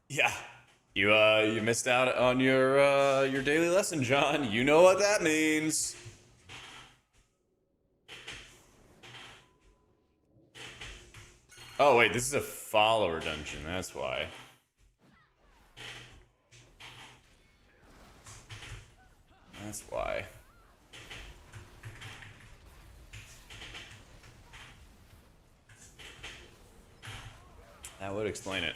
Yeah. You missed out on your daily lesson, John. You know what that means. Oh wait, this is a follower dungeon. That's why. That's why. That would explain it.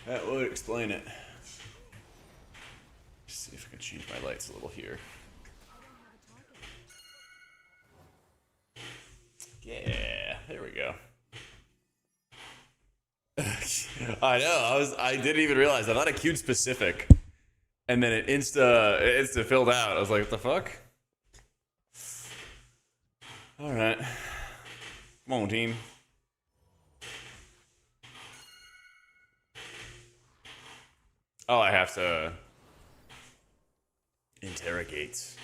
That would explain it. Let's see if I can change my lights a little here. Yeah, there we go. I know. I didn't even realize. I thought it queued specific, and then it insta filled out. I was like, what the fuck? All right, come on, team. Oh, I have to interrogate.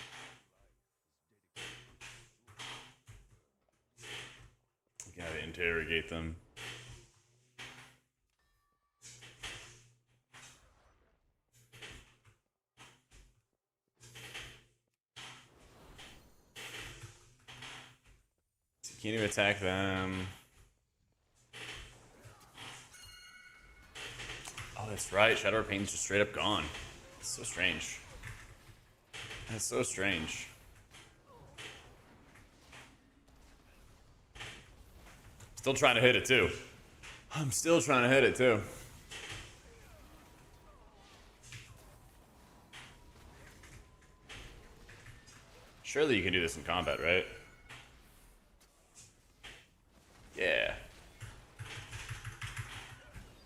Gotta interrogate them. Can you attack them? Oh, that's right. Shadow Pain's just straight up gone. It's so strange. That's so strange. Still trying to hit it too. I'm still trying to hit it too. Surely you can do this in combat, right? Yeah.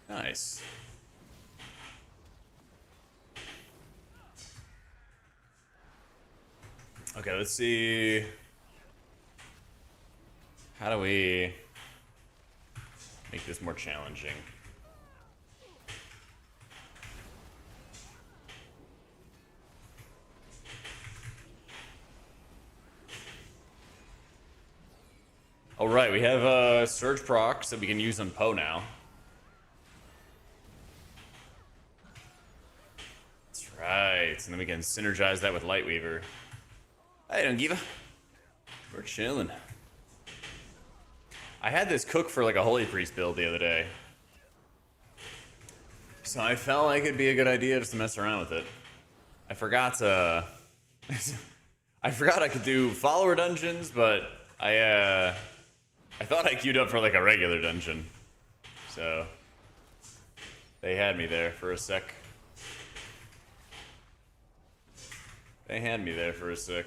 Nice. Okay, let's see. How do we make this more challenging? All right, we have surge procs that we can use on Poe now. That's right, and then we can synergize that with Lightweaver. Hey, don't give a. We're chilling. I had this cook for like a Holy Priest build the other day, so I felt like it'd be a good idea just to mess around with it. I forgot I forgot I could do follower dungeons, but I thought I queued up for like a regular dungeon, so they had me there for a sec. They had me there for a sec.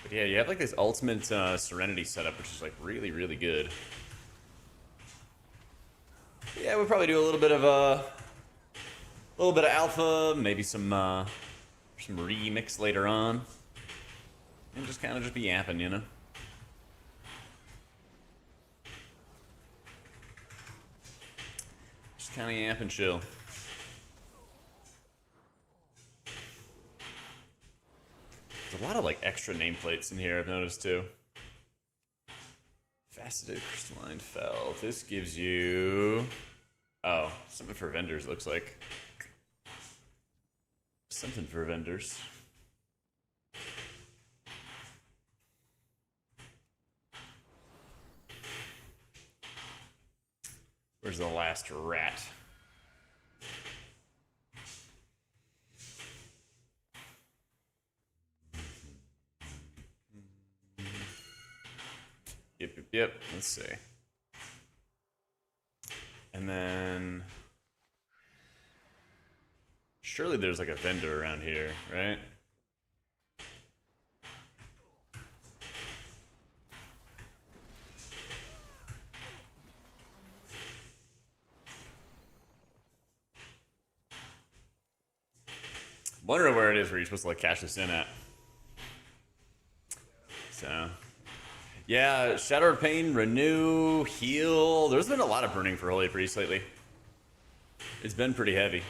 But yeah, you have like this ultimate Serenity setup, which is like really, really good. Yeah, we'll probably do a little bit of alpha, maybe some remix later on, and just kind of just be yapping, you know. Just kind of yap and chill. There's a lot of like extra nameplates in here I've noticed too. Faceted crystalline felt. This gives you something for vendors, looks like. Something for vendors. Where's the last rat? Yep. Let's see. And then surely there's like a vendor around here, right? Wondering where it is where you're supposed to like cash this in at. So yeah, Shadow of Pain, Renew, Heal. There's been a lot of pruning for Holy Priest lately. It's been pretty heavy.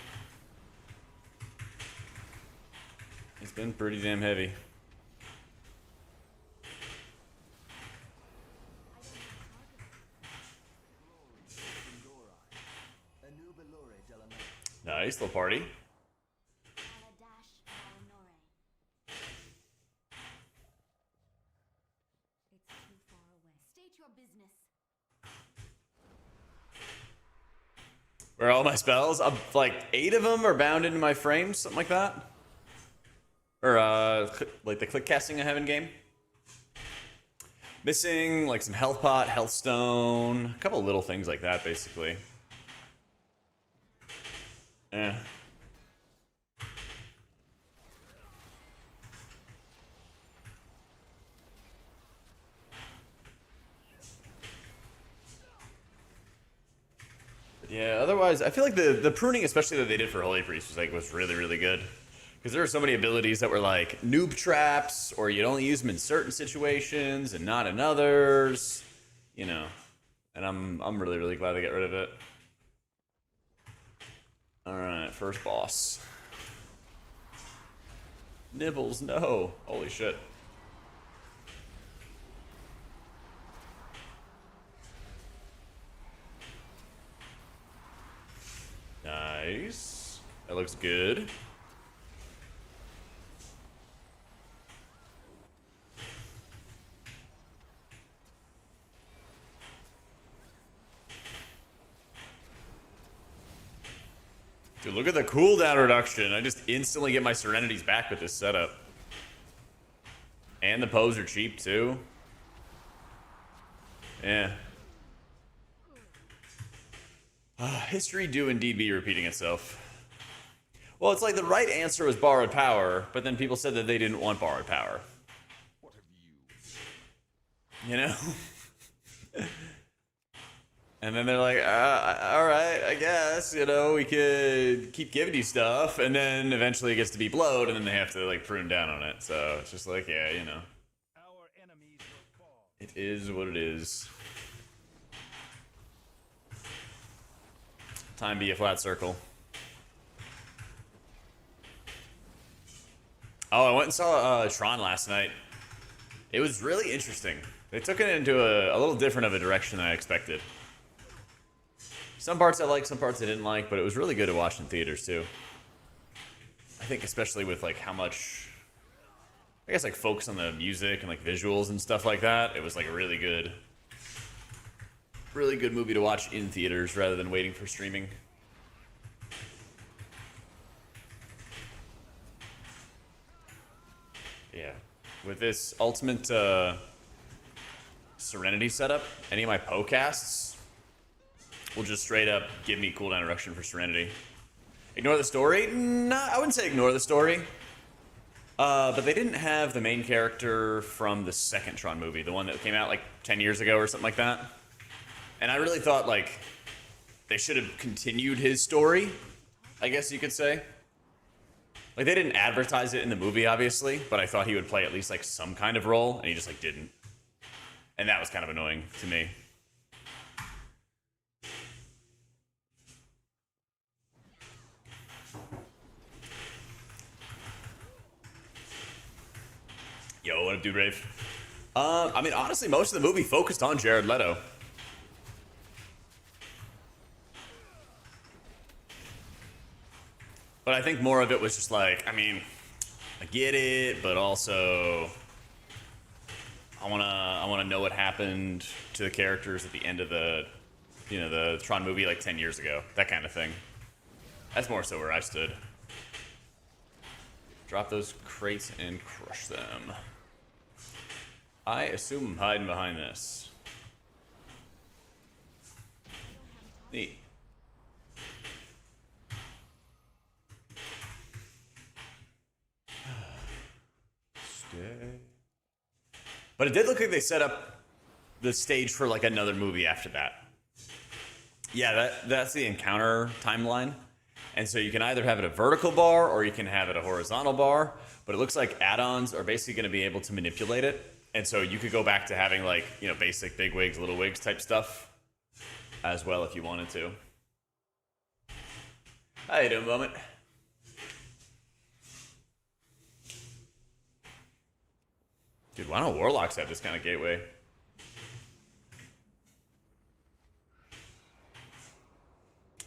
It's been pretty damn heavy. Nice little party. Where are all my spells? Like 8 of them are bound into my frames, something like that. Or like the click casting I have in game. Missing like some health pot, health stone, a couple little things like that, basically. Yeah. Yeah, otherwise, I feel like the pruning, especially that they did for Holy Priest, was really, really good. Because there are so many abilities that were like noob traps, or you'd only use them in certain situations and not in others. You know. And I'm really, really glad they got rid of it. Alright, first boss. Nibbles, no. Holy shit. Nice. That looks good. Dude, look at the cooldown reduction. I just instantly get my Serenities back with this setup. And the Poes are cheap, too. Yeah. History do indeed be repeating itself. Well, it's like the right answer was borrowed power, but then people said that they didn't want borrowed power. What have you? You know? And then they're like, all right, I guess, you know, we could keep giving you stuff, and then eventually it gets to be blowed, and then they have to, like, prune down on it. So it's just like, yeah, you know. Our enemies will fall. It is what it is. Time be a flat circle. Oh, I went and saw Tron last night. It was really interesting. They took it into a little different of a direction than I expected. Some parts I liked, some parts I didn't like, but it was really good to watch in theaters too. I think especially with like how much, I guess like focus on the music and like visuals and stuff like that. It was like a really good movie to watch in theaters rather than waiting for streaming. Yeah. With this ultimate Serenity setup, any of my Poe casts will just straight up give me cooldown reduction for Serenity. Ignore the story? No, I wouldn't say ignore the story. But they didn't have the main character from the second Tron movie, the one that came out like 10 years ago or something like that. And I really thought like they should have continued his story, I guess you could say. Like they didn't advertise it in the movie, obviously, but I thought he would play at least like some kind of role, and he just like didn't. And that was kind of annoying to me. Yo, what up, dude, Rave? I mean, honestly, most of the movie focused on Jared Leto. But I think more of it was just like, I mean, I get it, but also I wanna know what happened to the characters at the end of the, you know, the Tron movie like 10 years ago. That kind of thing. That's more so where I stood. Drop those crates and crush them. I assume I'm hiding behind this. Neat. Stay. But it did look like they set up the stage for like another movie after that. Yeah, that's the encounter timeline. And so you can either have it a vertical bar or you can have it a horizontal bar. But it looks like add-ons are basically going to be able to manipulate it. And so you could go back to having like, you know, basic big wigs, little wigs type stuff as well if you wanted to. How you doing, Moment? Dude, why don't Warlocks have this kind of gateway?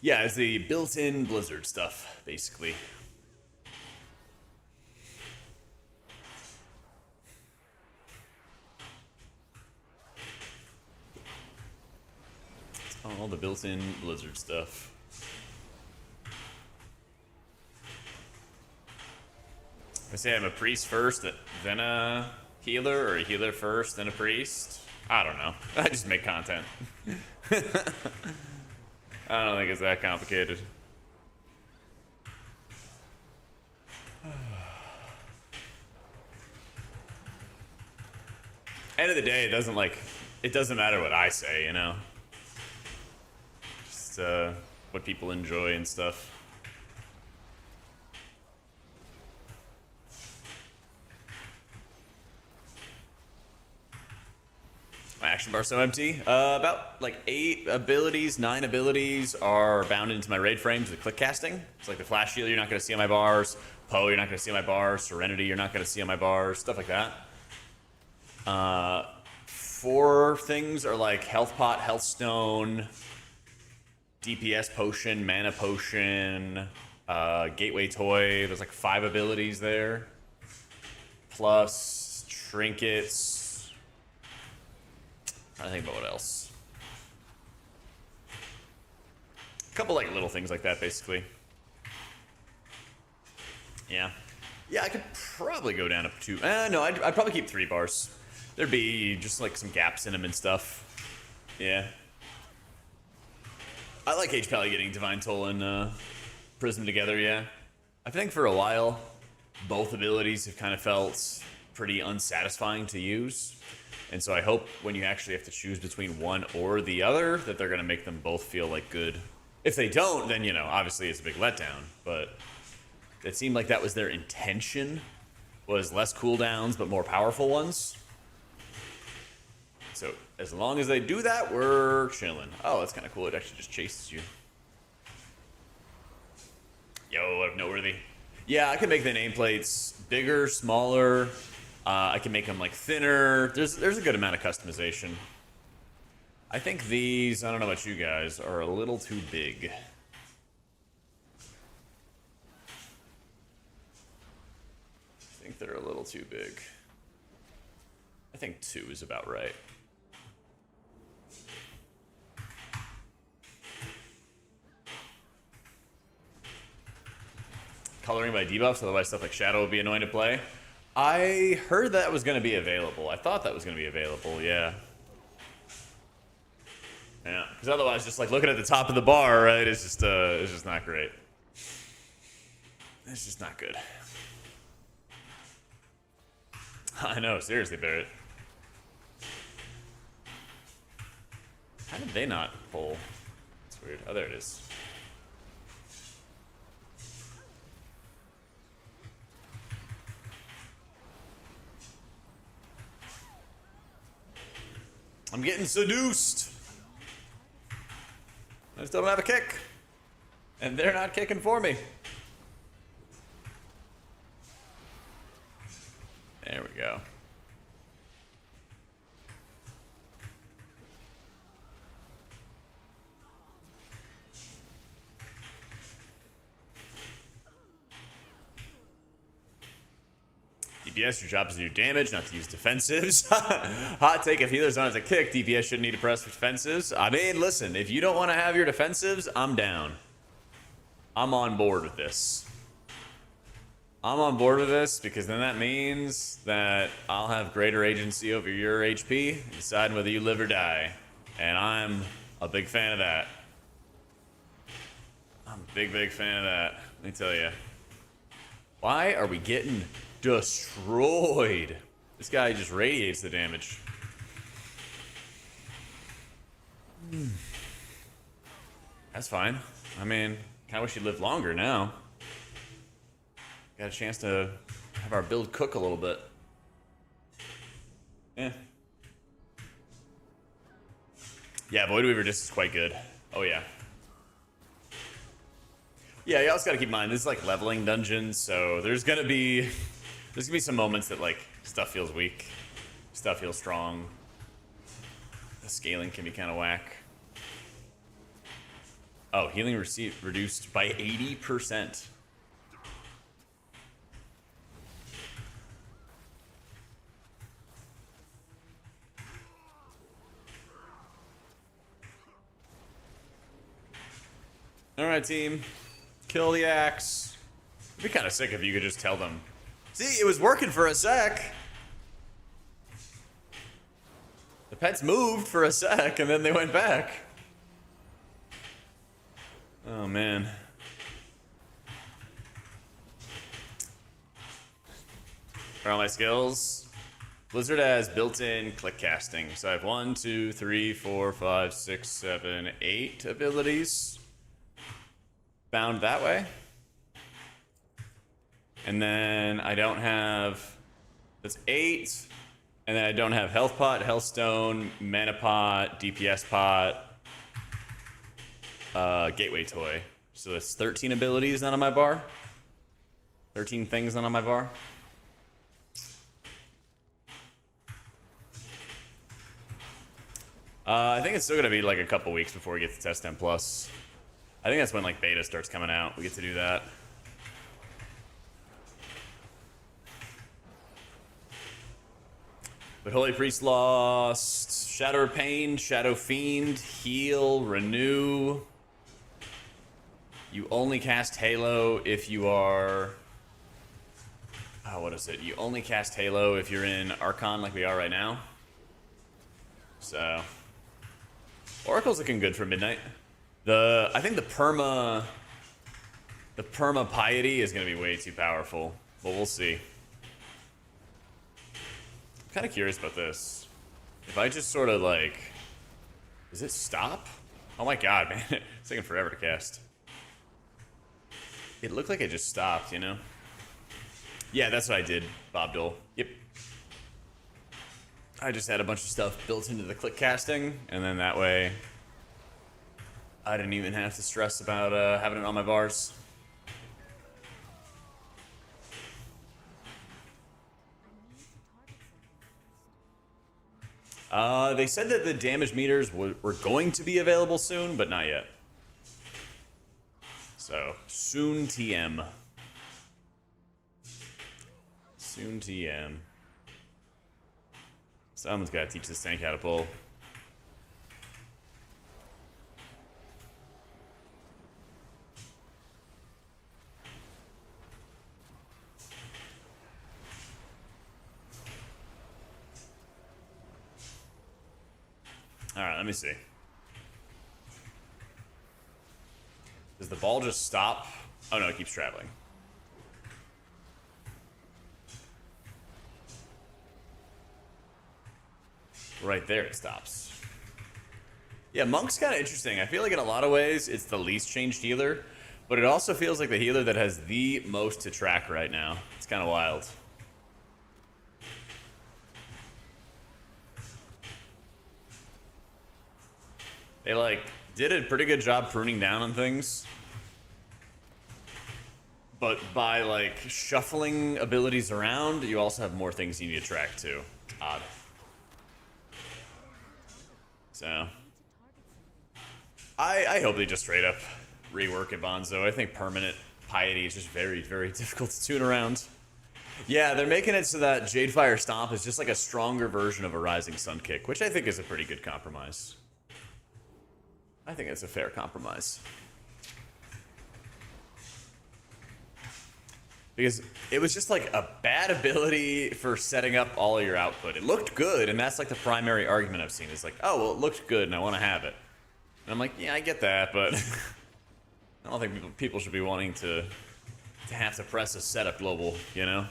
Yeah, it's the built-in Blizzard stuff, basically. It's all the built-in Blizzard stuff. I say I'm a priest first, then a healer, or a healer first, then a priest. I don't know. I just make content. I don't think it's that complicated. End of the day, it doesn't matter what I say, you know? Just what people enjoy and stuff. My action bar so empty. About like 8 abilities, 9 abilities are bound into my raid frames with click casting. It's like the flash shield, you're not going to see on my bars. Poe, you're not going to see on my bars. Serenity, you're not going to see on my bars. Stuff like that. 4 things are like health pot, health stone, DPS potion, mana potion, gateway toy. There's like 5 abilities there. Plus trinkets. I think about what else. A couple like little things like that, basically. Yeah. Yeah, I could probably go down up to... no, I'd probably keep 3 bars. There'd be just like some gaps in them and stuff. Yeah. I like H-Pally getting Divine Toll and Prism together, yeah. I think for a while, both abilities have kind of felt pretty unsatisfying to use. And so I hope when you actually have to choose between one or the other, that they're going to make them both feel like good. If they don't, then, you know, obviously it's a big letdown. But it seemed like that was their intention, was less cooldowns, but more powerful ones. So as long as they do that, we're chilling. Oh, that's kind of cool. It actually just chases you. Yo, what up, Noteworthy? Yeah, I can make the nameplates bigger, smaller. I can make them like thinner. There's a good amount of customization. I think these, I don't know about you guys, are a little too big. I think they're a little too big. I think 2 is about right. Coloring by debuffs, otherwise stuff like Shadow would be annoying to play. I heard that was going to be available. I thought that was going to be available, yeah. Yeah, because otherwise, just like looking at the top of the bar, right, it's just not great. It's just not good. I know, seriously, Barrett. How did they not pull? That's weird. Oh, there it is. I'm getting seduced. I still don't have a kick. And they're not kicking for me. There we go. DPS, your job is to do damage, not to use defensives. Hot take, if healers don't have to kick, DPS shouldn't need to press defensives. I mean, listen, if you don't want to have your defensives, I'm down. I'm on board with this. I'm on board with this because then that means that I'll have greater agency over your HP, deciding whether you live or die. And I'm a big fan of that. I'm a big, big fan of that. Let me tell you. Why are we getting destroyed? This guy just radiates the damage. That's fine. I mean, kind of wish he'd lived longer now. Got a chance to have our build cook a little bit. Yeah. Yeah, Void Weaver just is quite good. Oh yeah. Yeah, you also gotta keep in mind, this is like leveling dungeons, so there's gonna be some moments that like stuff feels weak, stuff feels strong. The scaling can be kind of whack. Oh, healing receipt reduced by 80%. Alright, team. Kill the axe. It'd be kind of sick if you could just tell them. See, it was working for a sec. The pets moved for a sec, and then they went back. Oh, man. For all my skills, Blizzard has built-in click casting. So I have 1, 2, 3, 4, 5, 6, 7, 8 abilities bound that way. And then I don't have, that's 8. And then I don't have health pot, health stone, mana pot, DPS pot, gateway toy. So that's 13 abilities not on my bar. 13 things not on my bar. I think it's still gonna be like a couple weeks before we get to Testin Plus. I think that's when like beta starts coming out. We get to do that. But Holy Priest lost Shadow of Pain, Shadow Fiend, Heal, Renew. You only cast Halo if you are... Oh, what is it? You only cast Halo if you're in Archon like we are right now. So... Oracle's looking good for midnight. I think the perma piety is going to be way too powerful. But we'll see. I'm kind of curious about this. If I just sort of like... Does it stop? Oh my god, man. It's taking forever to cast. It looked like it just stopped, you know? Yeah, that's what I did, Bob Dole. Yep. I just had a bunch of stuff built into the click casting, and then that way I didn't even have to stress about having it on my bars. They said that the damage meters were going to be available soon, but not yet. So, soon TM. Soon TM. Someone's got to teach this tank how to pull. Alright, let me see. Does the ball just stop? Oh no, it keeps traveling. Right there it stops. Yeah, Monk's kind of interesting. I feel like in a lot of ways it's the least changed healer, but it also feels like the healer that has the most to track right now. It's kind of wild. They like did a pretty good job pruning down on things, but by like shuffling abilities around, you also have more things you need to track too. It's odd. So, I hope they just straight up rework it, Bonzo. I think permanent piety is just very, very difficult to tune around. Yeah, they're making it so that Jadefire Stomp is just like a stronger version of a Rising Sun Kick, which I think is a pretty good compromise. I think it's a fair compromise. Because it was just like a bad ability for setting up all of your output. It looked good, and that's like the primary argument I've seen. Is like, oh, well, it looked good, and I want to have it. And I'm like, yeah, I get that, but I don't think people should be wanting to have to press a setup global, you know?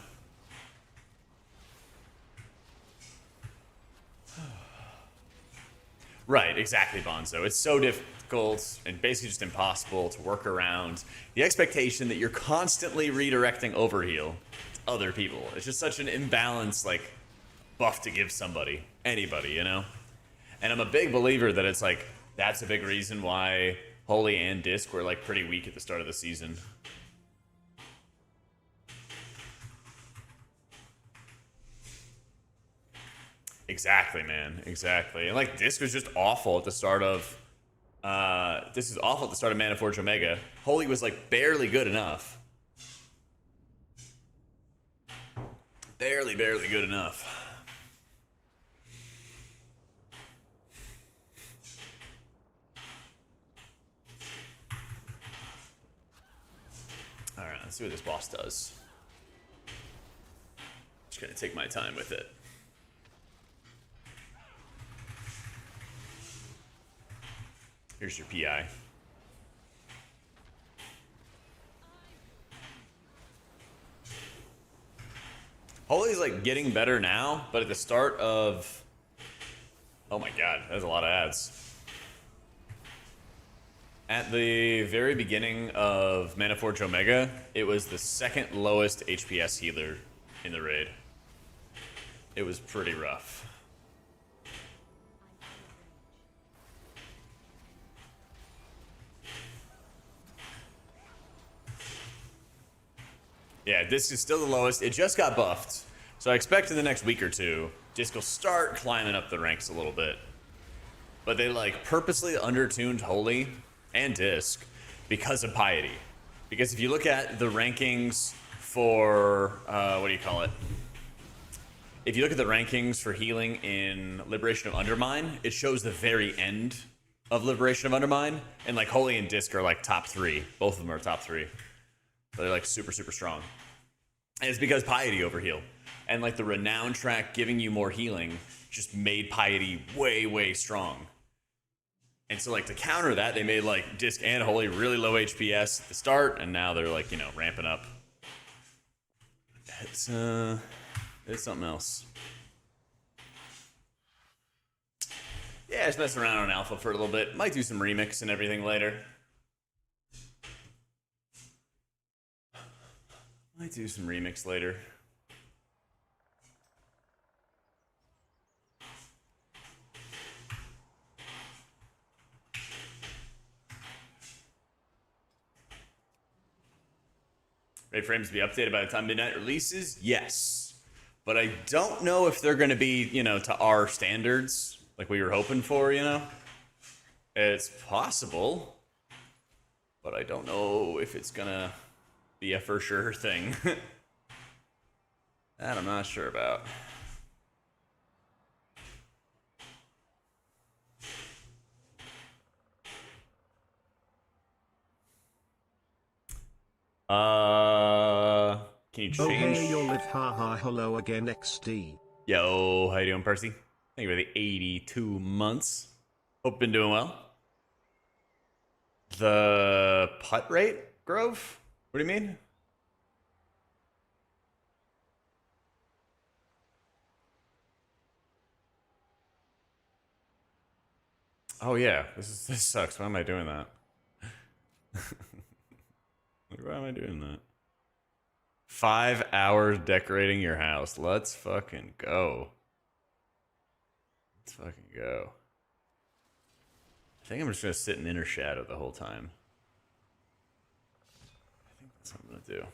Right, exactly, Bonzo. It's so difficult and basically just impossible to work around the expectation that you're constantly redirecting overheal to other people. It's just such an imbalance, like, buff to give somebody, anybody, you know? And I'm a big believer that it's like, that's a big reason why Holy and Disc were, like, pretty weak at the start of the season. Exactly, man. Exactly. And like Disc was just awful at the start of This is awful at the start of Mana Forge Omega. Holy was like barely good enough. Barely good enough. Alright, let's see what this boss does. Just gonna take my time with it. Here's your PI. Holy's like getting better now, but at the start of... Oh my god, that's a lot of ads. At the very beginning of Mana Forge Omega, it was the second lowest HPS healer in the raid. It was pretty rough. Yeah, Disc is still the lowest. It just got buffed. So I expect in the next week or two, Disc will start climbing up the ranks a little bit. But they like purposely undertuned Holy and Disc because of Piety. Because if you look at the rankings for, what do you call it? If you look at the rankings for healing in Liberation of Undermine, it shows the very end of Liberation of Undermine. And like Holy and Disc are like top 3. Both of them are top 3. They're like super strong. And it's because Piety overheal. And like the Renown track giving you more healing just made Piety way strong. And so like to counter that, they made like Disc and Holy really low HPS at the start, and now they're like, you know, ramping up. It's something else. Yeah, just messing around on Alpha for a little bit. Might do some remix and everything later. Might do some remix later. Raid frames to be updated by the time midnight releases? Yes. But I don't know if they're going to be, you know, to our standards, like we were hoping for, you know? It's possible. But I don't know if it's going to be a for sure thing. That I'm not sure about. Can you change? Oh hey, you're lit, haha, hello again XD. Yo, how you doing, Percy? Thank you for the 82 months. Hope been doing well. The putt rate, Grove? What do you mean? Oh yeah, this sucks. Why am I doing that? Why am I doing that? 5 hours decorating your house. Let's fucking go. Let's fucking go. I think I'm just gonna sit in inner shadow the whole time. I think that's what I'm gonna do.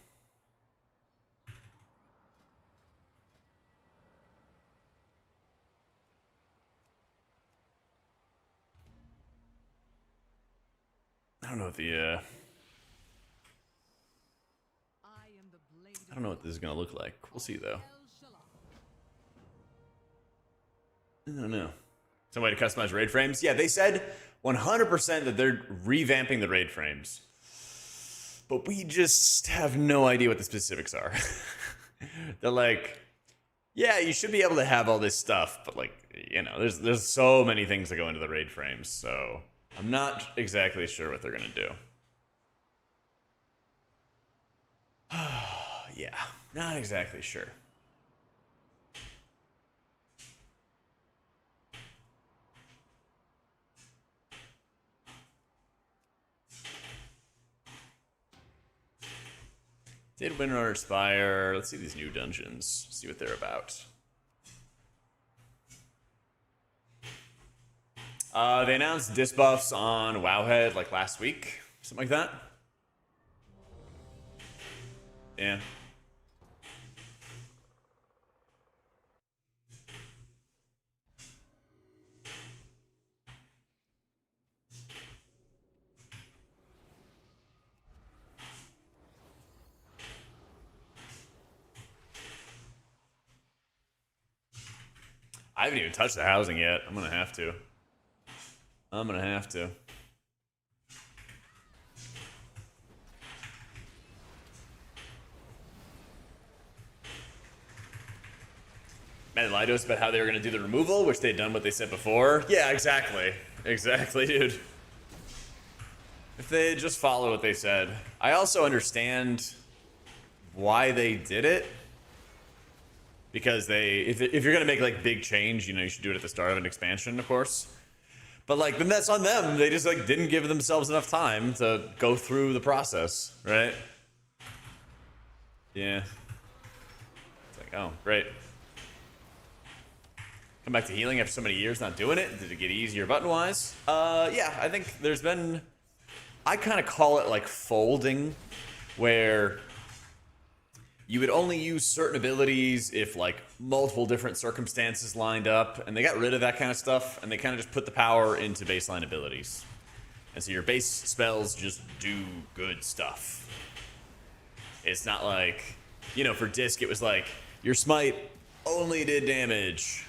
I don't know if the I don't know what this is gonna look like. We'll see though. I don't know. Some way to customize raid frames? Yeah, they said 100% that they're revamping the raid frames. But we just have no idea what the specifics are. They're like, yeah, you should be able to have all this stuff, but like, you know, there's so many things that go into the raid frames, so I'm not exactly sure what they're gonna do. Yeah, not exactly sure. Did Winter Spire? Let's see these new dungeons. See what they're about. They announced disc buffs on Wowhead like last week, something like that. Yeah. I haven't even touched the housing yet. I'm gonna have to. I'm gonna have to. Man, they lied to us about how they were gonna do the removal, which they'd done what they said before. Yeah, exactly. Exactly, dude. If they just follow what they said. I also understand why they did it. Because if you're gonna make like big change, you know, you should do it at the start of an expansion, of course. But like, then that's on them. They just like didn't give themselves enough time to go through the process, right? Yeah. It's like, oh, great. Come back to healing after so many years not doing it. Did it get easier button-wise? Yeah, I think there's been... I kind of call it like folding, where you would only use certain abilities if like multiple different circumstances lined up, and they got rid of that kind of stuff, and they kind of just put the power into baseline abilities. And so your base spells just do good stuff. It's not like, you know, for Disc it was like, your smite only did damage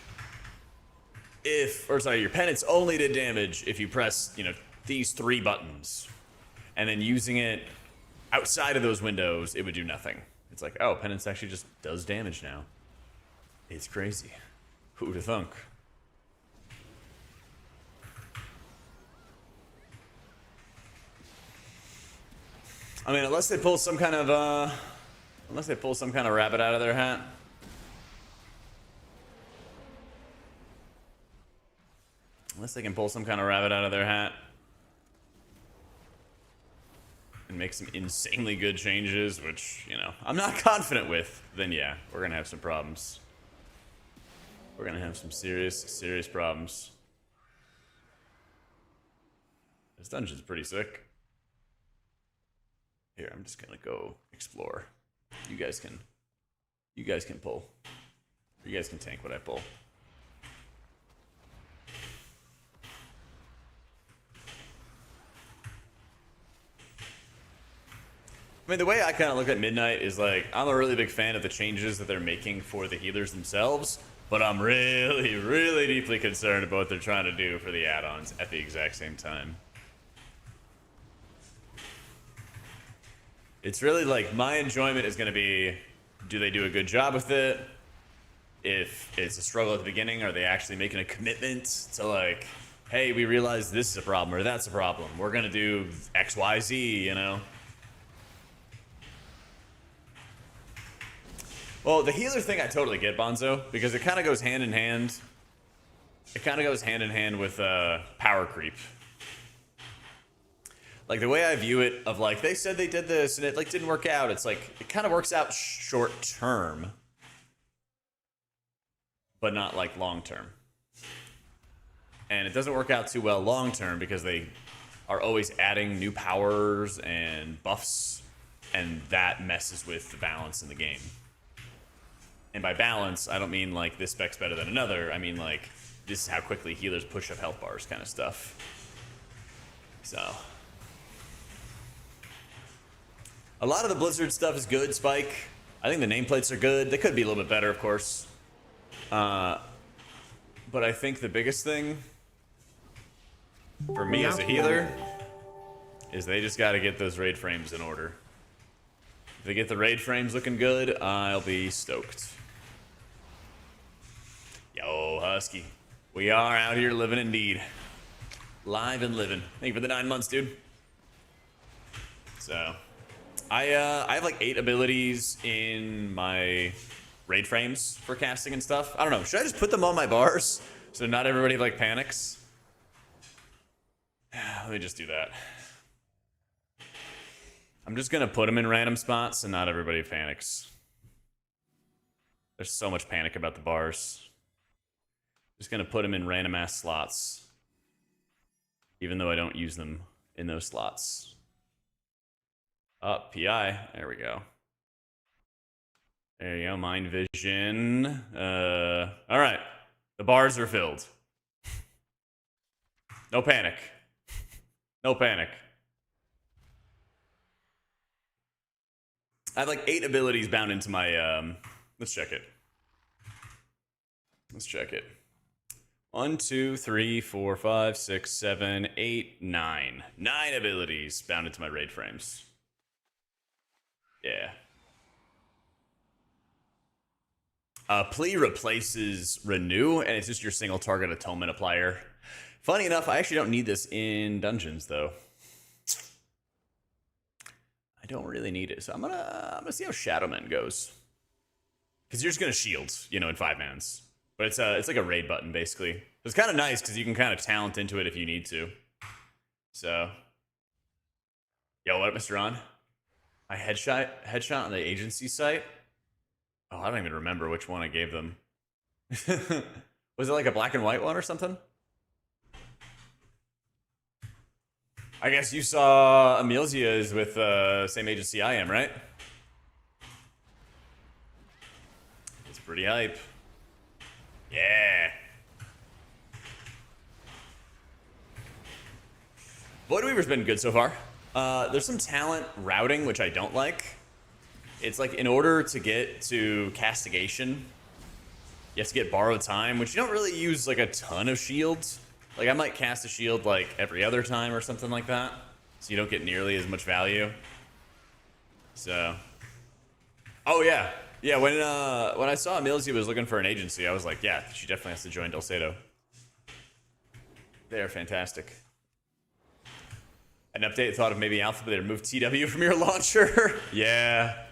your penance only did damage if you press, you know, these 3 buttons. And then using it outside of those windows, it would do nothing. It's like, oh, penance actually just does damage now. It's crazy. Who'd have thunk? I mean, unless they pull some kind of rabbit out of their hat. Unless they can pull some kind of rabbit out of their hat and make some insanely good changes, which, you know, I'm not confident with, then yeah, we're gonna have some problems. We're gonna have some serious problems. This dungeon's pretty sick. Here, I'm just gonna go explore. You guys can pull. You guys can tank what I pull. I mean, the way I kind of look at Midnight is like, I'm a really big fan of the changes that they're making for the healers themselves, but I'm really deeply concerned about what they're trying to do for the add-ons at the exact same time. It's really like, my enjoyment is going to be, do they do a good job with it? If it's a struggle at the beginning, are they actually making a commitment to like, hey, we realize this is a problem or that's a problem. We're going to do X, Y, Z, you know? Well, the healer thing I totally get, Bonzo, because it kind of goes hand in hand. It kind of goes hand in hand with power creep. Like, the way I view it, of like, they said they did this and it like didn't work out. It's like, it kind of works out short term, but not like long term. And it doesn't work out too well long term because they are always adding new powers and buffs, and that messes with the balance in the game. And by balance, I don't mean like this spec's better than another. I mean like, this is how quickly healers push up health bars kind of stuff. So. A lot of the Blizzard stuff is good, Spike. I think the nameplates are good. They could be a little bit better, of course. But I think the biggest thing for me as a healer is they just got to get those raid frames in order. If they get the raid frames looking good, I'll be stoked. Yo, Husky. We are out here living indeed. Live and living. Thank you for the 9 months, dude. So, I have like 8 abilities in my raid frames for casting and stuff. I don't know. Should I just put them on my bars so not everybody like panics? Let me just do that. I'm just gonna put them in random spots and not everybody panics. There's so much panic about the bars. Just gonna put them in random ass slots, even though I don't use them in those slots. PI, there we go. There you go, mind vision. All right, the bars are filled. No panic. No panic. I have like 8 abilities bound into my, let's check it. Let's check it. 1, 2, 3, 4, 5, 6, 7, 8, 9. 9 abilities bound into my raid frames. Yeah. Plea replaces renew, and it's just your single target atonement applier. Funny enough, I actually don't need this in dungeons though. I don't really need it, so I'm gonna see how Shadowman goes. Because you're just gonna shield, you know, in 5-mans. But it's like a raid button basically. It's kind of nice because you can kind of talent into it if you need to. So, yo, what up, Mr. Ron? I headshot on the agency site. Oh, I don't even remember which one I gave them. Was it like a black and white one or something? I guess you saw Amelia's with same agency I am, right? It's pretty hype. Yeah. Void Weaver's been good so far. There's some talent routing, which I don't like. It's like in order to get to castigation, you have to get borrowed time, which you don't really use like a ton of shields. Like I might cast a shield like every other time or something like that, so you don't get nearly as much value. So, oh yeah, yeah. When I saw Amelia was looking for an agency, I was like, yeah, she definitely has to join Dulcedo. They are fantastic. An update thought of maybe Alpha, but they removed TW from your launcher. Yeah.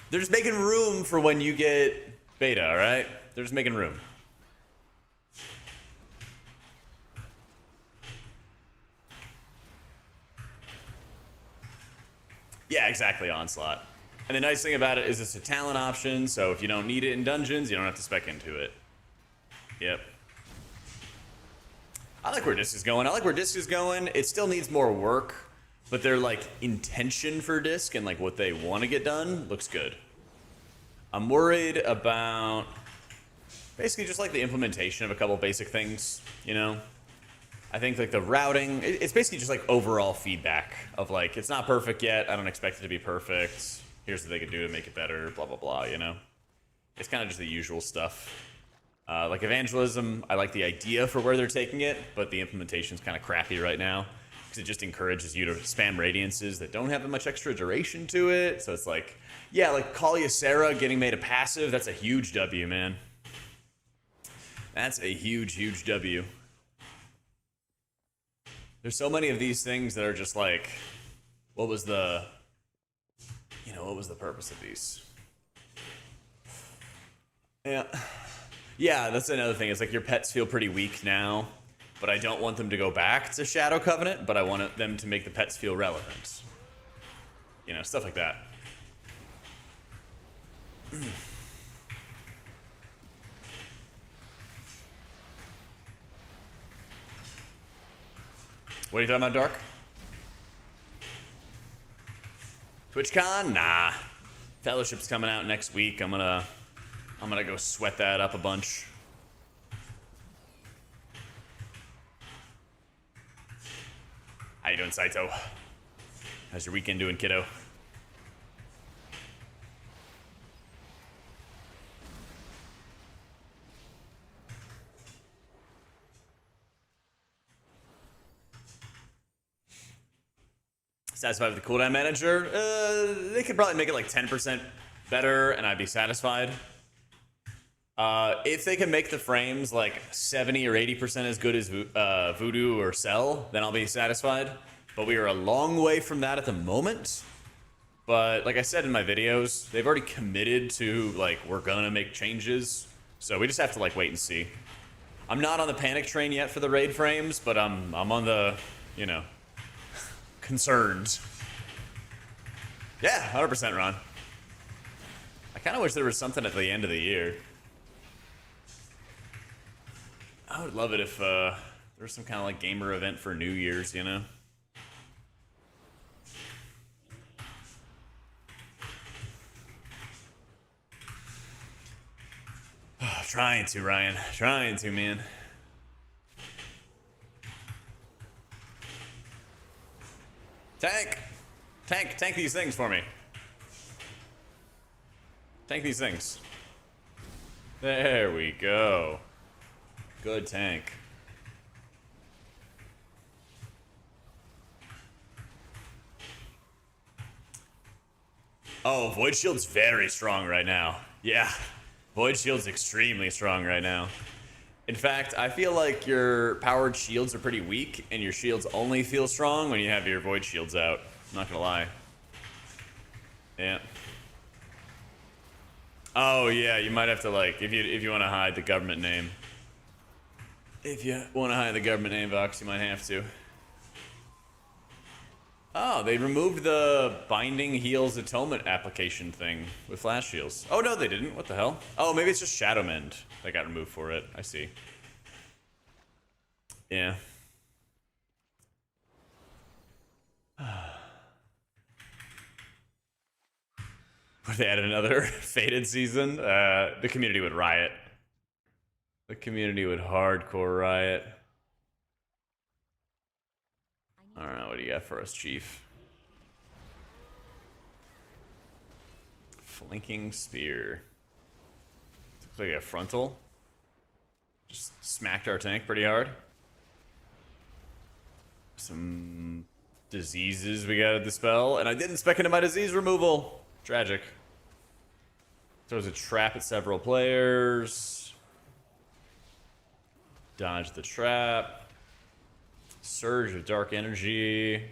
They're just making room for when you get beta, alright? They're just making room. Yeah, exactly, Onslaught. And the nice thing about it is it's a talent option, so if you don't need it in dungeons, you don't have to spec into it. Yep. I like where Disc is going. I like where Disc is going. It still needs more work, but their like intention for Disc and like what they want to get done looks good. I'm worried about basically just like the implementation of a couple basic things, you know? I think like the routing, it's basically just like overall feedback of like, it's not perfect yet. I don't expect it to be perfect. Here's what they could do to make it better, blah, blah, blah, you know? It's kind of just the usual stuff. Like evangelism, I like the idea for where they're taking it, but the implementation's kind of crappy right now because it just encourages you to spam radiances that don't have that much extra duration to it. So it's like, yeah, like Kalia Sarah getting made a passive, that's a huge W, man. That's a huge, huge W. There's so many of these things that are just like, what was the purpose of these? Yeah. Yeah, that's another thing. It's like your pets feel pretty weak now, but I don't want them to go back to Shadow Covenant, but I want them to make the pets feel relevant. You know, stuff like that. What are you talking about, Dark? TwitchCon? Nah. Fellowship's coming out next week. I'm gonna go sweat that up a bunch. How you doing, Saito? How's your weekend doing, kiddo? Satisfied with the cooldown manager? They could probably make it like 10% better, and I'd be satisfied. If they can make the frames like 70 or 80% as good as Voodoo or Cell, then I'll be satisfied. But we are a long way from that at the moment. But like I said in my videos, they've already committed to like, we're gonna make changes. So we just have to like wait and see. I'm not on the panic train yet for the raid frames, but I'm on the, you know, concerned. Yeah, 100% Ron. I kind of wish there was something at the end of the year. I would love it if there was some kind of like gamer event for New Year's, you know? Trying to, Ryan. Trying to, man. Tank these things for me. Tank these things. There we go. Good tank. Oh, Void Shield's very strong right now. Yeah, Void Shield's extremely strong right now. In fact, I feel like your powered shields are pretty weak, and your shields only feel strong when you have your Void Shields out. I'm not gonna lie. Yeah. Oh yeah, you might have to like if you want to hide the government name. If you want to hide the government name box, you might have to. Oh, they removed the binding heals atonement application thing with flash heals. Oh no, they didn't. What the hell? Oh, maybe it's just Shadow Mend that got removed for it. I see. Yeah. If they added another Fated season, the community would riot. The community would hardcore riot. Alright, what do you got for us, Chief? Flanking Spear. Looks like a frontal. Just smacked our tank pretty hard. Some diseases we gotta dispel, and I didn't spec into my disease removal. Tragic. Throws a trap at several players. Dodge the trap. Surge of dark energy.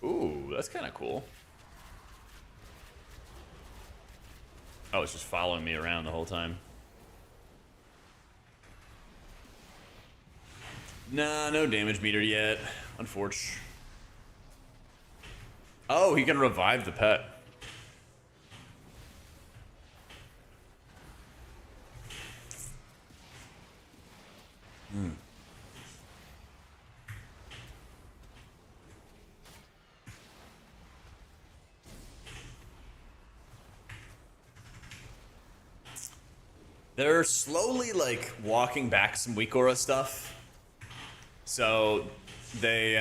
Ooh, that's kind of cool. Oh, it's just following me around the whole time. Nah, no damage meter yet. Unfortunately. Oh, he can revive the pet. Hmm. They're slowly, like, walking back some weak aura stuff. So they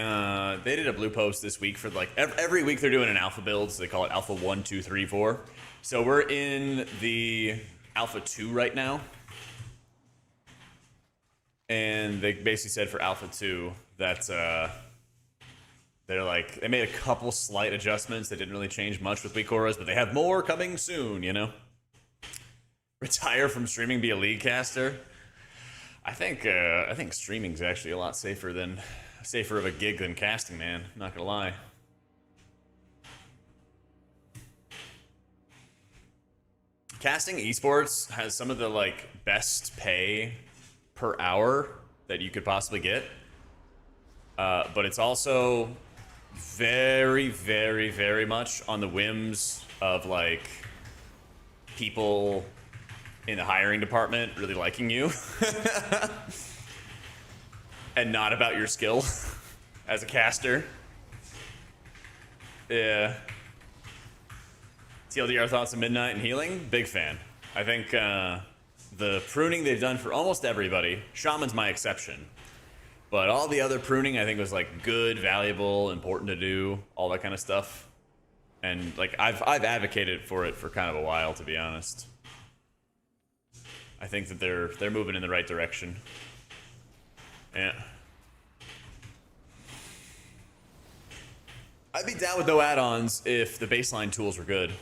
did a blue post this week for like every week they're doing an alpha build, so they call it alpha 1, 2, 3, 4. So we're in the alpha 2 right now, and they basically said for alpha 2 that they made a couple slight adjustments that didn't really change much with weak auras, but they have more coming soon. You know, retire from streaming, be a league caster. I think streaming's actually a lot safer of a gig than casting, man. I'm not gonna lie. Casting esports has some of the like best pay per hour that you could possibly get, but it's also very, very, very much on the whims of like people in the hiring department really liking you and not about your skill as a caster. Yeah. TLDR thoughts of Midnight and healing? Big fan. I think the pruning they've done for almost everybody, Shaman's my exception, but all the other pruning I think was like good, valuable, important to do, all that kind of stuff. And like I've advocated for it for kind of a while, to be honest. I think that they're moving in the right direction. Yeah. I'd be down with no add-ons if the baseline tools were good.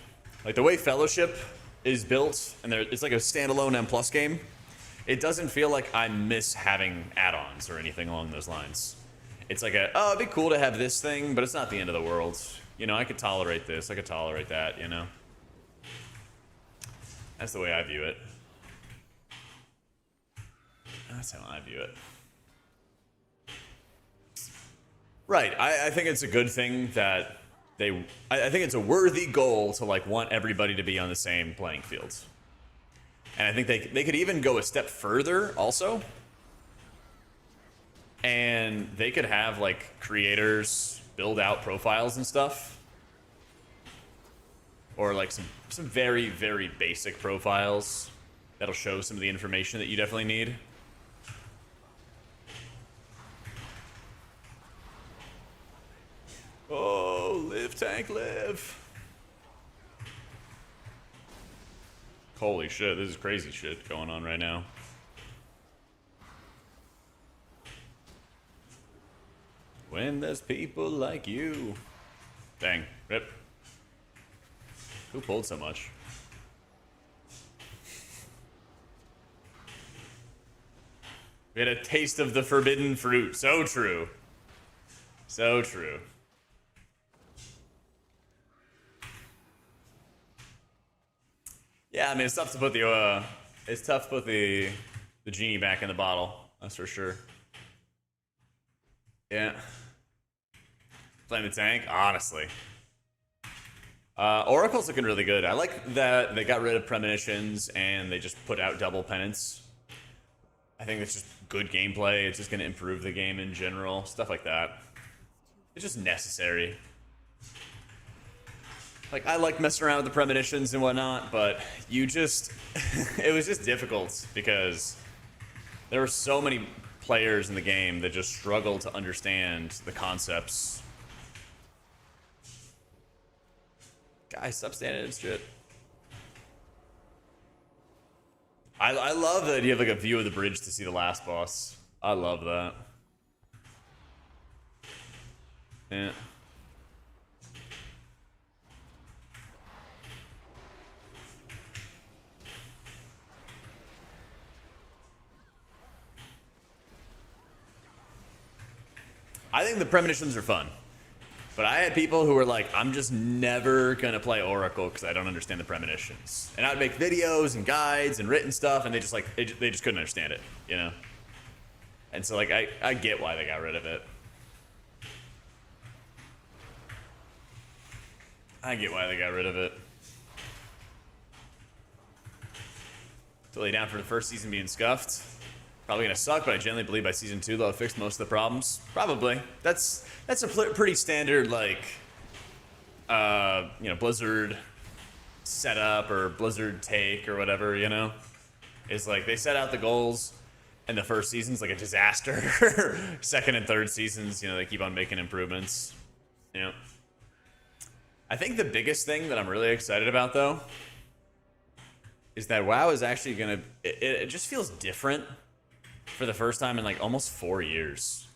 Like the way Fellowship is built, and it's like a standalone M+ game, it doesn't feel like I miss having add-ons or anything along those lines. It's like it'd be cool to have this thing, but it's not the end of the world. You know, I could tolerate this, I could tolerate that, you know? That's the way I view it. That's how I view it. Right, I think it's a good thing that I think it's a worthy goal to like want everybody to be on the same playing field. And I think they could even go a step further also. And they could have like creators build out profiles and stuff. Or like some very, very basic profiles that'll show some of the information that you definitely need. Oh, live, tank, live. Holy shit, this is crazy shit going on right now. When there's people like you. Dang, rip. Who pulled so much? We had a taste of the forbidden fruit. So true. So true. Yeah, I mean, it's tough to put the genie back in the bottle. That's for sure. Yeah. Playing the tank, honestly. Oracle's looking really good. I like that they got rid of premonitions and they just put out double penance. I think it's just good gameplay. It's just going to improve the game in general. Stuff like that. It's just necessary. Like, I like messing around with the premonitions and whatnot, but you just... it was just difficult because there were so many players in the game that just struggled to understand the concepts. Guys, stop standing in shit. I love that you have like a view of the bridge to see the last boss. I love that. Yeah. I think the premonitions are fun. But I had people who were like, I'm just never going to play Oracle because I don't understand the premonitions. And I'd make videos and guides and written stuff, and they just couldn't understand it, you know? And so, like, I get why they got rid of it. I get why they got rid of it. Totally down for the first season being scuffed. Probably gonna suck, but I genuinely believe by season 2 they'll have fixed most of the problems. Probably. That's a pretty standard, like, you know, Blizzard setup or Blizzard take or whatever, you know? Is like they set out the goals, and the first season's like a disaster. Second and third seasons, you know, they keep on making improvements. You know? I think the biggest thing that I'm really excited about, though, is that WoW is actually gonna... It just feels different for the first time in like almost 4 years.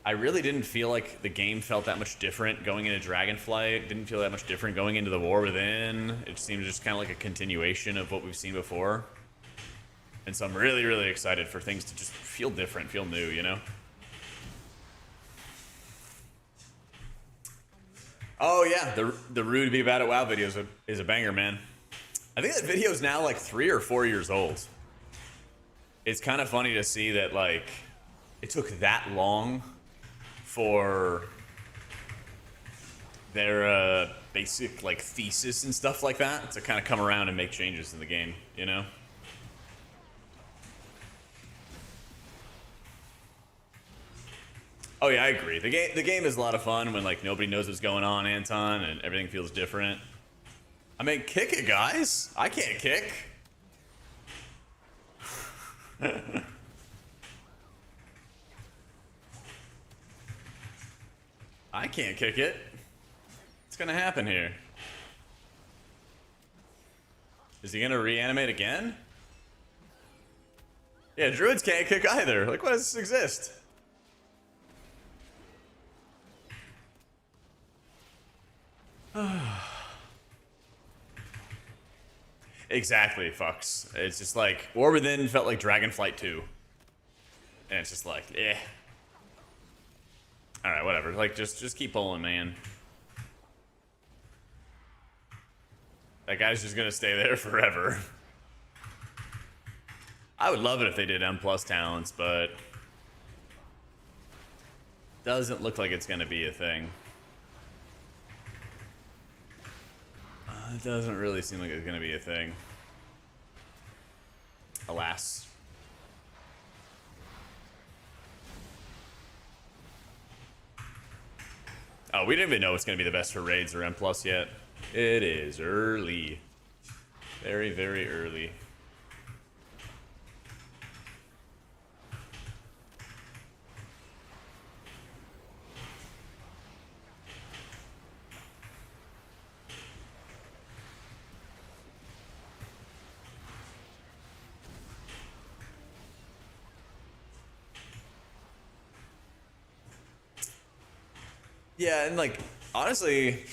I really didn't feel like the game felt that much different going into Dragonflight. Didn't feel that much different going into the War Within. It seemed just kind of like a continuation of what we've seen before. And so I'm really, really excited for things to just feel different, feel new, you know? Oh yeah, the Rude Be Bad at WoW video is a banger, man. I think that video is now like 3 or 4 years old. It's kind of funny to see that, like, it took that long for their basic, like, thesis and stuff like that to kind of come around and make changes in the game, you know? Oh yeah, I agree. The game is a lot of fun when, like, nobody knows what's going on, Anton, and everything feels different. I mean, kick it, guys. I can't kick. I can't kick it. What's gonna happen here? Is he gonna reanimate again? Yeah, druids can't kick either. Like, why does this exist? Exactly, fucks. It's just like War Within felt like Dragonflight 2. And it's just like, eh. Alright, whatever. Like, just keep pulling, man. That guy's just gonna stay there forever. I would love it if they did M+ talents, but doesn't look like it's gonna be a thing. It doesn't really seem like it's gonna be a thing. Alas. Oh, we don't even know what's gonna be the best for raids or M+ yet. It is early. Very, very early. Yeah, and like honestly,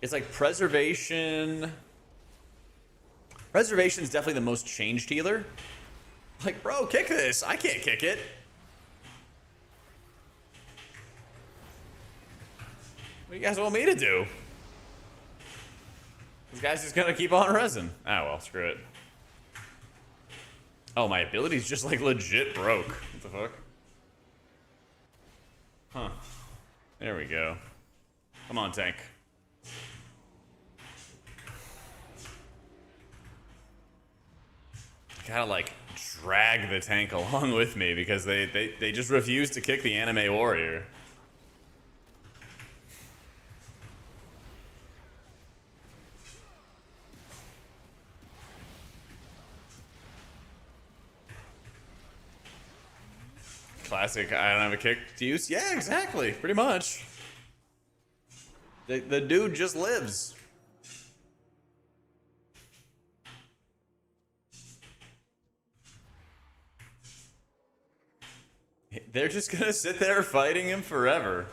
it's like preservation. Preservation's definitely the most changed healer. Like, bro, kick this. I can't kick it. What do you guys want me to do? This guy's just gonna keep on resin. Ah, well, screw it. Oh, my ability's just like legit broke. What the fuck? Huh. There we go. Come on, tank. Gotta like drag the tank along with me because they just refuse to kick the anime warrior. Classic, I don't have a kick to use. Yeah, exactly. Pretty much. The dude just lives. They're just gonna sit there fighting him forever.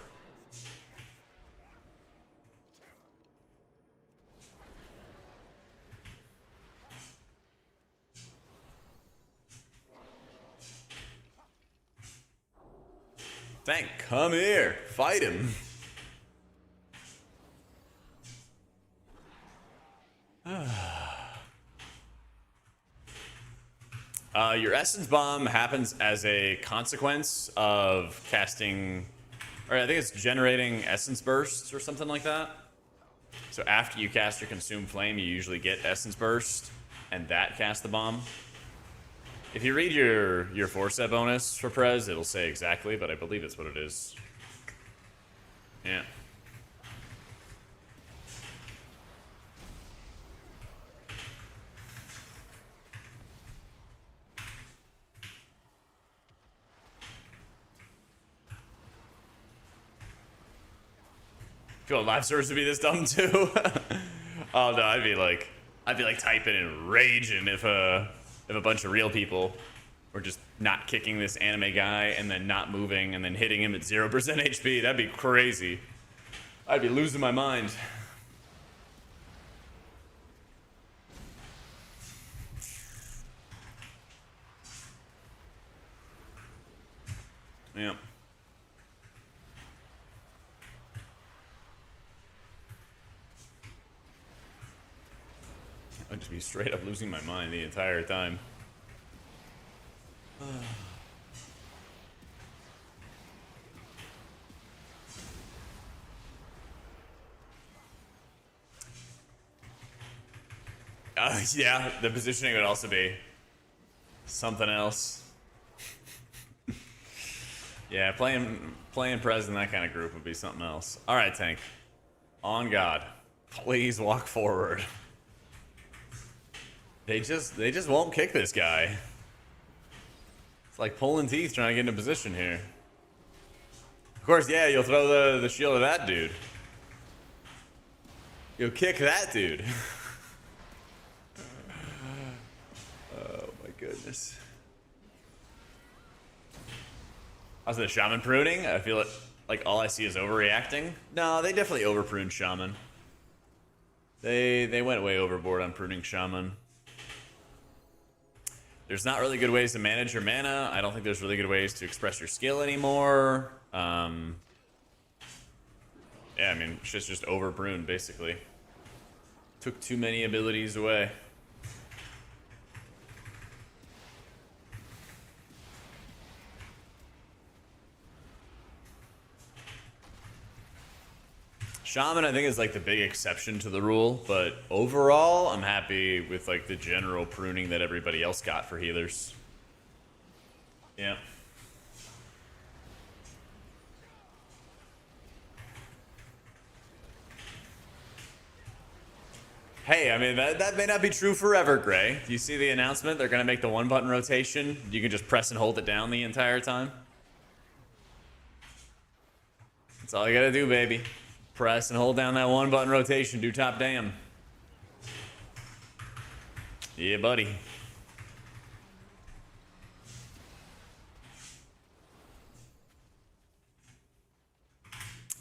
Tank, come here. Fight him. Your essence bomb happens as a consequence of casting, or I think it's generating essence bursts or something like that. So after you cast your consume flame, you usually get essence burst, and that casts the bomb. If you read your four-step bonus for Prez, it'll say exactly, but I believe it's what it is. Yeah. Feel live service would be this dumb too. Oh no, I'd be like typing and raging if a bunch of real people were just not kicking this anime guy and then not moving and then hitting him at 0% HP. That'd be crazy. I'd be losing my mind. Yeah. I'd just be straight up losing my mind the entire time. Yeah, the positioning would also be something else. Yeah, playing Prez in that kind of group would be something else. All right, tank. On God, please walk forward. They just won't kick this guy. It's like pulling teeth trying to get into position here. Of course, yeah, you'll throw the shield at that dude. You'll kick that dude. Oh my goodness. How's the Shaman pruning? I feel like all I see is overreacting. No, they definitely over-pruned Shaman. They went way overboard on pruning Shaman. There's not really good ways to manage your mana. I don't think there's really good ways to express your skill anymore. Yeah, I mean, shit's just over-pruned, basically. Took too many abilities away. Shaman, I think, is like the big exception to the rule, but overall, I'm happy with like the general pruning that everybody else got for healers. Yeah. Hey, I mean, that may not be true forever, Gray. Do you see the announcement? They're going to make the one-button rotation. You can just press and hold it down the entire time. That's all you got to do, baby. Press and hold down that one-button rotation. Do top damn. Yeah, buddy.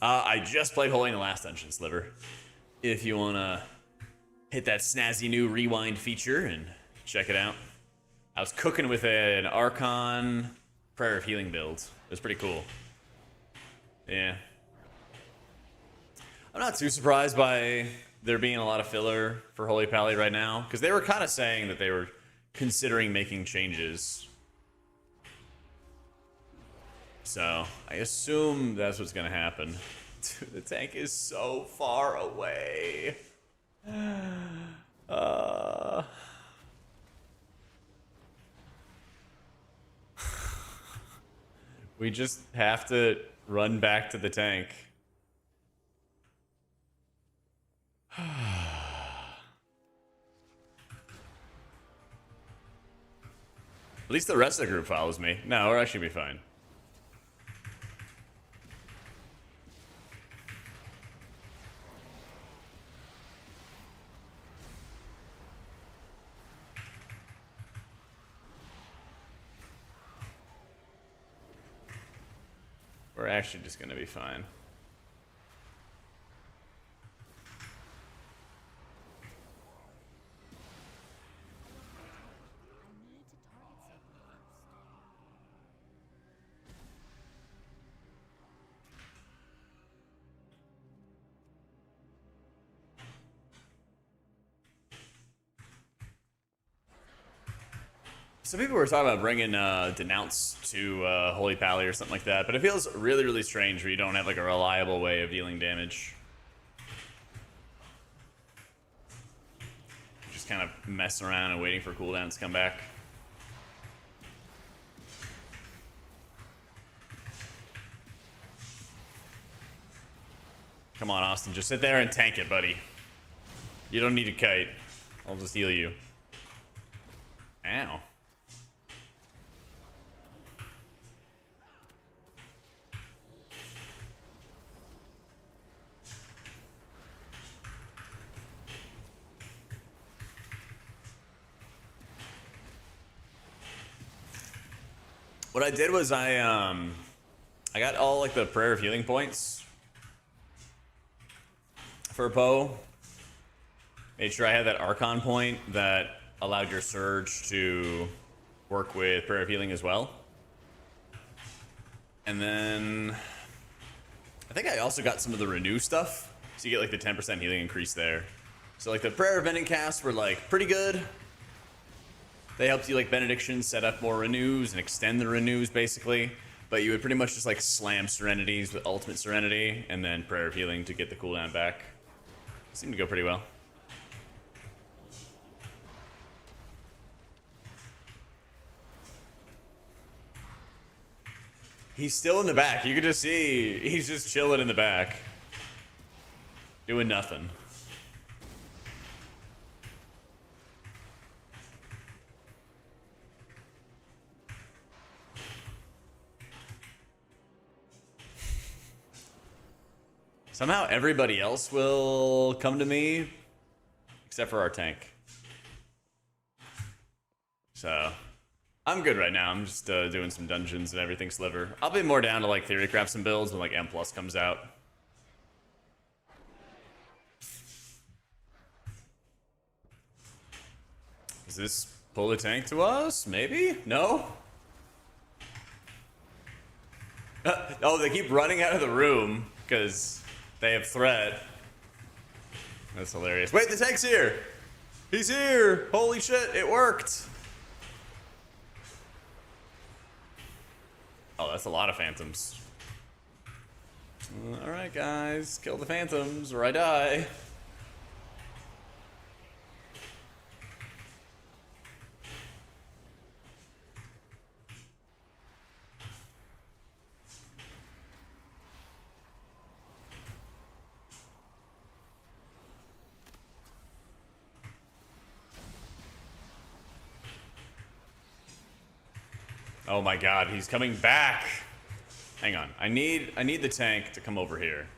I just played Holy in the last dungeon, Sliver. If you wanna hit that snazzy new rewind feature and check it out. I was cooking with an Archon Prayer of Healing build. It was pretty cool. Yeah. I'm not too surprised by there being a lot of filler for Holy Pally right now, because they were kind of saying that they were considering making changes. So I assume that's what's gonna happen. Dude, the tank is so far away. We just have to run back to the tank. At least the rest of the group follows me. No, we're actually gonna be fine. We're actually just gonna be fine. Some people were talking about bringing Denounce to Holy Pally or something like that, but it feels really, really strange where you don't have like a reliable way of dealing damage. Just kind of messing around and waiting for cooldowns to come back. Come on, Austin, just sit there and tank it, buddy. You don't need to kite. I'll just heal you. Ow. What I did was I got all like the prayer of healing points for Poe. Made sure I had that Archon point that allowed your Surge to work with prayer of healing as well. And then I think I also got some of the renew stuff, so you get like the 10% healing increase there. So like the prayer of vending casts were like pretty good. They helped you like benedictions set up more renews and extend the renews basically, but you would pretty much just like slam serenities with ultimate serenity and then prayer of healing to get the cooldown back. Seemed to go pretty well. He's still in the back. You can just see he's just chilling in the back, doing nothing. Somehow everybody else will come to me, except for our tank. So, I'm good right now. I'm just doing some dungeons and everything, Sliver. I'll be more down to like theorycraft some builds when like M+ comes out. Does this pull the tank to us? Maybe? No? Oh, they keep running out of the room because they have threat. That's hilarious. Wait, the tank's here! He's here! Holy shit, it worked! Oh, that's a lot of phantoms. Alright, guys. Kill the phantoms or I die. Oh my god, he's coming back. Hang on. I need the tank to come over here.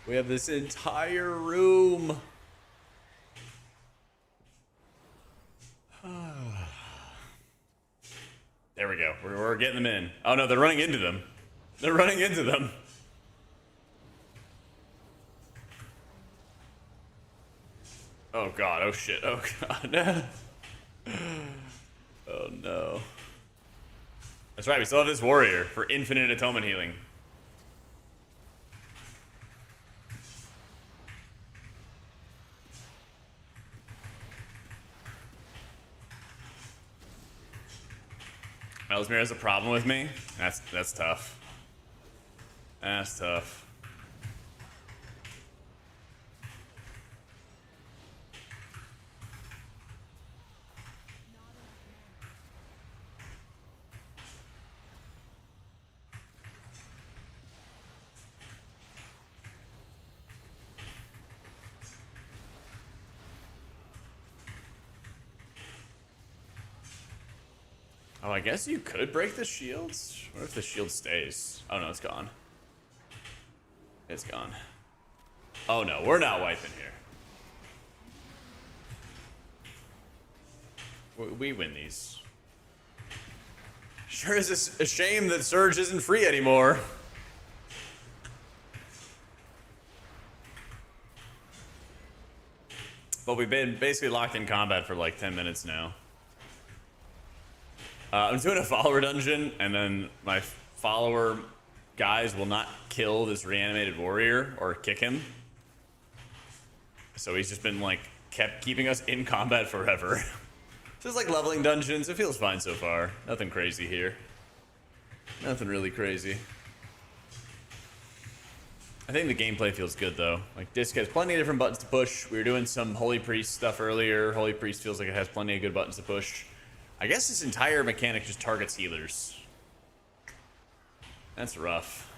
We have this entire room. go. We're getting them in. Oh no, they're running into them. They're running into them. Oh god, oh shit, oh god. Oh no. That's right, we still have this warrior for infinite atonement healing. Ellesmere has a problem with me? That's tough. That's tough. Oh, I guess you could break the shields. What if the shield stays? Oh no, it's gone. It's gone. Oh no, we're not wiping here. We win these. Sure is a shame that Surge isn't free anymore. But we've been basically locked in combat for like 10 minutes now. I'm doing a follower dungeon, and then my follower guys will not kill this reanimated warrior or kick him. So he's just been like keeping us in combat forever. Just like leveling dungeons, it feels fine so far. Nothing crazy here. Nothing really crazy. I think the gameplay feels good though. Like Disc has plenty of different buttons to push. We were doing some Holy Priest stuff earlier. Holy Priest feels like it has plenty of good buttons to push. I guess this entire mechanic just targets healers. That's rough.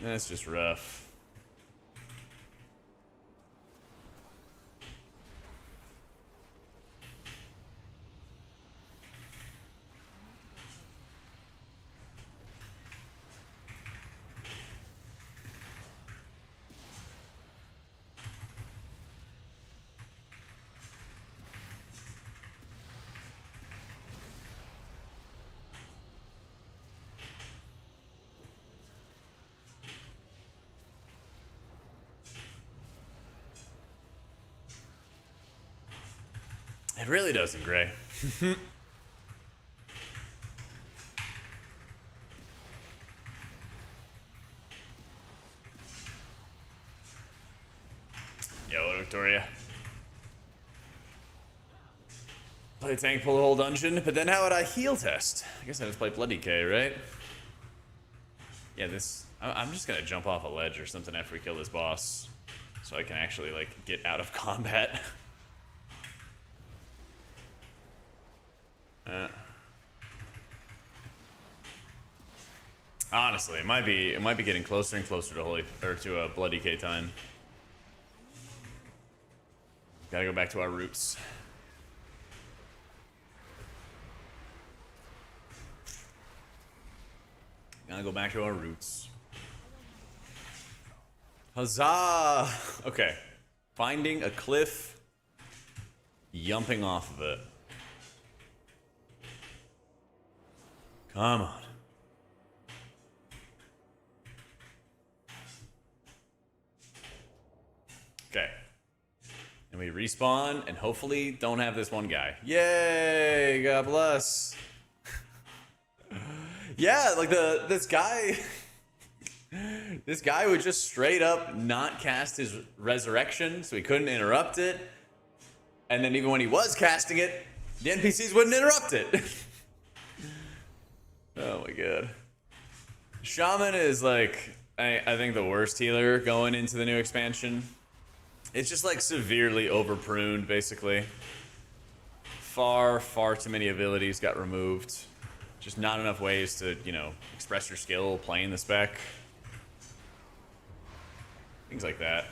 That's just rough. It really doesn't, Gray. Yo, Victoria. Play tank, pull the whole dungeon, but then how would I heal test? I guess I just play Bloody K, right? Yeah, this... I'm just gonna jump off a ledge or something after we kill this boss. So I can actually, like, get out of combat. Honestly, it might be getting closer and closer to a Bloody K time. Gotta go back to our roots. Gotta go back to our roots. Huzzah! Okay. Finding a cliff, yumping off of it. Come on. Okay. And we respawn and hopefully don't have this one guy. Yay! God bless. Yeah, like this guy would just straight up not cast his resurrection, so he couldn't interrupt it. And then even when he was casting it, the NPCs wouldn't interrupt it. Oh my god. Shaman is like, I think the worst healer going into the new expansion. It's just like severely over pruned, basically. Far too many abilities got removed. Just not enough ways to, you know, express your skill playing the spec. Things like that.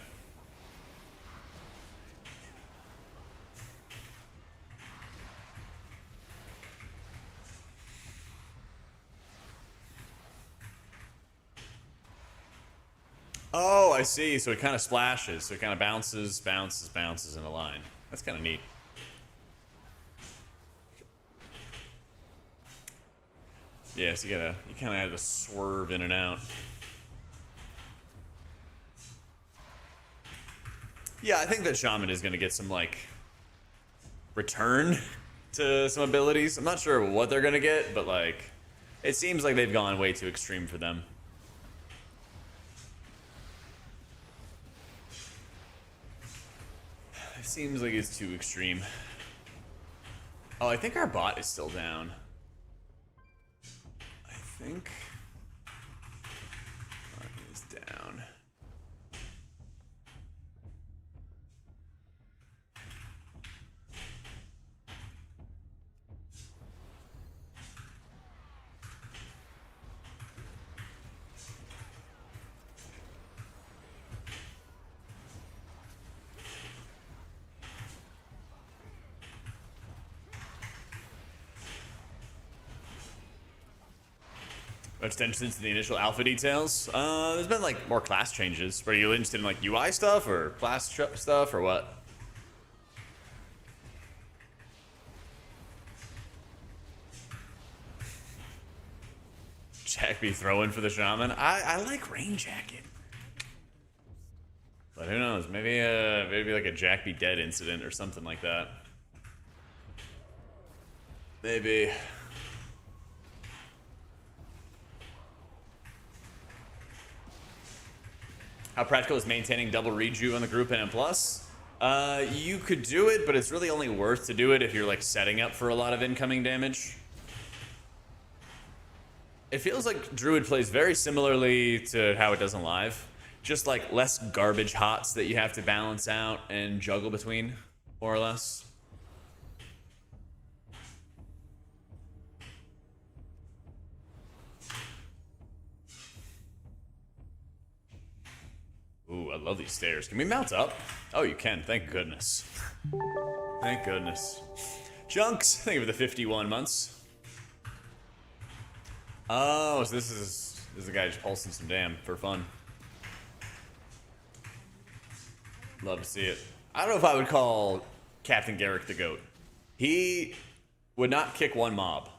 Oh, I see. So it kind of splashes. So it kind of bounces in a line. That's kind of neat. Yeah, so you kind of have to swerve in and out. Yeah, I think that Shaman is going to get some, like, return to some abilities. I'm not sure what they're going to get, but, like, it seems like they've gone way too extreme for them. It seems like it's too extreme. Oh, I think our bot is still down. I think bot is down. Extensions to the initial alpha details. There's been like more class changes. Are you interested in like UI stuff or class stuff or what? Jak be throwing for the Shaman. I like rain jacket, but who knows? Maybe like a Jak be dead incident or something like that. Maybe. How practical is maintaining double reju on the group NM+? You could do it, but it's really only worth to do it if you're like setting up for a lot of incoming damage. It feels like Druid plays very similarly to how it does in live. Just like less garbage hots that you have to balance out and juggle between, more or less. Ooh, I love these stairs. Can we mount up? Oh, you can. Thank goodness. Thank goodness. Junks, thank you for the 51 months. Oh, so this is the guy just pulsing some damn for fun. Love to see it. I don't know if I would call Captain Garrick the GOAT. He would not kick one mob.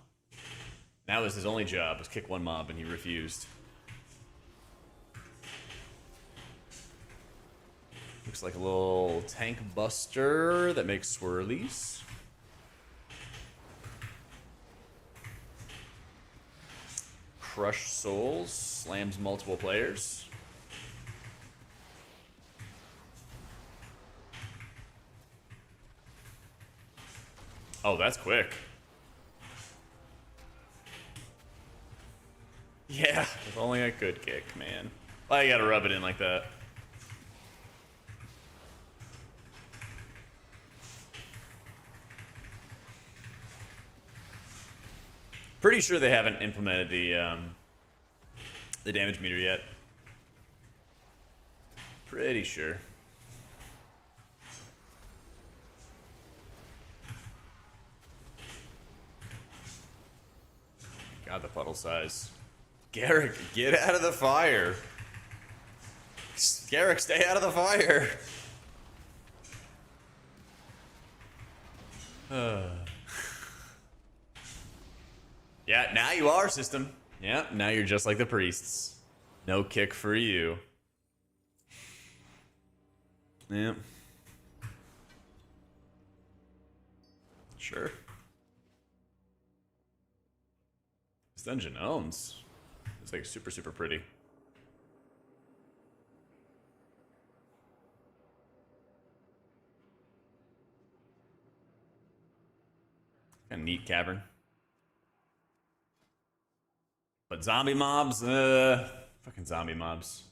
That was his only job, was kick one mob, and he refused. Looks like a little tank buster that makes swirlies. Crush souls, slams multiple players. Oh, that's quick. Yeah, if only I could kick, man. Why you gotta rub it in like that? Pretty sure they haven't implemented the damage meter yet. Pretty sure. God, the puddle size. Garrick, get out of the fire. Garrick, stay out of the fire. Yeah, now you are, system. Yeah, now you're just like the priests. No kick for you. Yeah. Sure. This dungeon owns. It's like super, super pretty. A neat cavern. But zombie mobs, fucking zombie mobs.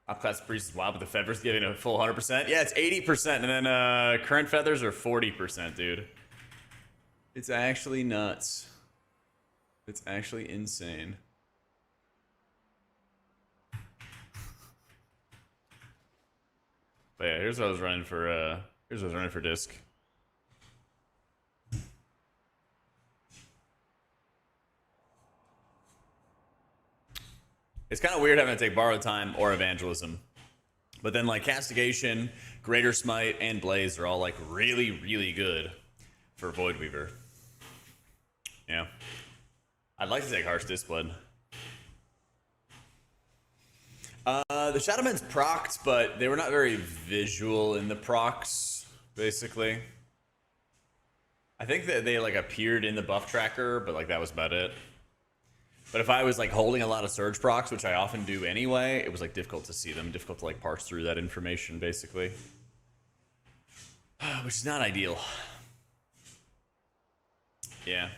Upclass priest is wild with the feathers getting a full 100%. Yeah, it's 80%, and then current feathers are 40%, dude. It's actually nuts. It's actually insane. But yeah, here's what I was running for disc. It's kind of weird having to take borrowed time or evangelism. But then like castigation, greater smite, and blaze are all like really, really good for Voidweaver. Yeah. I'd like to take harsh discipline. The Shadowmen's procs, but they were not very visual in the procs, basically. I think that they like appeared in the buff tracker, but like that was about it. But if I was like holding a lot of surge procs, which I often do anyway, it was like difficult to see them, difficult to like parse through that information, basically. Which is not ideal. Yeah.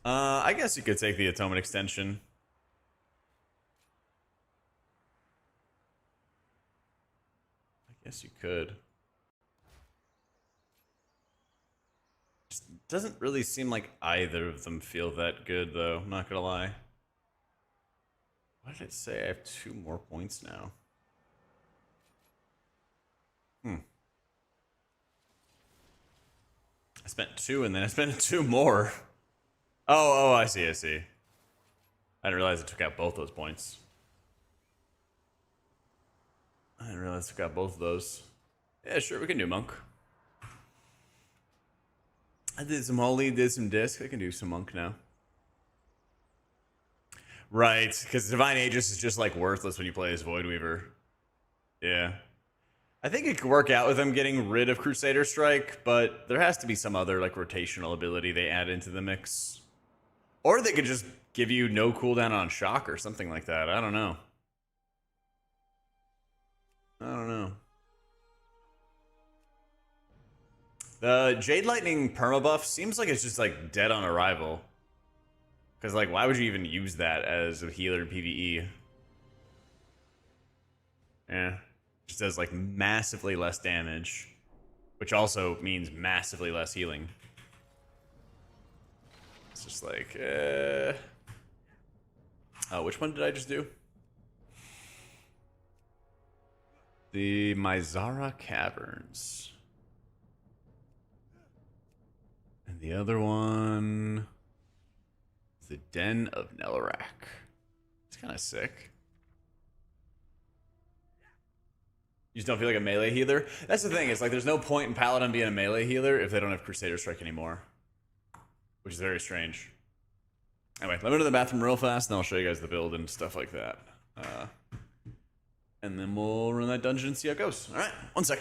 I guess you could take the Atonement extension. I guess you could. Just doesn't really seem like either of them feel that good, though. I'm not gonna lie. Why did it say I have 2 more points now? I spent 2 and then I spent 2 more. Oh, I see. I didn't realize it took out both those points. I didn't realize it took out both of those. Yeah, sure, we can do Monk. I did some Holy, did some Disc. I can do some Monk now. Right, because Divine Aegis is just like worthless when you play as Voidweaver. Yeah. I think it could work out with them getting rid of Crusader Strike, but there has to be some other like rotational ability they add into the mix. Or they could just give you no cooldown on Shock or something like that. I don't know. The Jade Lightning permabuff seems like it's just like dead on arrival. Because like, why would you even use that as a healer in PvE? Yeah. Just does like massively less damage. Which also means massively less healing. It's just like, oh, which one did I just do? The Mizara Caverns. And the other one is the Den of Nelarak. It's kind of sick. You just don't feel like a melee healer? That's the thing, it's like there's no point in Paladin being a melee healer if they don't have Crusader Strike anymore. Which is very strange. Anyway, let me go to the bathroom real fast and I'll show you guys the build and stuff like that. And then we'll run that dungeon and see how it goes. Alright, one sec.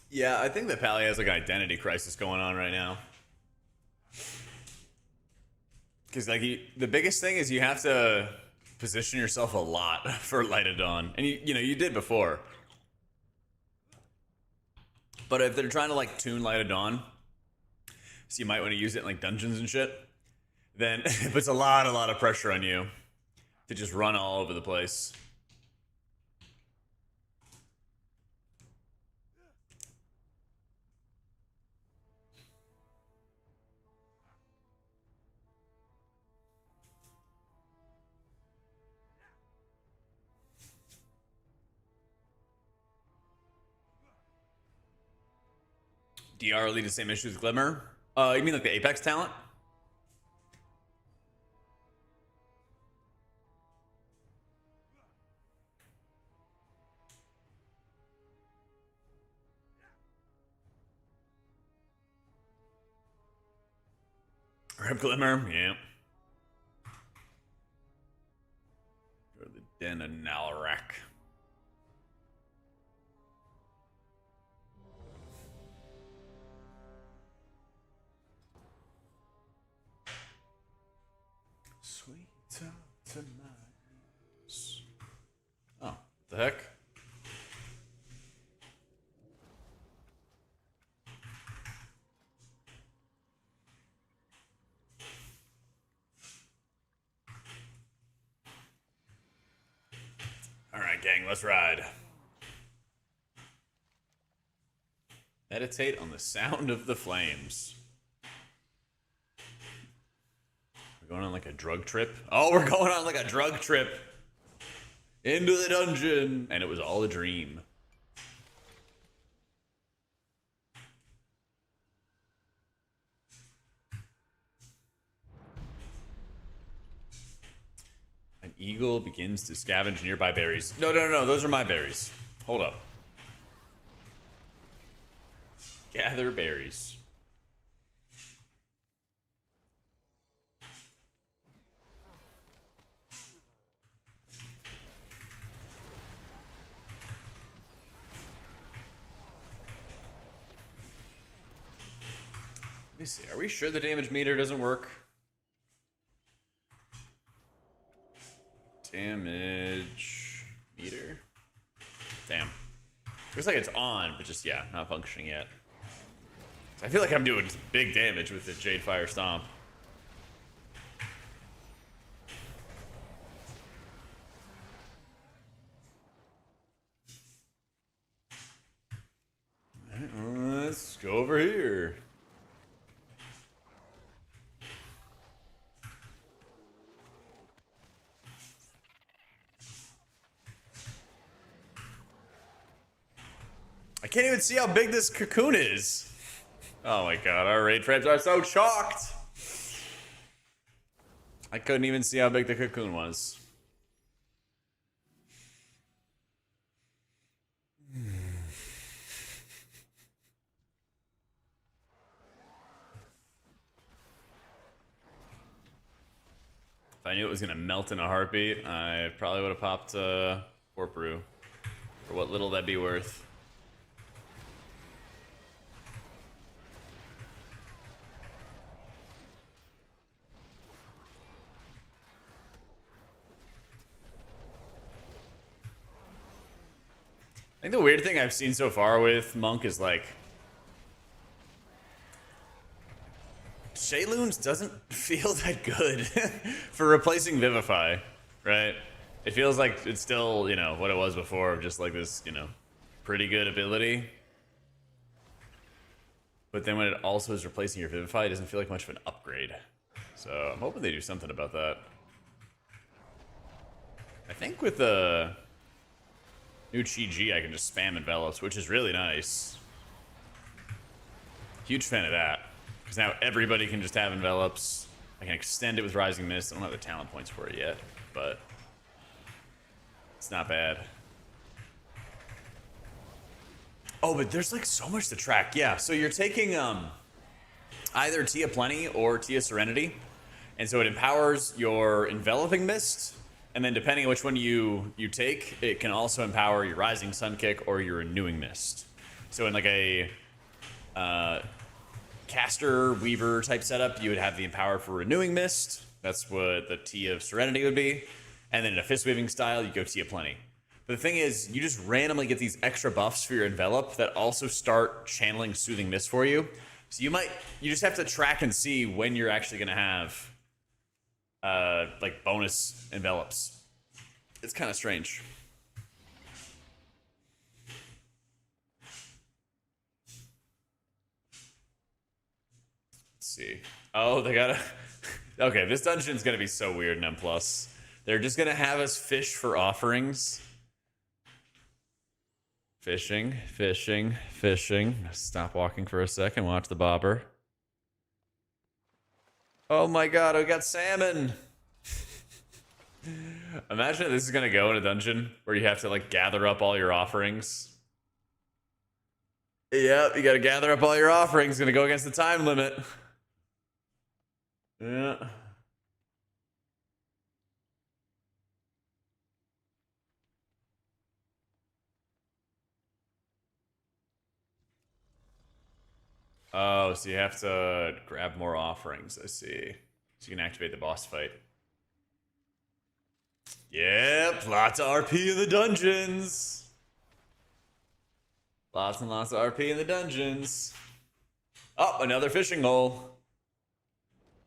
Yeah, I think that Pally has like an identity crisis going on right now. Because like the biggest thing is you have to position yourself a lot for Light of Dawn, and you know you did before. But if they're trying to like tune Light of Dawn, so you might want to use it in like dungeons and shit, then it puts a lot of pressure on you to just run all over the place. DR lead the same issue as Glimmer? You mean like the Apex talent? Rip Glimmer, yeah. Go to the Den of Nalarak. Sweet to my ears. Oh, the heck? Alright, gang, let's ride. Meditate on the sound of the flames. We're going on like a drug trip? Oh, we're going on like a drug trip into the dungeon. And it was all a dream. An eagle begins to scavenge nearby berries. No, those are my berries. Hold up. Gather berries. Let me see. Are we sure the damage meter doesn't work? Damage meter? Damn. Looks like it's on, but just, yeah, not functioning yet. I feel like I'm doing big damage with the Jade Fire Stomp. Alright, let's go over here. I can't even see how big this cocoon is. Oh my god, our raid frames are so chalked. I couldn't even see how big the cocoon was. If I knew it was gonna melt in a heartbeat, I probably would have popped Fort Brew. For what little that'd be worth. I think the weird thing I've seen so far with Monk is like Shayloons doesn't feel that good for replacing Vivify, right? It feels like it's still, you know, what it was before, just like this, you know, pretty good ability. But then when it also is replacing your Vivify, it doesn't feel like much of an upgrade. So I'm hoping they do something about that. I think with the new Chi-G, I can just spam envelops, which is really nice. Huge fan of that. Because now everybody can just have envelops. I can extend it with Rising Mist. I don't have the talent points for it yet, but it's not bad. Oh, but there's like so much to track. Yeah, so you're taking either Tia Plenty or Tia Serenity. And so it empowers your Enveloping Mist. And then depending on which one you take, it can also empower your Rising Sun Kick or your Renewing Mist. So in like a caster weaver type setup, you would have the empower for renewing mist. That's what the Tea of Serenity would be. And then in a fist weaving style, you go Tea of Plenty. But the thing is, you just randomly get these extra buffs for your envelop that also start channeling soothing mist for you. So you just have to track and see when you're actually gonna have like bonus envelops. It's kind of strange. Let's see. Oh, they gotta. Okay, this dungeon's gonna be so weird in M+. They're just gonna have us fish for offerings. Fishing, fishing, fishing. Stop walking for a second, watch the bobber. Oh my god, we got salmon! Imagine if this is gonna go in a dungeon where you have to like gather up all your offerings. Yep, you gotta gather up all your offerings, gonna go against the time limit. Yeah. Oh, so you have to grab more offerings, I see. So you can activate the boss fight. Yep, lots of RP in the dungeons. Lots and lots of RP in the dungeons. Oh, another fishing hole.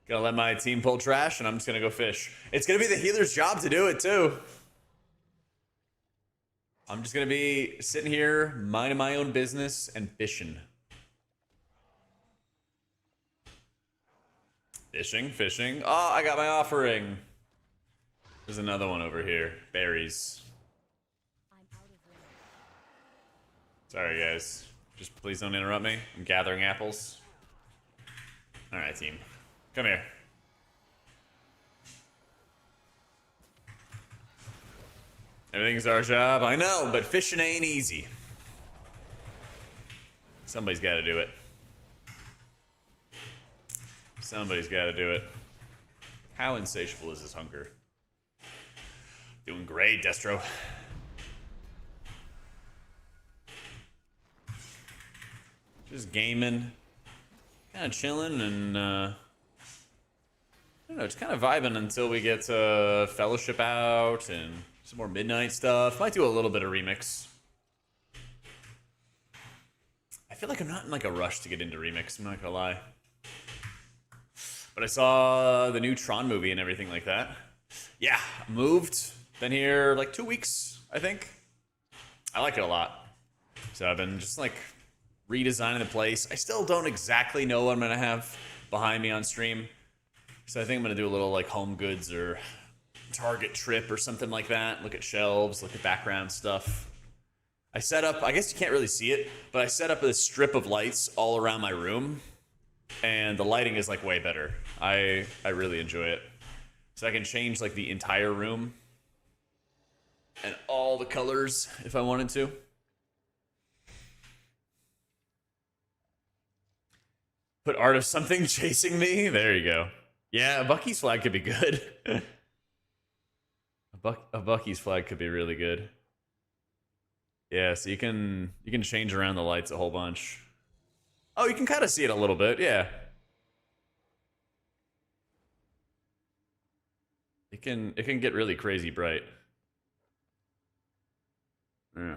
Gonna let my team pull trash and I'm just gonna go fish. It's gonna be the healer's job to do it too. I'm just gonna be sitting here, minding my own business and fishing. Fishing, fishing. Oh, I got my offering. There's another one over here. Berries. Sorry, guys. Just please don't interrupt me. I'm gathering apples. Alright, team. Come here. Everything's our job. I know, but fishing ain't easy. Somebody's got to do it. Somebody's got to do it. How insatiable is his hunger? Doing great, Destro. Just gaming. Kind of chilling and, I don't know, just kind of vibing until we get Fellowship out and some more Midnight stuff. Might do a little bit of Remix. I feel like I'm not in like a rush to get into Remix, I'm not gonna lie. But I saw the new Tron movie and everything like that. Yeah, moved. Been here like 2 weeks, I think. I like it a lot. So I've been just like redesigning the place. I still don't exactly know what I'm gonna have behind me on stream. So I think I'm gonna do a little like home goods or Target trip or something like that. Look at shelves, look at background stuff. I set up, I guess you can't really see it, but I set up a strip of lights all around my room. And the lighting is like way better. I really enjoy it. So I can change like the entire room and all the colors if I wanted to. Put art of something chasing me. There you go. Yeah, a Bucky's flag could be good. a Bucky's flag could be really good. Yeah, so you can change around the lights a whole bunch. Oh, you can kind of see it a little bit, yeah. It can get really crazy bright. Yeah.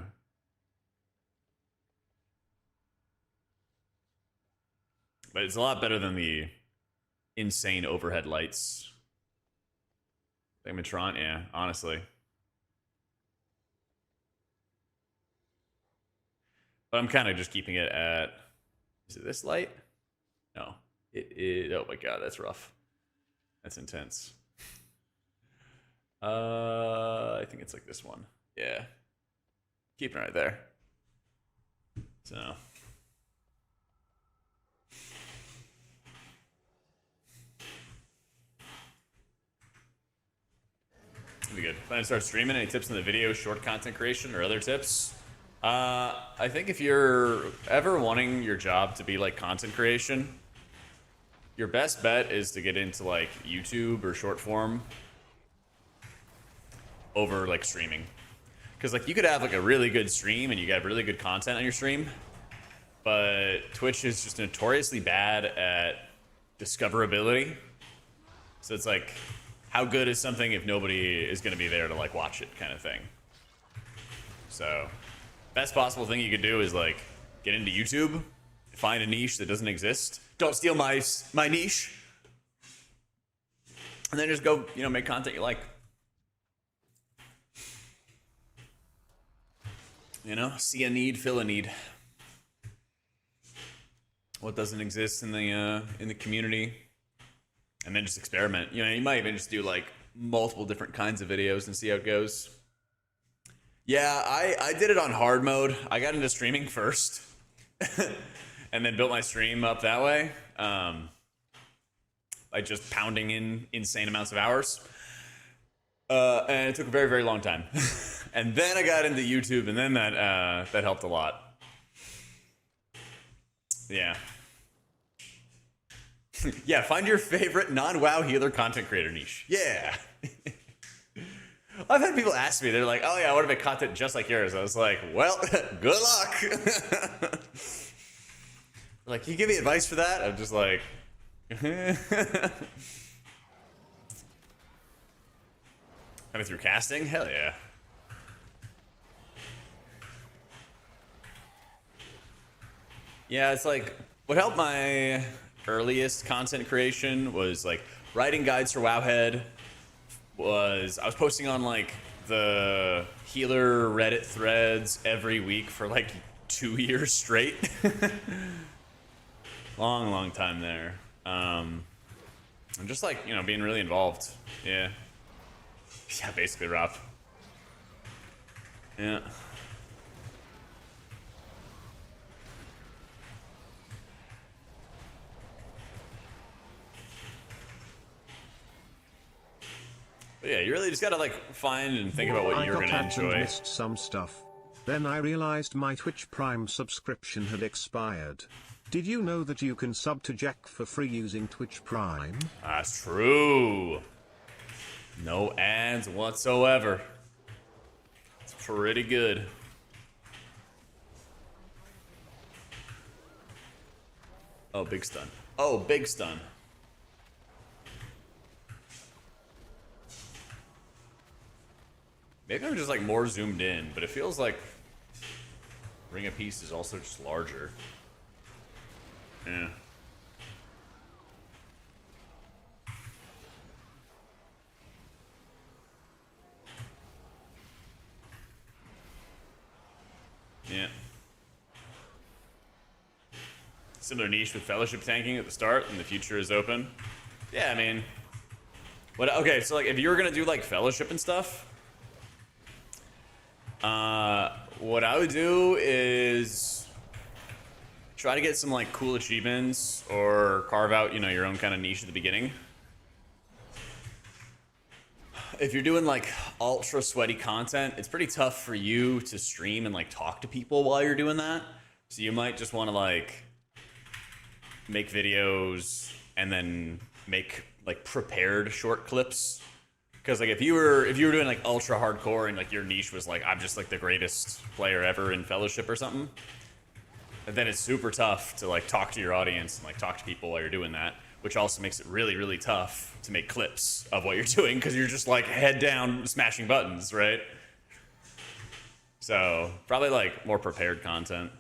But it's a lot better than the insane overhead lights. Like Tron, yeah, honestly. But I'm kind of just keeping it at... Is it this light? No. It is... Oh my god, that's rough. That's intense. I think it's like this one. Yeah. Keeping it right there. So... Be good. Plan to start streaming. Any tips in the video, short content creation, or other tips? I think if you're ever wanting your job to be like content creation, your best bet is to get into like YouTube or short form over like streaming. Because like you could have like a really good stream and you got really good content on your stream, but Twitch is just notoriously bad at discoverability. So it's like, how good is something if nobody is going to be there to like watch it, kind of thing. So, best possible thing you could do is like get into YouTube, find a niche that doesn't exist. Don't steal my niche, and then just go, you know, make content you like. You know, see a need, fill a need. What doesn't exist in the community, and then just experiment. You know, you might even just do like multiple different kinds of videos and see how it goes. Yeah, I did it on hard mode. I got into streaming first, and then built my stream up that way, by just pounding in insane amounts of hours. And it took a very, very long time. And then I got into YouTube, and then that helped a lot. Yeah. Yeah, find your favorite non-WoW healer content creator niche. Yeah. I've had people ask me, they're like, oh yeah, I want to make content just like yours. I was like, well, good luck. Like, can you give me advice for that? I'm just like, coming through casting? Hell yeah. Yeah, it's like, what helped my earliest content creation was like writing guides for Wowhead. I was posting on like the healer Reddit threads every week for like 2 years straight. long time there. I'm just like, you know, being really involved. Yeah, basically Rob. Yeah. But yeah, you really just gotta like find and think about what you're gonna enjoy. I missed some stuff. Then I realized my Twitch Prime subscription had expired. Did you know that you can sub to Jack for free using Twitch Prime? That's true. No ads whatsoever. It's pretty good. Oh, big stun. Oh, big stun. Maybe I'm just like more zoomed in, but it feels like Ring of Peace is also just larger. Yeah. Yeah. Similar niche with Fellowship tanking at the start, and the future is open. Yeah, I mean, okay, so like if you were gonna do like Fellowship and stuff, what I would do is try to get some like cool achievements or carve out, you know, your own kind of niche at the beginning. If you're doing like ultra sweaty content, it's pretty tough for you to stream and like talk to people while you're doing that. So you might just want to like make videos and then make like prepared short clips. Because like if you were doing like ultra hardcore and like your niche was like, I'm just like the greatest player ever in Fellowship or something, then it's super tough to like talk to your audience and like talk to people while you're doing that, which also makes it really, really tough to make clips of what you're doing because you're just like head down smashing buttons, right? So probably like more prepared content,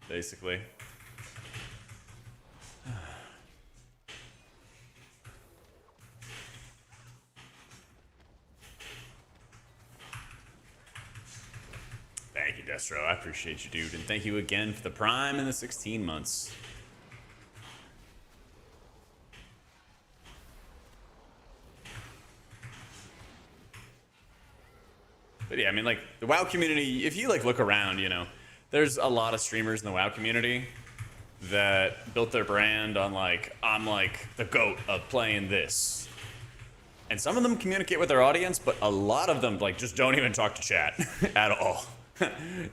basically. Thank you, Destro. I appreciate you, dude. And thank you again for the Prime and the 16 months. But yeah, I mean, like, the WoW community, if you, like, look around, you know, there's a lot of streamers in the WoW community that built their brand on, like, I'm, like, the GOAT of playing this. And some of them communicate with their audience, but a lot of them, like, just don't even talk to chat at all.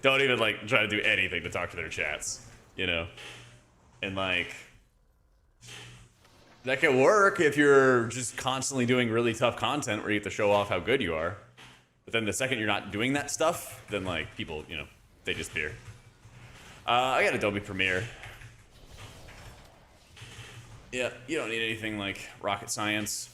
Don't even like try to do anything to talk to their chats, you know? And like, that can work if you're just constantly doing really tough content where you have to show off how good you are. But then the second you're not doing that stuff, then like people, you know, they disappear. I got Adobe Premiere. Yeah, you don't need anything like rocket science.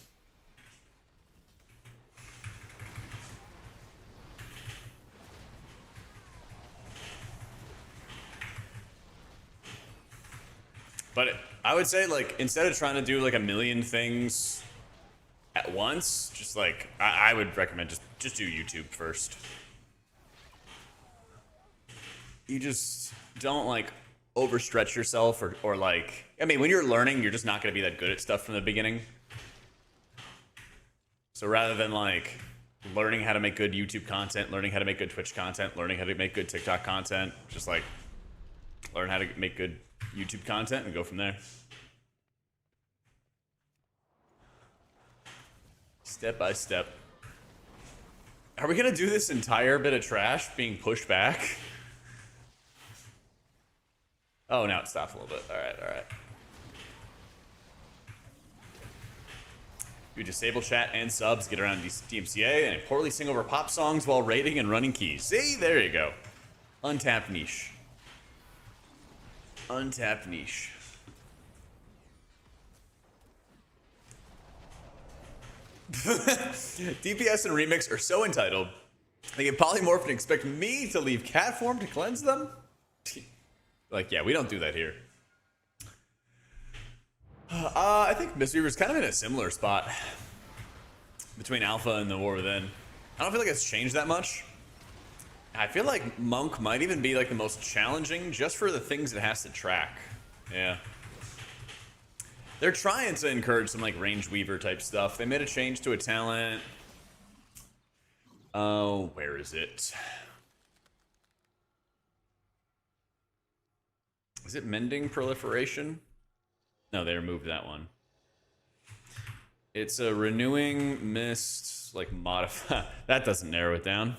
But I would say, like, instead of trying to do like a million things at once, just like I would recommend just do YouTube first. You just don't like overstretch yourself or like, I mean, when you're learning, you're just not going to be that good at stuff from the beginning. So rather than like learning how to make good YouTube content, learning how to make good Twitch content, learning how to make good TikTok content, just like learn how to make good YouTube content and go from there. Step by step. Are we gonna do this entire bit of trash being pushed back? Oh, now it stopped a little bit. All right. You disable chat and subs, get around DMCA, and poorly sing over pop songs while raiding and running keys. See, there you go. Untapped niche. Untapped niche. DPS and Remix are so entitled, they get polymorphed and expect me to leave cat form to cleanse them? Like, yeah, we don't do that here. I think Mistweaver's kind of in a similar spot between Alpha and the War Within. I don't feel like it's changed that much. I feel like Monk might even be like the most challenging just for the things it has to track. Yeah. They're trying to encourage some like range weaver type stuff. They made a change to a talent. Oh, where is it? Is it mending proliferation? No, they removed that one. It's a renewing mist, like modify. That doesn't narrow it down.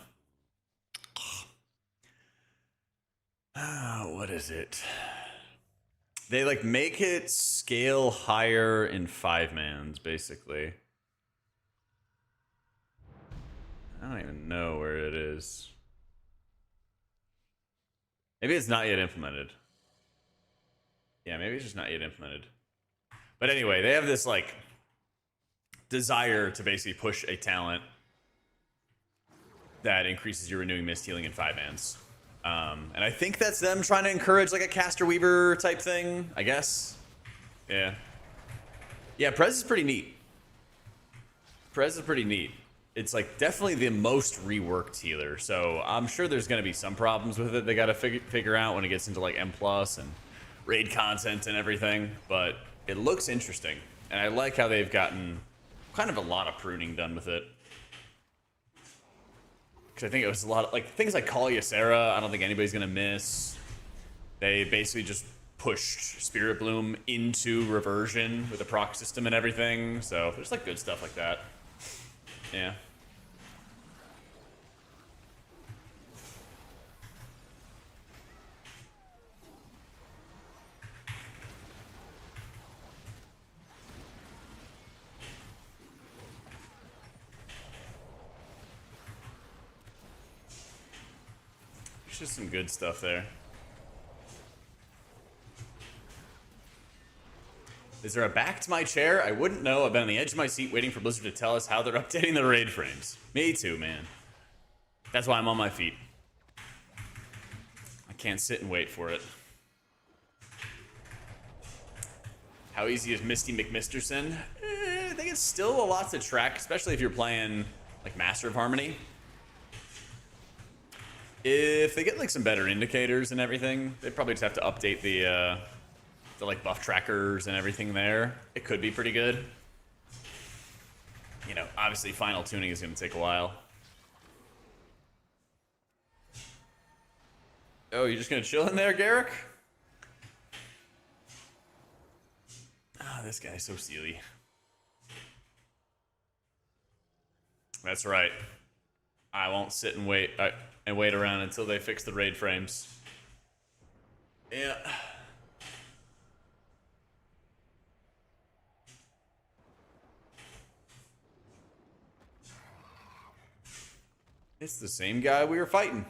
What is it? They like make it scale higher in 5-mans, basically. I don't even know where it is. Maybe it's not yet implemented. Yeah, maybe it's just not yet implemented. But anyway, they have this like desire to basically push a talent that increases your renewing mist healing in 5-mans. And I think that's them trying to encourage like a caster weaver type thing, I guess. Yeah. Yeah, Prez is pretty neat. Prez is pretty neat. It's like definitely the most reworked healer. So I'm sure there's going to be some problems with it they got to figure out when it gets into like M+ and raid content and everything. But it looks interesting. And I like how they've gotten kind of a lot of pruning done with it. Because I think it was a lot of, like, things like Call Ysera, I don't think anybody's going to miss. They basically just pushed Spirit Bloom into reversion with the proc system and everything. So there's, like, good stuff like that. Yeah. Just some good stuff there. Is there a back to my chair? I wouldn't know. I've been on the edge of my seat waiting for Blizzard to tell us how they're updating the raid frames. Me too, man. That's why I'm on my feet. I can't sit and wait for it. How easy is Misty McMisterson? I think it's still a lot to track, especially if you're playing like Master of Harmony. If they get like some better indicators and everything, they probably just have to update the like buff trackers and everything there. It could be pretty good. You know, obviously final tuning is going to take a while. Oh, you're just going to chill in there, Garrick? Ah, this guy's so silly. That's right. I won't sit and wait around until they fix the raid frames. Yeah. It's the same guy we were fighting.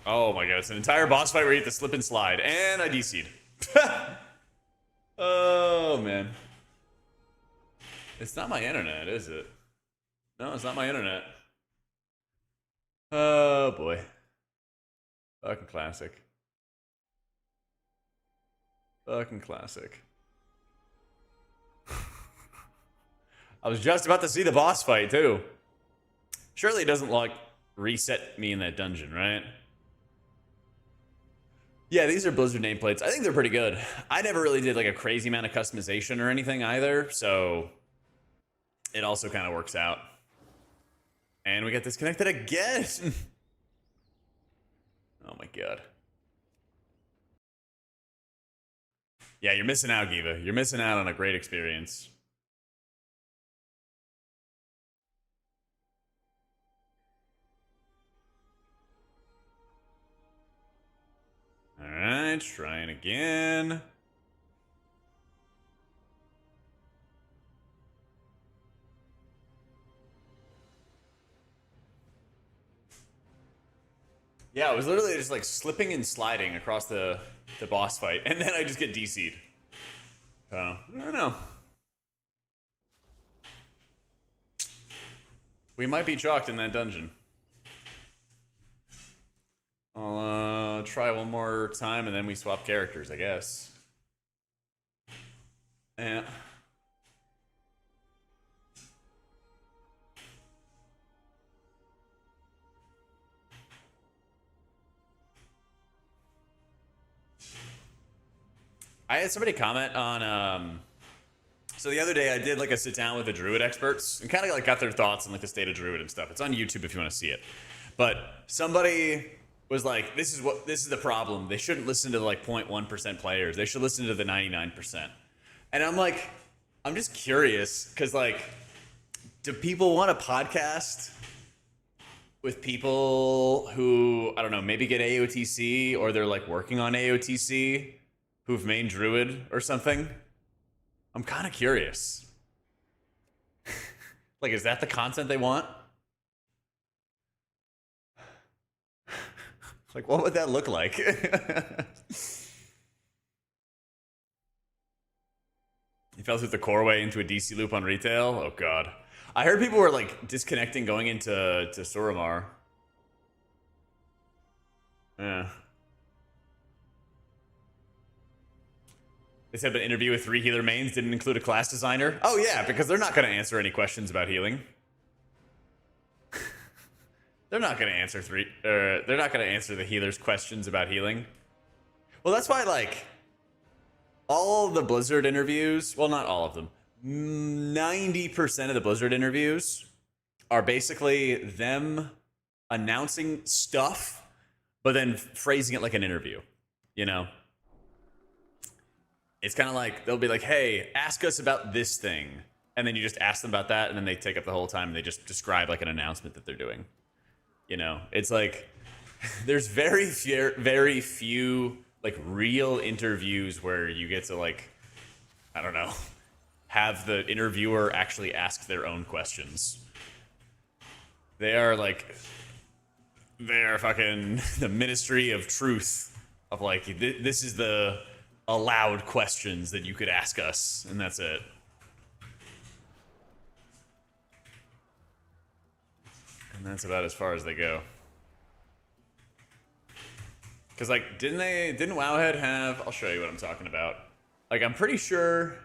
Oh my god, it's an entire boss fight where you have to slip and slide. And I DC'd. Oh, man. It's not my internet, is it? No, it's not my internet. Oh, boy. Fucking classic. Fucking classic. I was just about to see the boss fight, too. Surely it doesn't, like, reset me in that dungeon, right? Yeah, these are Blizzard nameplates. I think they're pretty good. I never really did, like, a crazy amount of customization or anything either, so it also kind of works out. And we got disconnected again! Oh my god. Yeah, you're missing out, Giva. You're missing out on a great experience. Alright, trying again. Yeah, it was literally just like slipping and sliding across the boss fight, and then I just get DC'd. I don't know. We might be chalked in that dungeon. I'll try one more time, and then we swap characters, I guess. Yeah. I had somebody comment on, so the other day I did like a sit down with the Druid experts and kind of like got their thoughts on like the state of Druid and stuff. It's on YouTube if you want to see it. But somebody was like, this is the problem. They shouldn't listen to the like 0.1% players. They should listen to the 99%. And I'm like, I'm just curious because like, do people want a podcast with people who, I don't know, maybe get AOTC or they're like working on AOTC who've main Druid or something? I'm kind of curious. Like, is that the content they want? Like, what would that look like? You fell through the core way into a DC loop on retail? Oh, God. I heard people were, like, disconnecting going into Suramar. Yeah. They said an interview with 3 healer mains didn't include a class designer. Oh yeah, because they're not going to answer any questions about healing. They're not going to answer they're not going to answer the healers' questions about healing. Well, that's why like all the Blizzard interviews, well, not all of them, 90% of the Blizzard interviews are basically them announcing stuff, but then phrasing it like an interview, you know? It's kind of like, they'll be like, hey, ask us about this thing. And then you just ask them about that, and then they take up the whole time, and they just describe like an announcement that they're doing. You know, it's like, there's very few like real interviews where you get to like, I don't know, have the interviewer actually ask their own questions. They are like, they're fucking the Ministry of Truth of like, this is the allowed questions that you could ask us, and that's it. And that's about as far as they go. Because like, didn't Wowhead have, I'll show you what I'm talking about. Like, I'm pretty sure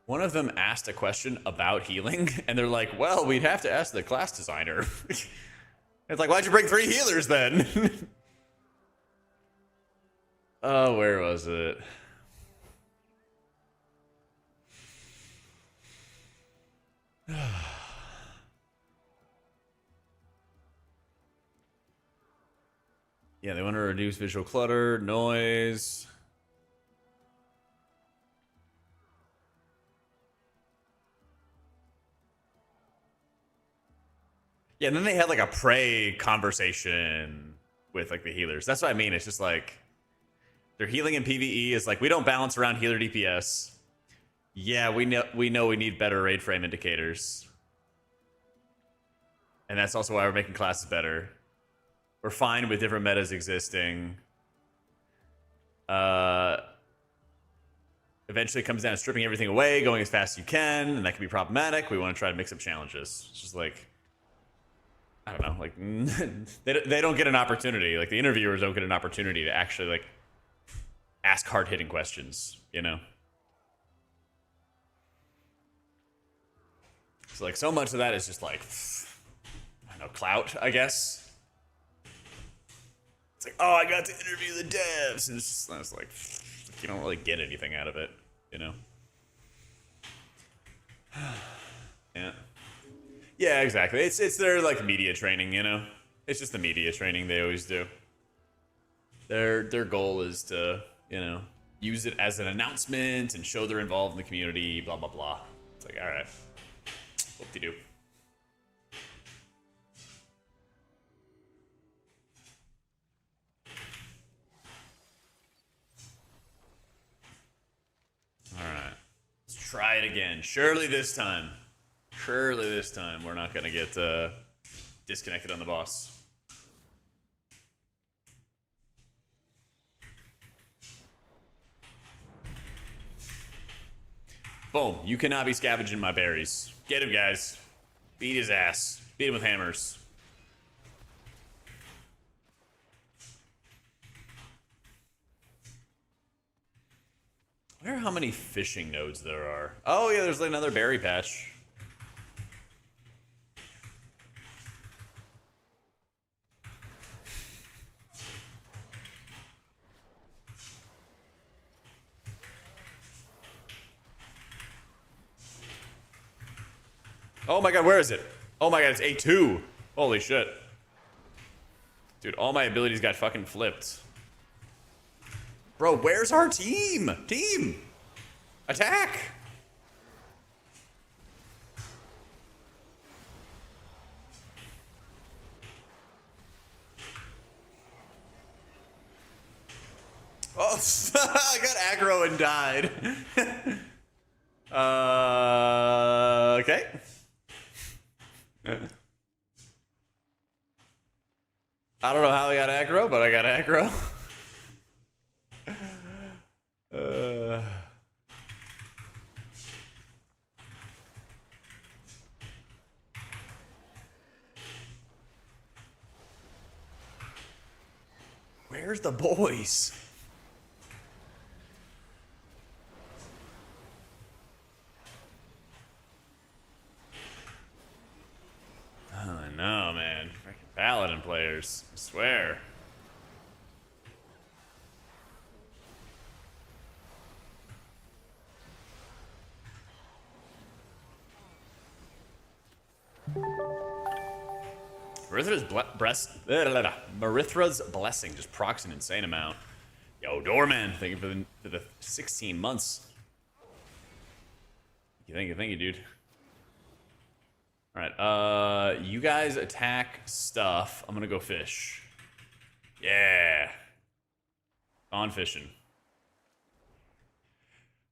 one of them asked a question about healing, and they're like, well, we'd have to ask the class designer. It's like, why'd you bring 3 healers then? Oh, where was it? Yeah, they want to reduce visual clutter, noise. Yeah, and then they had like a pray conversation with like the healers. That's what I mean. It's just like, their healing in PvE is like, we don't balance around healer DPS. Yeah, we know we need better raid frame indicators. And that's also why we're making classes better. We're fine with different metas existing. eventually it comes down to stripping everything away, going as fast as you can, and that can be problematic. We want to try to mix up challenges. It's just like, I don't know, like they don't get an opportunity. Like the interviewers don't get an opportunity to actually like ask hard-hitting questions, you know? So like so much of that is just like, I don't know, clout, I guess. It's like, oh, I got to interview the devs, and it's like you don't really get anything out of it, you know? Yeah. Yeah, exactly. It's their like media training, you know? It's just the media training they always do. Their goal is to, you know, use it as an announcement and show they're involved in the community, blah, blah, blah. It's like, all right. Whoop-de-doo. All right. Let's try it again. Surely this time we're not going to get disconnected on the boss. Boom. You cannot be scavenging my berries. Get him, guys. Beat his ass. Beat him with hammers. I wonder how many fishing nodes there are. Oh, yeah, there's like another berry patch. Oh my god, where is it? Oh my god, it's A2. Holy shit. Dude, all my abilities got fucking flipped. Bro, where's our team? Team! Attack! Oh, I got aggro and died. Okay. I don't know how I got aggro, but I got aggro. Where's the boys? Oh, no, man. Freaking Paladin players. I swear. Marithra's blessing just procs an insane amount. Yo, Doorman, thank you for the 16 months. Thank you, dude. All right, you guys attack stuff. I'm gonna go fish. Yeah, on fishing.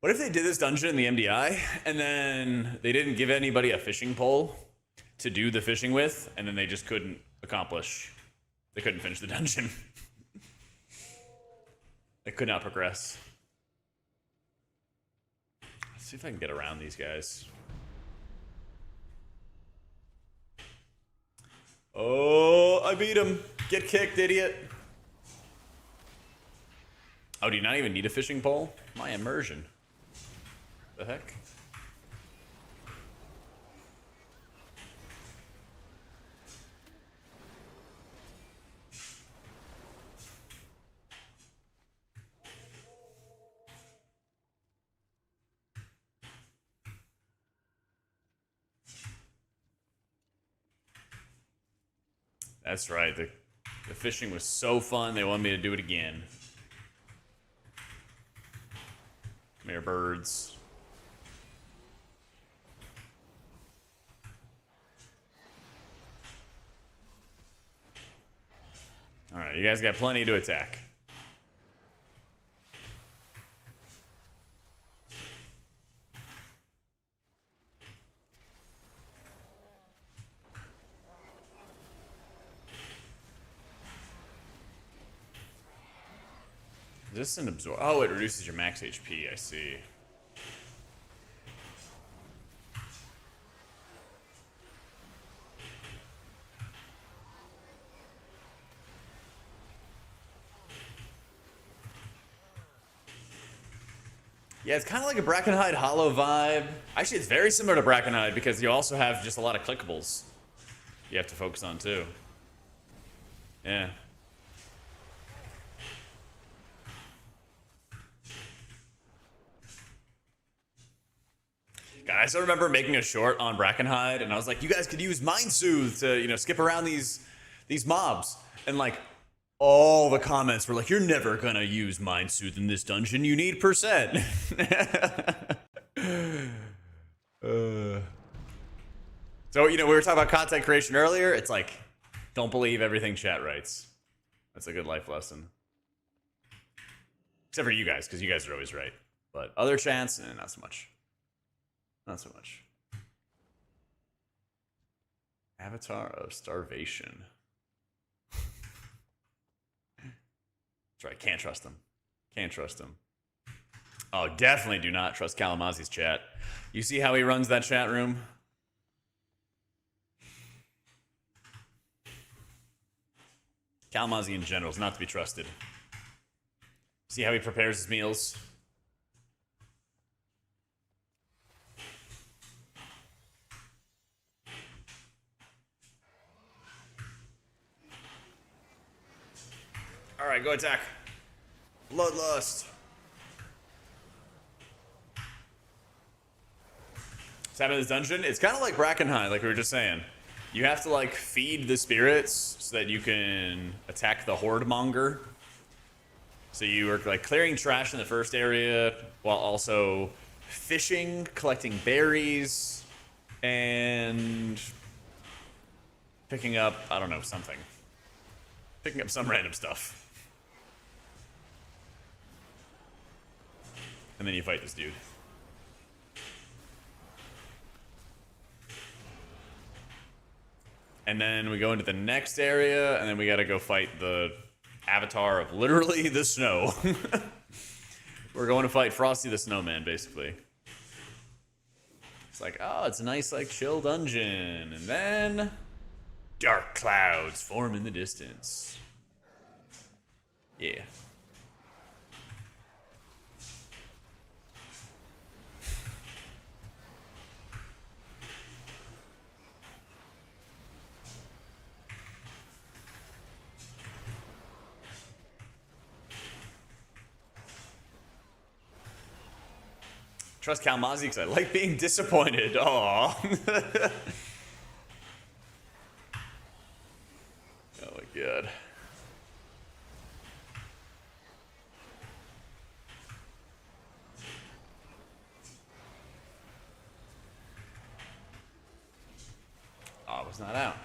What if they did this dungeon in the MDI and then they didn't give anybody a fishing pole to do the fishing with, and then they just couldn't accomplish. They couldn't finish the dungeon. They could not progress. Let's see if I can get around these guys. Oh, I beat him. Get kicked, idiot. Oh, do you not even need a fishing pole? My immersion. The heck? That's right. The fishing was so fun, they wanted me to do it again. Come here, birds. Alright, you guys got plenty to attack. Is this an absorb? Oh, it reduces your max HP, I see. Yeah, it's kind of like a Brackenhide Hollow vibe. Actually, it's very similar to Brackenhide because you also have just a lot of clickables you have to focus on too. Yeah. God, I still remember making a short on Brackenhide, and I was like, you guys could use Mind Soothe to, you know, skip around these mobs. And like, all the comments were like, you're never gonna use Mind Soothe in this dungeon, you need percent. So, you know, we were talking about content creation earlier. It's like, don't believe everything chat writes. That's a good life lesson. Except for you guys, because you guys are always right. But other chants, not so much. Not so much. Avatar of Starvation. That's right, can't trust them. Can't trust them. Oh, definitely do not trust Kalamazi's chat. You see how he runs that chat room? Kalamazi in general is not to be trusted. See how he prepares his meals? Alright, go attack. Bloodlust. What's happening in this dungeon? It's kind of like Brackenhide, like we were just saying. You have to, like, feed the spirits so that you can attack the Horde Monger. So you are, like, clearing trash in the first area while also fishing, collecting berries, and picking up, I don't know, something. Picking up some random stuff. And then you fight this dude. And then we go into the next area, and then we gotta go fight the avatar of literally the snow. We're going to fight Frosty the Snowman, basically. It's like, oh, it's a nice, like, chill dungeon. And then dark clouds form in the distance. Yeah. Trust Kalmazi because I like being disappointed. Aww. Oh my god. Oh, it's not out.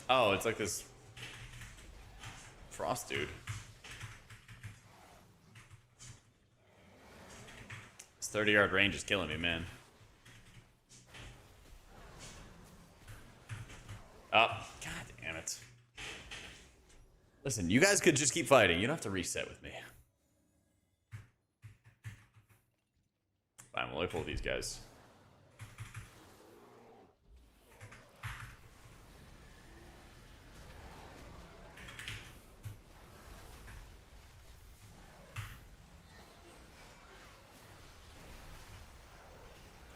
Oh, it's like this frost dude. This 30-yard range is killing me, man. Oh, god damn it. Listen, you guys could just keep fighting. You don't have to reset with me. Fine, we'll pull these guys.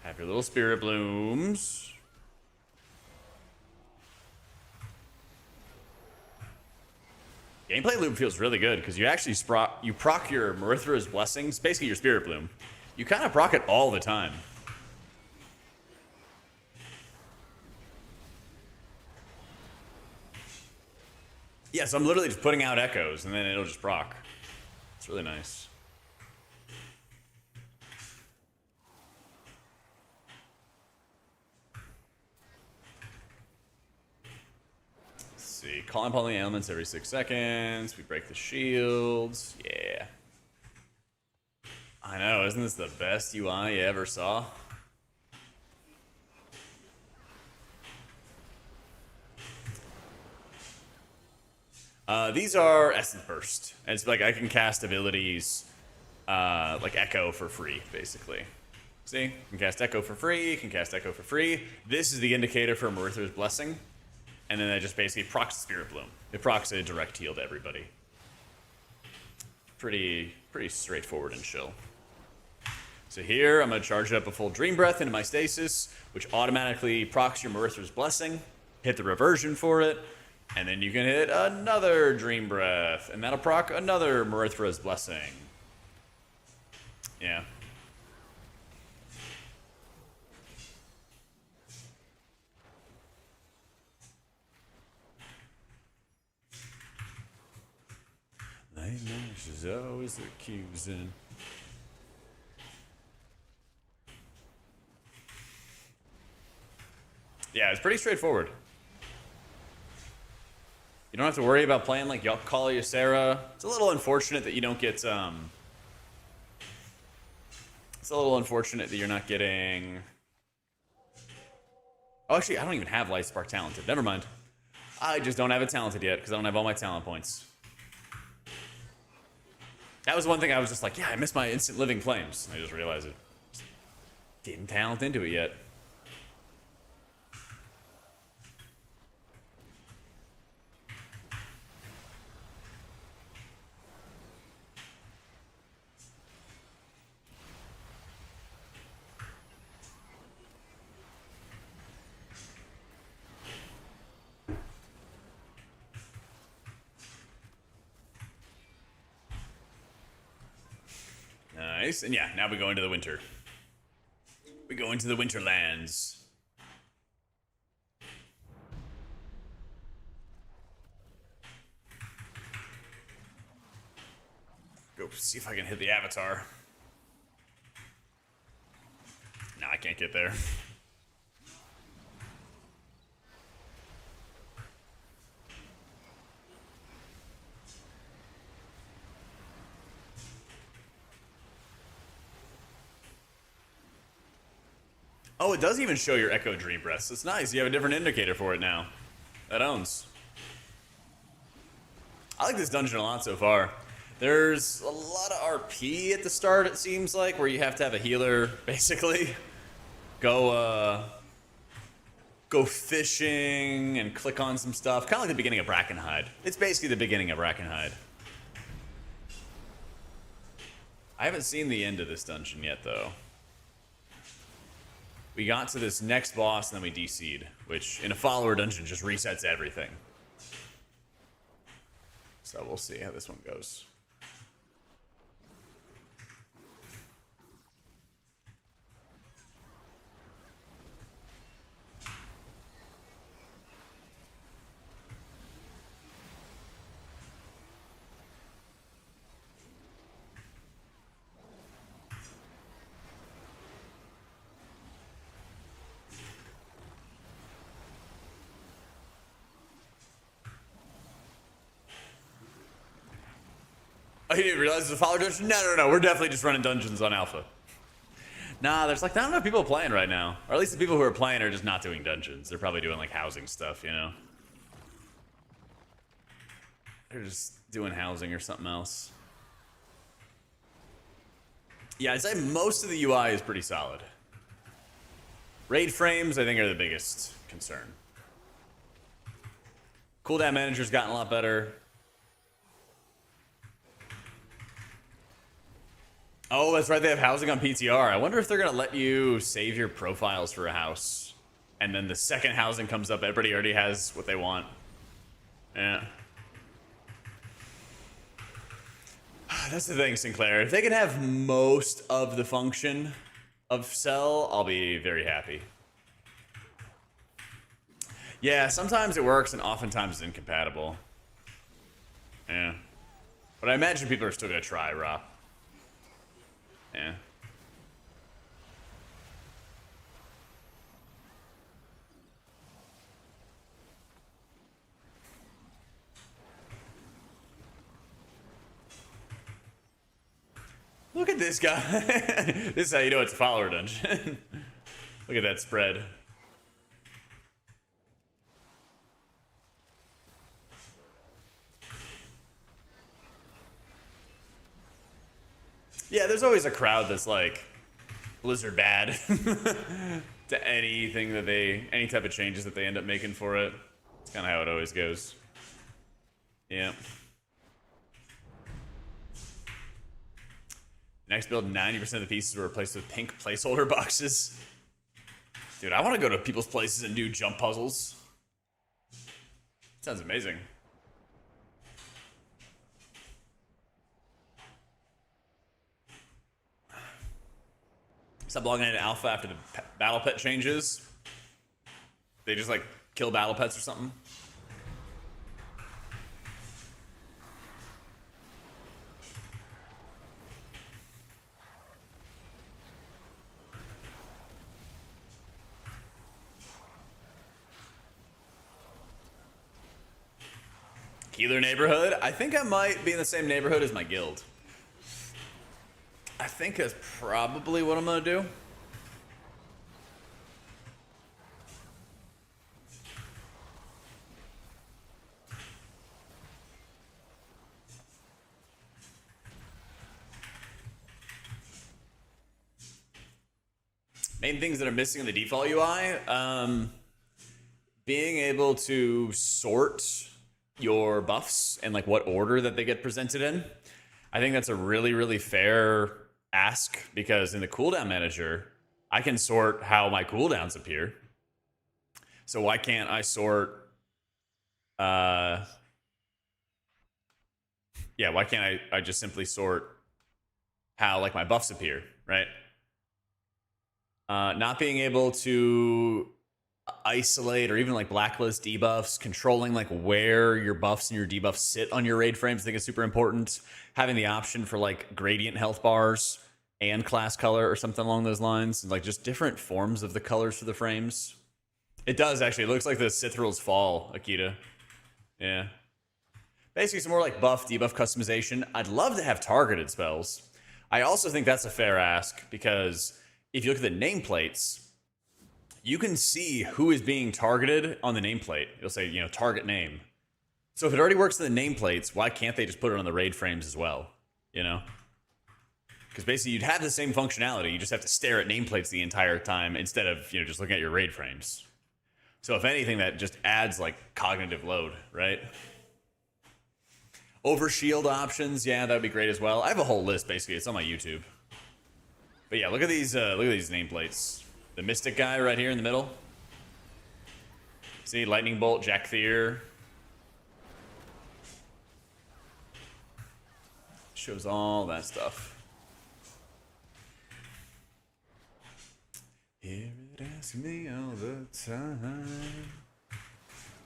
Have your little spirit blooms. Gameplay loop feels really good because you actually proc your Marithra's blessings, basically your spirit bloom. You kind of proc it all the time. Yeah, so I'm literally just putting out echoes and then it'll just proc. It's really nice. See, calling upon the elements every 6 seconds. We break the shields. Yeah. I know, isn't this the best UI you ever saw? These are Essence Burst. And it's like I can cast abilities like Echo for free, basically. See? You can cast Echo for free, you can cast Echo for free. This is the indicator for Marithra's Blessing. And then that just basically procs Spirit Bloom. It procs a direct heal to everybody. pretty straightforward and chill. So here, I'm going to charge up a full Dream Breath into my Stasis, which automatically procs your Maritha's Blessing. Hit the reversion for it, and then you can hit another Dream Breath, and that'll proc another Maritha's Blessing. Yeah. She's always accusing. Yeah, it's pretty straightforward. You don't have to worry about playing like Call of Ysera. It's a little unfortunate that you don't get It's a little unfortunate that you're not getting. Oh, actually, I don't even have Light Spark talented. Never mind. I just don't have it talented yet because I don't have all my talent points. That was one thing I was just like, yeah, I missed my instant living flames. I just realized it. Didn't talent into it yet. Nice. And yeah, now we go into the winter. We go into the Winterlands. Go see if I can hit the avatar. No, I can't get there. Oh, it does even show your Echo Dream Breaths. It's nice. You have a different indicator for it now. That owns. I like this dungeon a lot so far. There's a lot of RP at the start, it seems like, where you have to have a healer, basically. Go fishing and click on some stuff. Kind of like the beginning of Brackenhide. It's basically the beginning of Brackenhide. I haven't seen the end of this dungeon yet, though. We got to this next boss, and then we DC'd, which in a follower dungeon just resets everything. So we'll see how this one goes. Oh, you didn't realize it's a follower dungeon? No. We're definitely just running dungeons on Alpha. Nah, there's like not enough people playing right now. Or at least the people who are playing are just not doing dungeons. They're probably doing like housing stuff, you know? They're just doing housing or something else. Yeah, I'd say most of the UI is pretty solid. Raid frames, I think, are the biggest concern. Cooldown manager's gotten a lot better. Oh, that's right, they have housing on PTR. I wonder if they're going to let you save your profiles for a house. And then the second housing comes up, everybody already has what they want. Yeah. That's the thing, Sinclair. If they can have most of the function of Cell, I'll be very happy. Yeah, sometimes it works and oftentimes it's incompatible. Yeah. But I imagine people are still going to try, Rob. Yeah. Look at this guy. This is how you know it's a follower dungeon. Look at that spread. Yeah, there's always a crowd that's like Blizzard bad to anything that any type of changes that they end up making for it. It's kind of how it always goes. Yeah. Next build, 90% of the pieces were replaced with pink placeholder boxes. Dude, I want to go to people's places and do jump puzzles. Sounds amazing. Stop logging into alpha after the battle pet changes. They just like kill battle pets or something. Healer neighborhood. I think I might be in the same neighborhood as my guild. I think that's probably what I'm gonna do. Main things that are missing in the default UI, being able to sort your buffs and like what order that they get presented in. I think that's a really, really fair ask, because in the cooldown manager, I can sort how my cooldowns appear. So why can't I sort, why can't I just simply sort how like my buffs appear, right? Not being able to isolate or even like blacklist debuffs, controlling like where your buffs and your debuffs sit on your raid frames, I think is super important. Having the option for like gradient health bars and class color or something along those lines, and like just different forms of the colors for the frames. It does actually. It looks like the Cithral's Fall, Akita. Yeah. Basically some more like buff, debuff customization. I'd love to have targeted spells. I also think that's a fair ask, because if you look at the nameplates, you can see who is being targeted on the nameplate. It'll say, you know, target name. So if it already works in the nameplates, why can't they just put it on the raid frames as well? You know? Because basically you'd have the same functionality. You just have to stare at nameplates the entire time instead of, you know, just looking at your raid frames. So if anything, that just adds like cognitive load, right? Overshield options, yeah, that would be great as well. I have a whole list basically. It's on my YouTube. But yeah, look at these nameplates. The Mystic guy right here in the middle. See, Lightning Bolt, Jak Thier. Shows all that stuff. Hear it ask me all the time.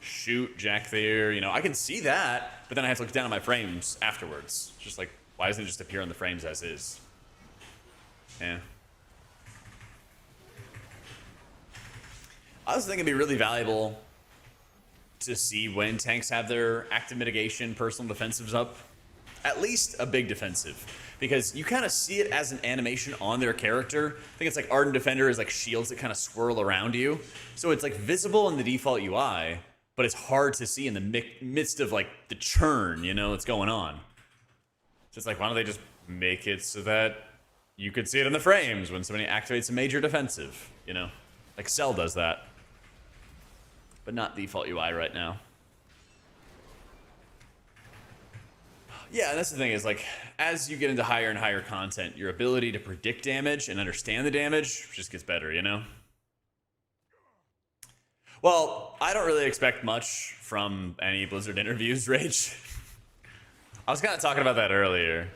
Shoot, Jak Thier. You know, I can see that, but then I have to look down at my frames afterwards. Just like, why doesn't it just appear on the frames as is? Yeah. I also think it'd be really valuable to see when tanks have their active mitigation, personal defensives up. At least a big defensive. Because you kind of see it as an animation on their character. I think it's like Ardent Defender is like shields that kind of swirl around you. So it's like visible in the default UI, but it's hard to see in the midst of like the churn, you know, that's going on. So it's like, why don't they just make it so that you could see it in the frames when somebody activates a major defensive, you know? Like Cell does that. But not default UI right now. Yeah, and that's the thing is, like, as you get into higher and higher content, your ability to predict damage and understand the damage just gets better, you know? Well, I don't really expect much from any Blizzard interviews, Rage. I was kind of talking about that earlier.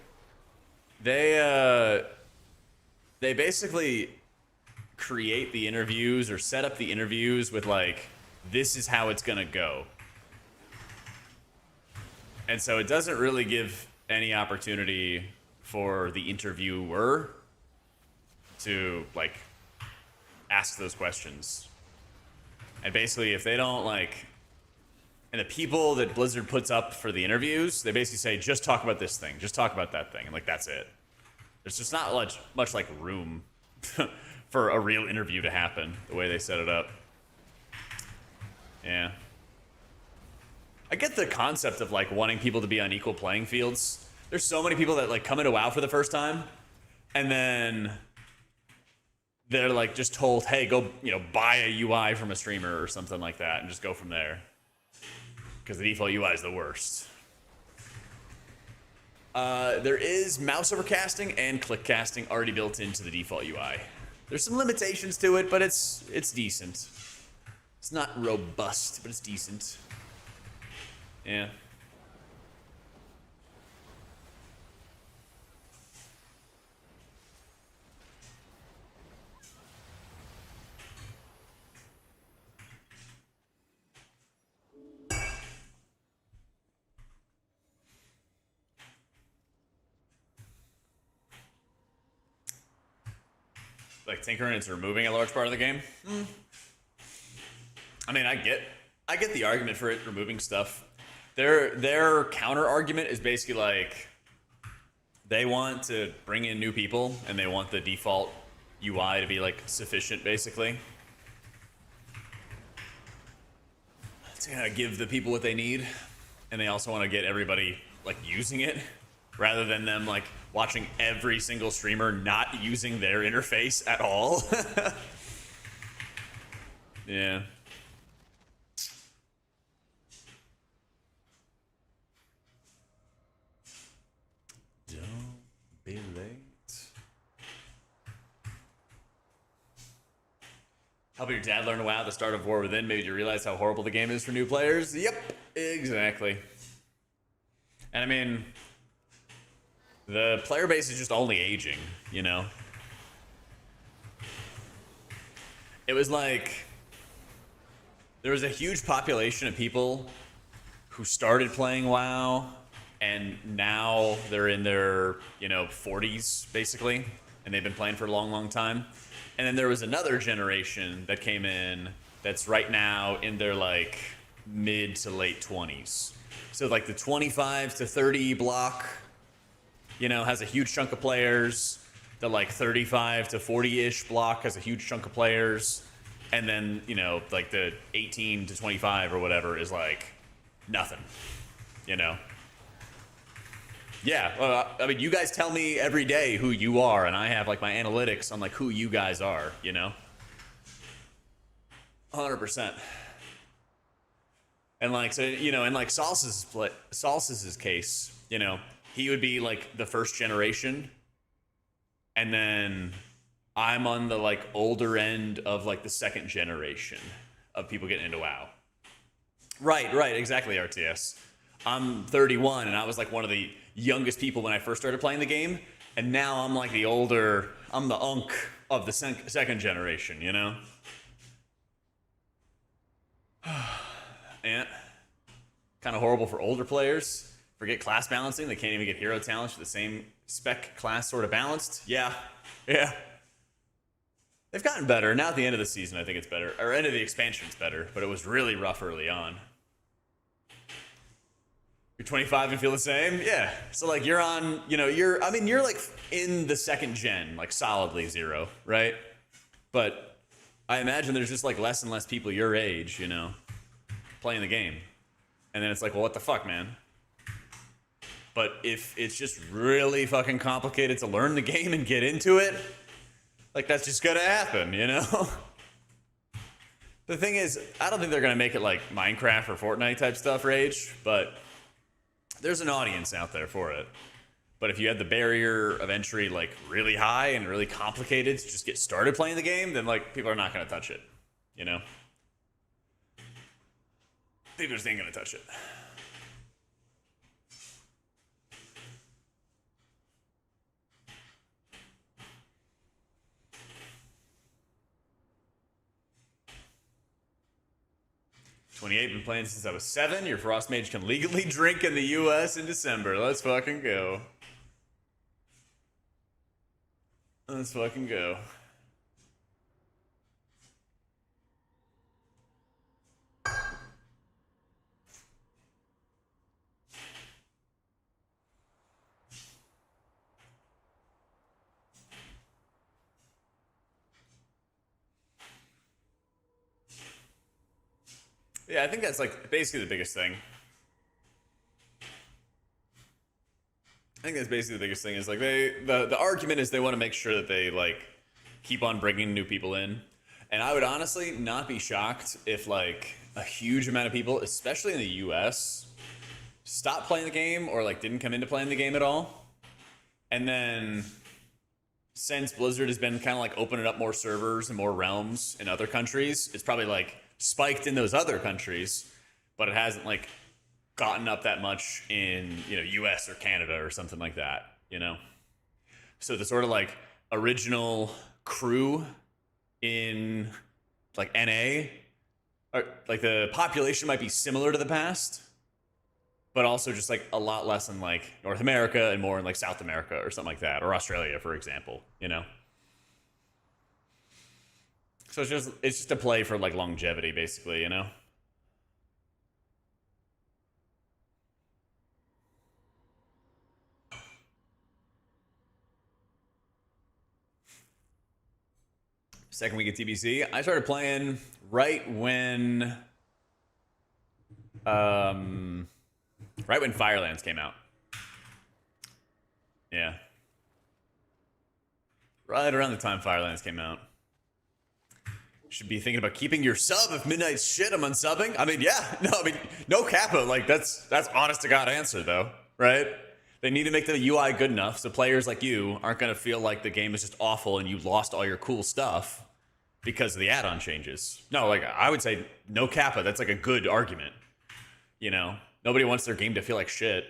They basically create the interviews or set up the interviews with, like, this is how it's gonna go. And so it doesn't really give any opportunity for the interviewer to, like, ask those questions. And basically, if they don't, like... And the people that Blizzard puts up for the interviews, they basically say, just talk about this thing. Just talk about that thing. And, like, that's it. There's just not much like, room for a real interview to happen, the way they set it up. Yeah. I get the concept of like wanting people to be on equal playing fields. There's so many people that like come into WoW for the first time and then they're like just told, hey, go, you know, buy a UI from a streamer or something like that and just go from there. Because the default UI is the worst. There is mouse over casting and click casting already built into the default UI. There's some limitations to it, but it's decent. It's not robust, but it's decent. Yeah. Like tinkering into removing a large part of the game. I mean, I get the argument for it removing stuff. Their counter argument is basically like they want to bring in new people and they want the default UI to be like sufficient, basically. To kind of give the people what they need, and they also want to get everybody like using it, rather than them like watching every single streamer not using their interface at all. Yeah. Don't be late. Helping your dad learn WoW at the start of War Within made you realize how horrible the game is for new players? Yep, exactly. And I mean, the player base is just only aging, you know? It was like, there was a huge population of people who started playing WoW, and now they're in their, 40s, basically, and they've been playing for a long, long time. And then there was another generation that came in that's right now in their, like, mid to late 20s. So, like, the 25 to 30 block, has a huge chunk of players. The, like, 35 to 40-ish block has a huge chunk of players. And then, like, the 18 to 25 or whatever is, like, nothing, Yeah, I mean, you guys tell me every day who you are, and I have, like, my analytics on, like, who you guys are, 100%. And, like, so, in, like, Sals's case, he would be, like, the first generation, and then I'm on the, like, older end of, like, the second generation of people getting into WoW. Right, exactly, RTS. I'm 31, and I was, like, one of the youngest people when I first started playing the game, and now I'm, like, I'm the unk of the second generation, And kind of horrible for older players. Forget class balancing. They can't even get hero talents for the same spec class sort of balanced. Yeah. They've gotten better. Now at the end of the season, I think it's better. Or end of the expansion, it's better. But it was really rough early on. You're 25 and feel the same? Yeah. So, like, you're on, you're like in the second gen, like solidly 0, right? But I imagine there's just like less and less people your age, playing the game. And then it's like, well, what the fuck, man? But if it's just really fucking complicated to learn the game and get into it, like, that's just gonna happen, The thing is, I don't think they're gonna make it like Minecraft or Fortnite type stuff, Rage, but there's an audience out there for it. But if you had the barrier of entry, like, really high and really complicated to just get started playing the game, then, like, people are not gonna touch it, People just ain't gonna touch it. Been playing since I was 7. Your Frost Mage can legally drink in the US in December. Let's fucking go. Let's fucking go. Yeah, I think that's, like, basically the biggest thing. I think that's basically the biggest thing is, like, the argument is they want to make sure that they, like, keep on bringing new people in. And I would honestly not be shocked if, like, a huge amount of people, especially in the US, stopped playing the game or like didn't come into playing the game at all. And then since Blizzard has been kind of like opening up more servers and more realms in other countries, it's probably like spiked in those other countries, but it hasn't like gotten up that much in, you know, US or Canada or something like that, you know? So the sort of like original crew in like NA, or like the population might be similar to the past, but also just like a lot less in like North America and more in like South America or something like that, or Australia, for example, you know? So it's just a play for like longevity, basically, you know? Second week of TBC, I started playing right when Firelands came out. Yeah. Right around the time Firelands came out. Should be thinking about keeping your sub if Midnight's shit, I'm unsubbing. I mean, yeah. No, I mean, no kappa. Like, that's honest to God answer, though, right? They need to make the UI good enough so players like you aren't going to feel like the game is just awful and you lost all your cool stuff because of the add-on changes. No, like, I would say no kappa. That's like a good argument. You know? Nobody wants their game to feel like shit.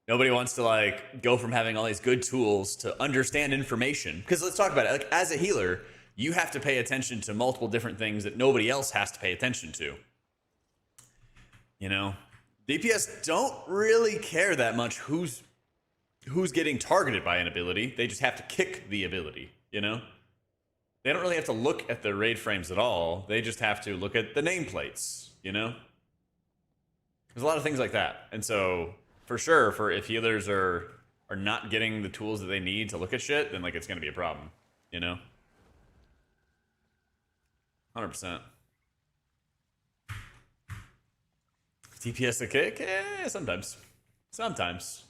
Nobody wants to, like, go from having all these good tools to understand information. Because let's talk about it. Like, as a healer, you have to pay attention to multiple different things that nobody else has to pay attention to. You know? DPS don't really care that much who's getting targeted by an ability. They just have to kick the ability, you know? They don't really have to look at the raid frames at all. They just have to look at the nameplates, you know? There's a lot of things like that. And so, for sure, if healers are not getting the tools that they need to look at shit, then, like, it's going to be a problem, you know? 100%. DPS a kick? Eh, sometimes. Sometimes.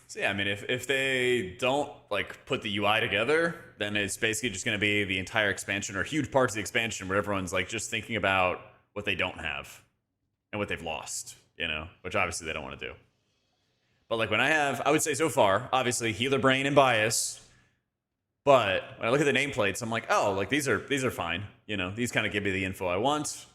So yeah, I mean, if they don't, like, put the UI together, then it's basically just going to be the entire expansion or huge parts of the expansion where everyone's, like, just thinking about what they don't have and what they've lost, you know, which obviously they don't want to do. But, like, I would say so far, obviously, healer brain and bias, but when I look at the nameplates, I'm like, oh, like, these are fine, you know, these kind of give me the info I want.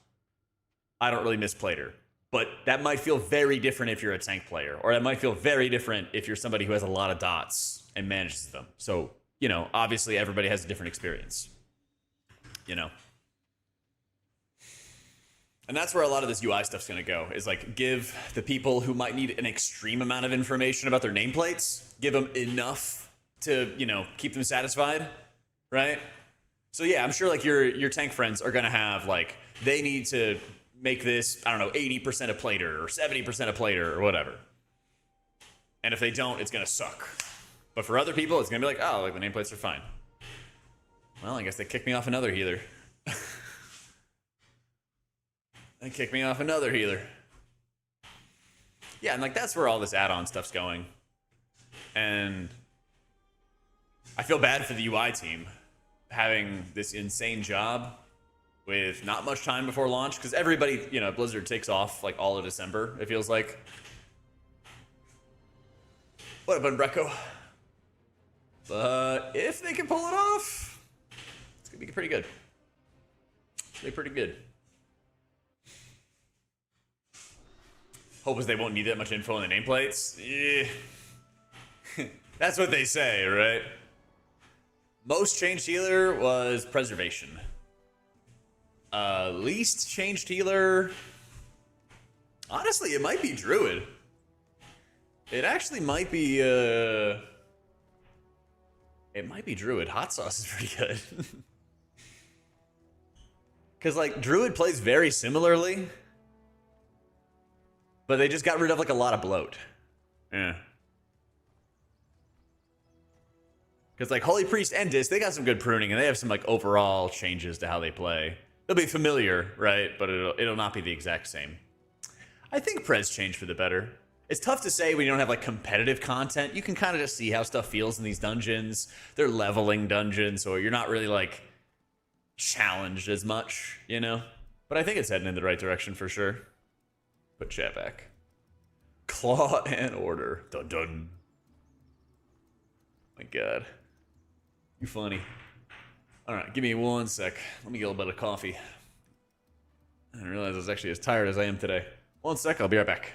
I don't really miss Plater. But that might feel very different if you're a tank player, or that might feel very different if you're somebody who has a lot of dots and manages them. So, you know, obviously everybody has a different experience, you know. And that's where a lot of this UI stuff's going to go, is like give the people who might need an extreme amount of information about their nameplates, give them enough to, you know, keep them satisfied, right? So yeah, I'm sure like your tank friends are going to have like, they need to make this, I don't know, 80% of Plater or 70% of Plater or whatever. And if they don't, it's going to suck. But for other people, it's going to be like, oh, like the nameplates are fine. Well, I guess they kicked me off another healer. They kicked me off another healer. Yeah, and like that's where all this add-on stuff's going. And I feel bad for the UI team having this insane job with not much time before launch, because everybody, you know, Blizzard takes off like all of December, it feels like. What a bun, Brecco. But if they can pull it off, it's gonna be pretty good. It's gonna be pretty good. Hope is they won't need that much info on the nameplates. Yeah. That's what they say, right? Most changed healer was preservation. Least changed healer, honestly, it might be Druid. It actually might be, it might be Druid. Hot sauce is pretty good. Because, like, Druid plays very similarly, but they just got rid of, like, a lot of bloat. Yeah. Because, like, Holy Priest and Dis, they got some good pruning, and they have some, like, overall changes to how they play. They'll be familiar, right? But it'll not be the exact same. I think Prez changed for the better. It's tough to say when you don't have like competitive content. You can kind of just see how stuff feels in these dungeons. They're leveling dungeons, so you're not really like challenged as much, you know? But I think it's heading in the right direction for sure. Put chat back. Claw and order. Dun dun. My god. You funny. Alright, give me one sec. Let me get a little bit of coffee. I didn't realize I was actually as tired as I am today. One sec, I'll be right back.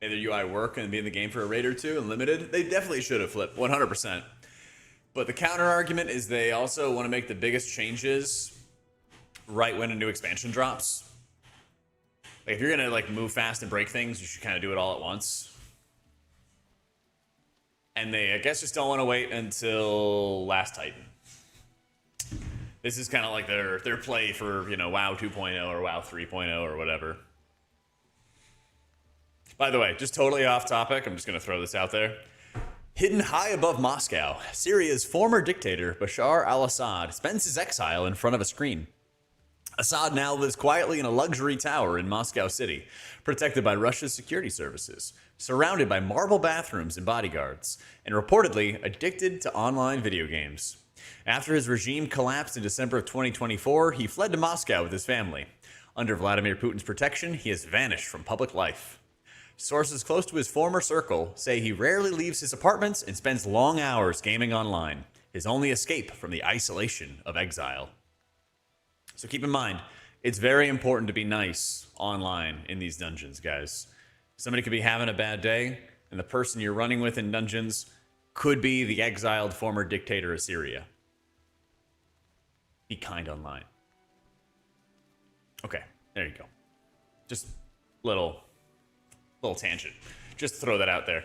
Made their UI work and be in the game for a raid or two and limited. They definitely should have flipped 100%. But the counter argument is they also want to make the biggest changes right when a new expansion drops. Like if you're gonna like move fast and break things, you should kind of do it all at once. And they, I guess, just don't want to wait until Last Titan. This is kind of like their play for, you know, WoW 2.0 or WoW 3.0 or whatever. By the way, just totally off topic, I'm just going to throw this out there. Hidden high above Moscow, Syria's former dictator, Bashar al-Assad, spends his exile in front of a screen. Assad now lives quietly in a luxury tower in Moscow City, protected by Russia's security services, surrounded by marble bathrooms and bodyguards, and reportedly addicted to online video games. After his regime collapsed in December of 2024, he fled to Moscow with his family. Under Vladimir Putin's protection, he has vanished from public life. Sources close to his former circle say he rarely leaves his apartments and spends long hours gaming online, his only escape from the isolation of exile. So keep in mind, it's very important to be nice online in these dungeons, guys. Somebody could be having a bad day, and the person you're running with in dungeons could be the exiled former dictator of Syria. Be kind online. Okay, there you go. Just little tangent. Just throw that out there.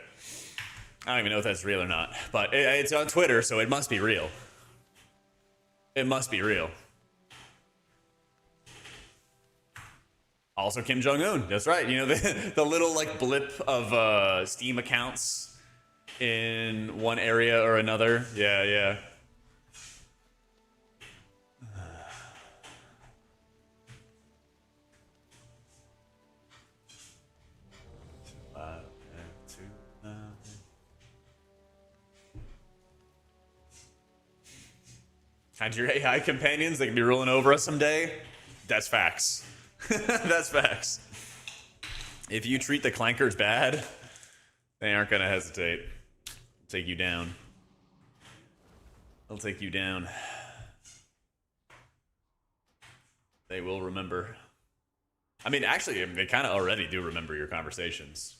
I don't even know if that's real or not, but it's on Twitter, so it must be real. It must be real. Also Kim Jong-un. That's right. You know, the little like blip of Steam accounts in one area or another. Yeah, yeah. And your AI companions, they can be ruling over us someday. That's facts. That's facts. If you treat the clankers bad, they aren't gonna hesitate. Take you down. They'll take you down. They will remember. I mean, actually, they kind of already do remember your conversations.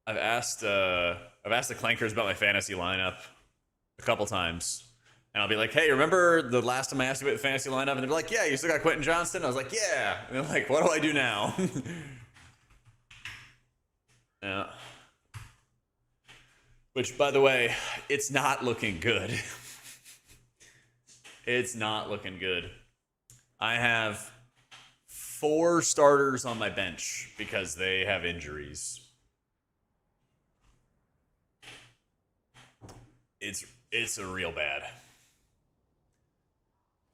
I've asked the clankers about my fantasy lineup a couple times. And I'll be like, hey, remember the last time I asked you about the fantasy lineup? And they'll be like, yeah, you still got Quentin Johnston? I was like, yeah. And they're like, what do I do now? Yeah. Which, by the way, it's not looking good. It's not looking good. I have 4 starters on my bench because they have injuries. It's a real bad.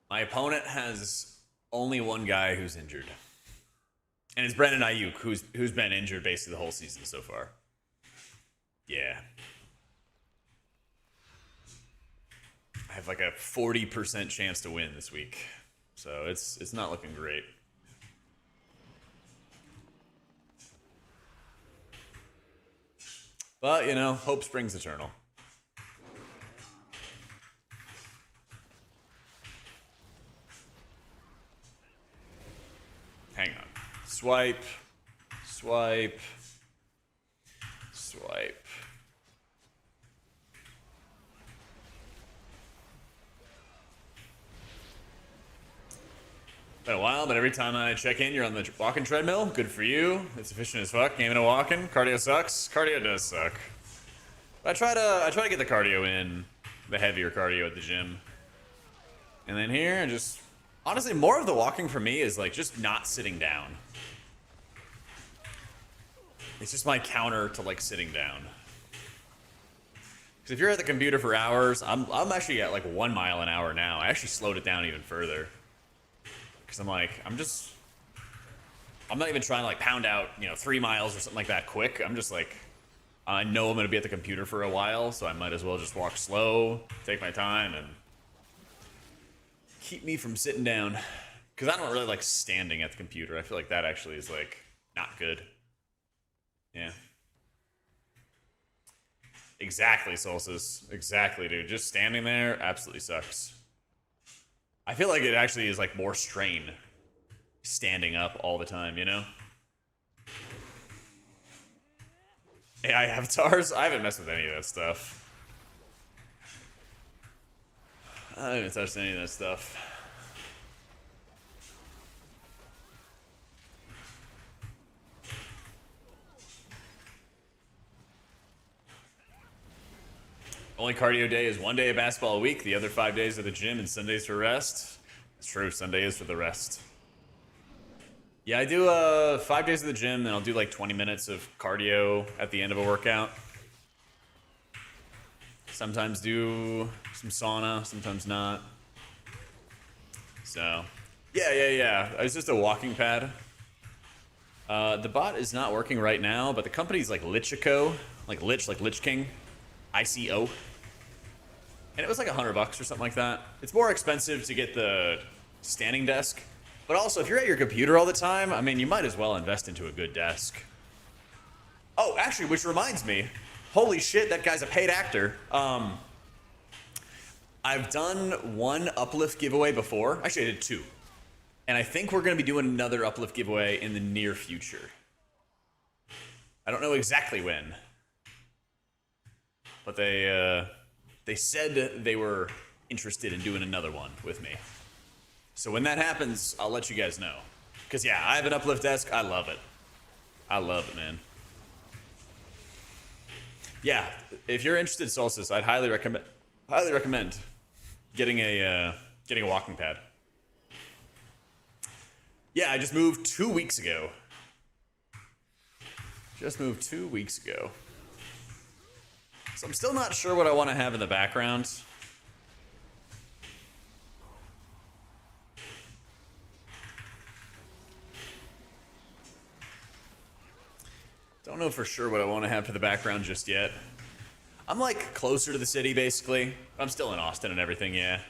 My opponent has only one guy who's injured. And it's Brandon Ayuk, who's been injured basically the whole season so far. Yeah. I have like a 40% chance to win this week. So it's not looking great. But, you know, hope springs eternal. Hang on. Swipe. Swipe. Swipe. Been a while, but every time I check in, you're on the walking treadmill. Good for you. It's efficient as fuck. Gaming and walking. Cardio sucks. Cardio does suck. I try to get the cardio in, the heavier cardio at the gym. And then here, just honestly, more of the walking for me is like just not sitting down. It's just my counter to like sitting down. Because if you're at the computer for hours, I'm actually at like 1 mile an hour now. I actually slowed it down even further. Because I'm like, I'm not even trying to like pound out, 3 miles or something like that quick. I'm just like, I know I'm going to be at the computer for a while, so I might as well just walk slow, take my time, and keep me from sitting down. Because I don't really like standing at the computer. I feel like that actually is like not good. Yeah. Exactly, Solstice. Exactly, dude. Just standing there absolutely sucks. I feel like it actually is like more strain standing up all the time, you know? AI avatars? I haven't messed with any of that stuff. I haven't touched any of that stuff. Only cardio day is 1 day of basketball a week. The other 5 days are the gym and Sundays for rest. It's true. Sunday is for the rest. Yeah, I do 5 days of the gym, then I'll do like 20 minutes of cardio at the end of a workout. Sometimes do some sauna, sometimes not. So, yeah. It's just a walking pad. The bot is not working right now, but the company's like Lichico, like Lich King, ICO. And it was like $100 or something like that. It's more expensive to get the standing desk. But also, if you're at your computer all the time, I mean, you might as well invest into a good desk. Oh, actually, which reminds me. Holy shit, that guy's a paid actor. I've done 1 uplift giveaway before. Actually, I did 2. And I think we're going to be doing another uplift giveaway in the near future. I don't know exactly when. But they said they were interested in doing another one with me. So when that happens, I'll let you guys know. Because, yeah, I have an uplift desk. I love it. I love it, man. Yeah, if you're interested, Solstice, I'd highly recommend getting a walking pad. Yeah, I just moved 2 weeks ago. Just moved 2 weeks ago. So I'm still not sure what I want to have in the background. Don't know for sure what I want to have for the background just yet. I'm like closer to the city basically. I'm still in Austin and everything, yeah.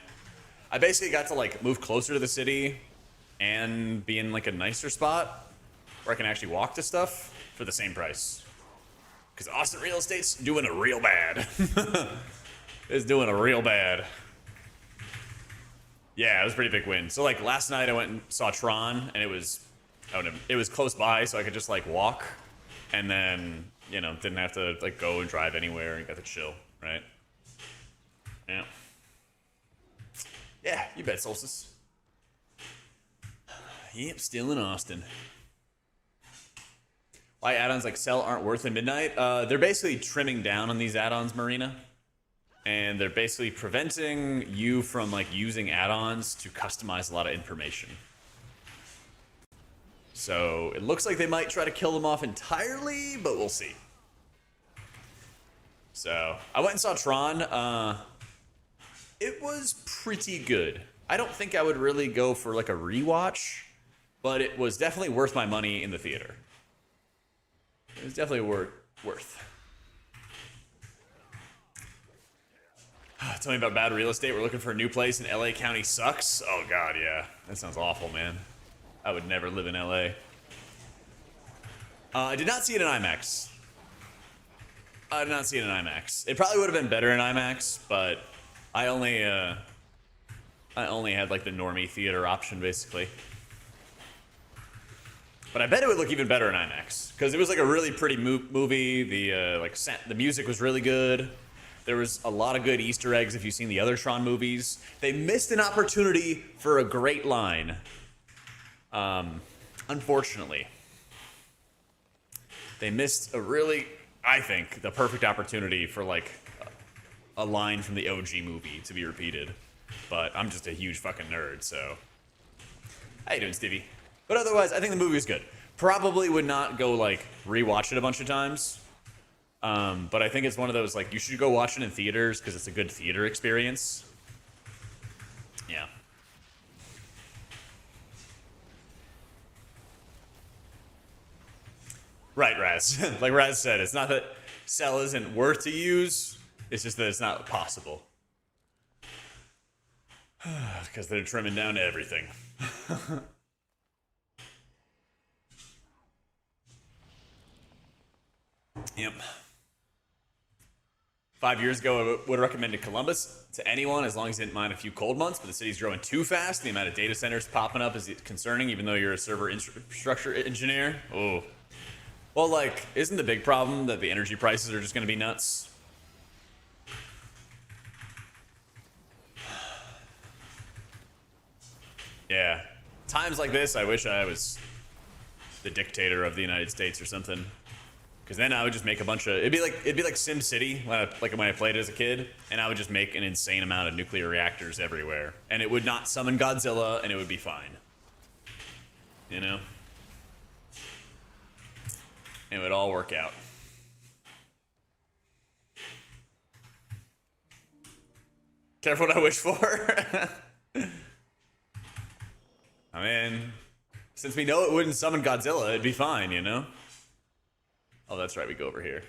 I basically got to like move closer to the city and be in like a nicer spot where I can actually walk to stuff for the same price. Because Austin real estate's doing a real bad. It's doing a real bad. Yeah, it was a pretty big win. So like last night I went and saw Tron and it was close by so I could just like walk and then, you know, didn't have to like go and drive anywhere and got to chill, right? Yeah. Yeah, you bet, Solstice. Yep, still in Austin. Why add-ons like Cell aren't worth in Midnight? They're basically trimming down on these add-ons, Marina. And they're basically preventing you from like using add-ons to customize a lot of information. So it looks like they might try to kill them off entirely, but we'll see. So I went and saw Tron. It was pretty good. I don't think I would really go for like a rewatch, but it was definitely worth my money in the theater. It was definitely worth. Tell me about bad real estate. We're looking for a new place in LA County sucks. Oh god, yeah. That sounds awful, man. I would never live in LA. I did not see it in IMAX. I did not see it in IMAX. It probably would have been better in IMAX, but I only had like the normie theater option basically. But I bet it would look even better in IMAX because it was like a really pretty movie. The music was really good. There was a lot of good Easter eggs if you've seen the other Tron movies. They missed an opportunity for a great line. Unfortunately. They missed I think, the perfect opportunity for like a line from the OG movie to be repeated. But I'm just a huge fucking nerd, so. How you doing, Stevie? But otherwise, I think the movie was good. Probably would not go like rewatch it a bunch of times. But I think it's one of those like you should go watch it in theaters because it's a good theater experience. Yeah. Right, Raz. Like Raz said, it's not that Cell isn't worth to use, it's just that it's not possible. Because they're trimming down everything. Yep. 5 years ago, I would have recommended Columbus to anyone as long as you didn't mind a few cold months, but the city's growing too fast. The amount of data centers popping up is concerning, even though you're a server infrastructure engineer. Oh. Well, like, isn't the big problem that the energy prices are just going to be nuts? Yeah. Times like this, I wish I was the dictator of the United States or something. Because then I would just make a bunch of... It'd be like Sim City, when I played it as a kid, and I would just make an insane amount of nuclear reactors everywhere. And it would not summon Godzilla, and it would be fine. You know? It would all work out. Careful what I wish for. I mean, since we know it wouldn't summon Godzilla, it'd be fine, you know? Oh, that's right, we go over here.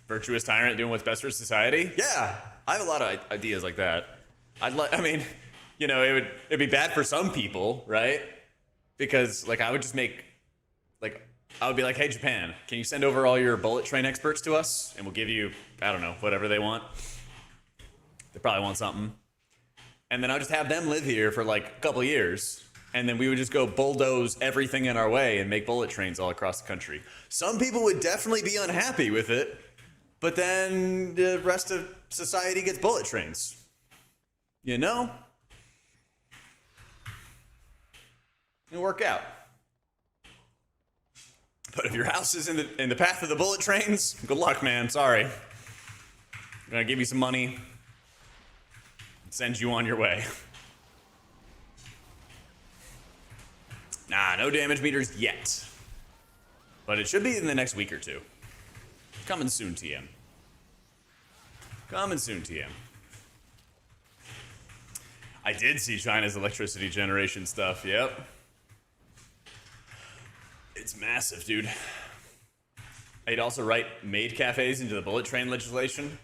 Virtuous tyrant doing what's best for society? Yeah, I have a lot of ideas like that. I mean, you know, it'd be bad for some people, right? Because, like, I would just make, like, I would be like, hey, Japan, can you send over all your bullet train experts to us? And we'll give you, I don't know, whatever they want. They probably want something. And then I'll just have them live here for, like, a couple of years. And then we would just go bulldoze everything in our way and make bullet trains all across the country. Some people would definitely be unhappy with it, but then the rest of society gets bullet trains. You know? It'll work out. But if your house is in the path of the bullet trains, good luck, man. Sorry. I'm gonna give you some money and send you on your way. Nah, no damage meters yet. But it should be in the next week or two. Coming soon, TM. Coming soon, TM. I did see China's electricity generation stuff, yep. It's massive, dude. I'd also write maid cafes into the bullet train legislation.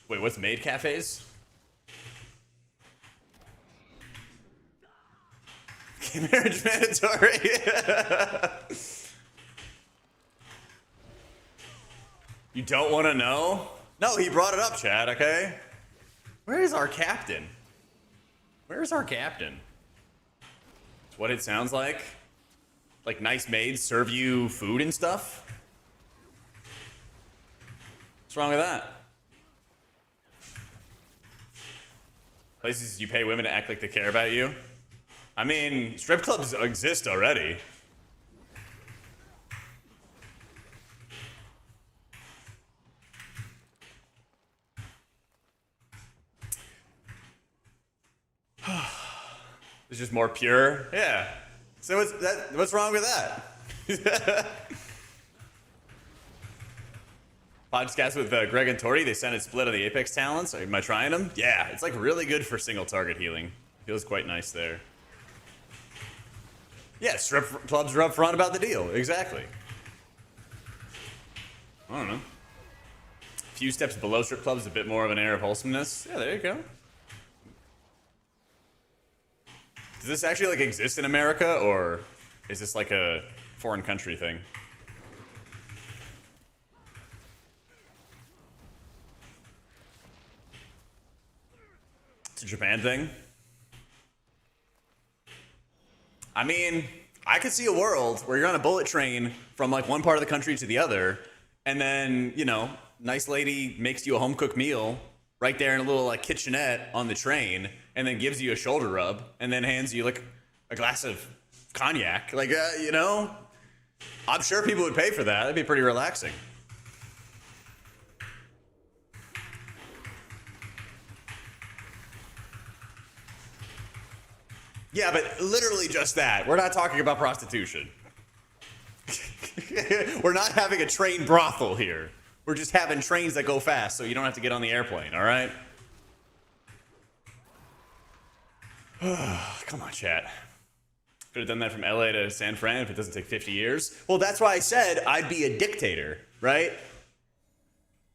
Wait, what's maid cafes? Gay marriage mandatory. You don't want to know? No, he brought it up, Chad, okay? Where is our captain? Where's our captain? It's what it sounds like. Like nice maids serve you food and stuff? What's wrong with that? Places you pay women to act like they care about you? I mean, strip clubs exist already. It's just more pure? Yeah. So what's wrong with that? Podcast with Greg and Tori, they sent a split of the Apex talents. Am I trying them? Yeah, it's like really good for single target healing. Feels quite nice there. Yeah, strip clubs are upfront about the deal. Exactly. I don't know. A few steps below strip clubs, a bit more of an air of wholesomeness. Yeah, there you go. Does this actually like exist in America, or is this like a foreign country thing? It's a Japan thing? I mean, I could see a world where you're on a bullet train from like one part of the country to the other, and then, you know, nice lady makes you a home-cooked meal right there in a little like kitchenette on the train, and then gives you a shoulder rub, and then hands you like a glass of cognac. Like, you know, I'm sure people would pay for that. That'd be pretty relaxing. Yeah, but literally just that. We're not talking about prostitution. We're not having a train brothel here. We're just having trains that go fast so you don't have to get on the airplane, all right? Come on, chat. Could have done that from LA to San Fran if it doesn't take 50 years. Well, that's why I said I'd be a dictator, right?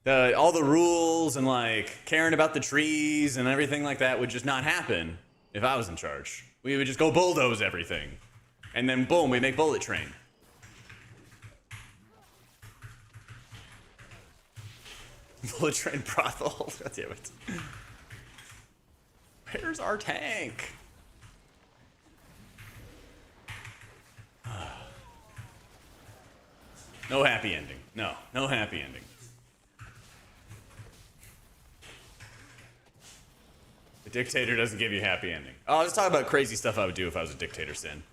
All the rules and like caring about the trees and everything like that would just not happen if I was in charge. We would just go bulldoze everything. And then boom, we make bullet train. Bullet train brothel. God damn it. Where's our tank? No happy ending. No happy ending. The dictator doesn't give you a happy ending. Oh, let's talk about crazy stuff I would do if I was a dictator, Sin.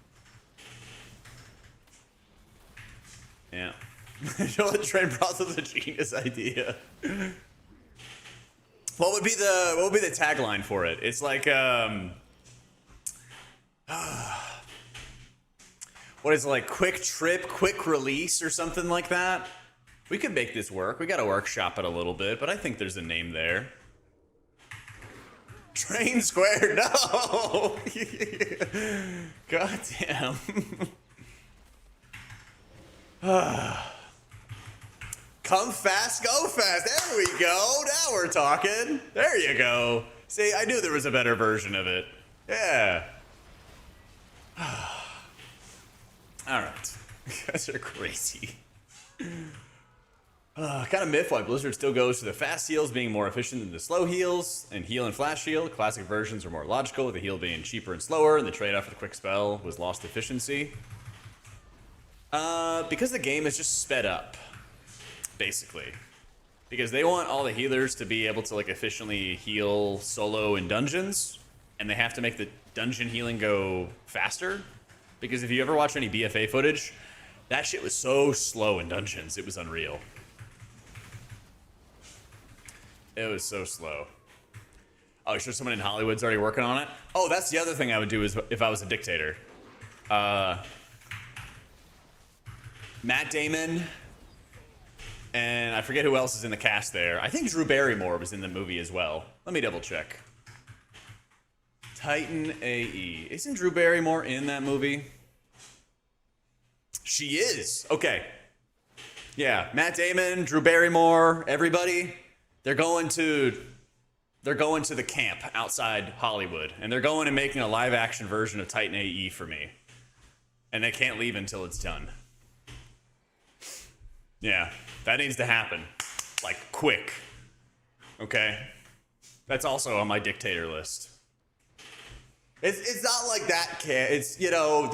Yeah. Bullet train brothel is a genius idea. What would be the tagline for it? It's like what is it, like quick trip, quick release or something like that? We could make this work. We got to workshop it a little bit, but I think there's a name there. Train Square, no! God damn. Come fast, go fast. There we go. Now we're talking. There you go. See, I knew there was a better version of it. Yeah. All right. You guys are crazy. Kind of myth why Blizzard still goes to the fast heals being more efficient than the slow heals, and heal and flash heal. Classic versions are more logical, with the heal being cheaper and slower, and the trade-off for the quick spell was lost efficiency. Because the game is just sped up, basically. Because they want all the healers to be able to like efficiently heal solo in dungeons, and they have to make the dungeon healing go faster. Because if you ever watch any BFA footage, that shit was so slow in dungeons, it was unreal. It was so slow. Oh, sure, someone in Hollywood's already working on it? Oh, that's the other thing I would do is if I was a dictator. Matt Damon, and I forget who else is in the cast there. I think Drew Barrymore was in the movie as well. Let me double check. Titan AE. Isn't Drew Barrymore in that movie? She is. Okay. Yeah, Matt Damon, Drew Barrymore, everybody. They're going to the camp outside Hollywood, and they're going and making a live-action version of Titan AE for me. And they can't leave until it's done. Yeah, that needs to happen. Like, quick. Okay? That's also on my dictator list. It's not like that, it's, you know,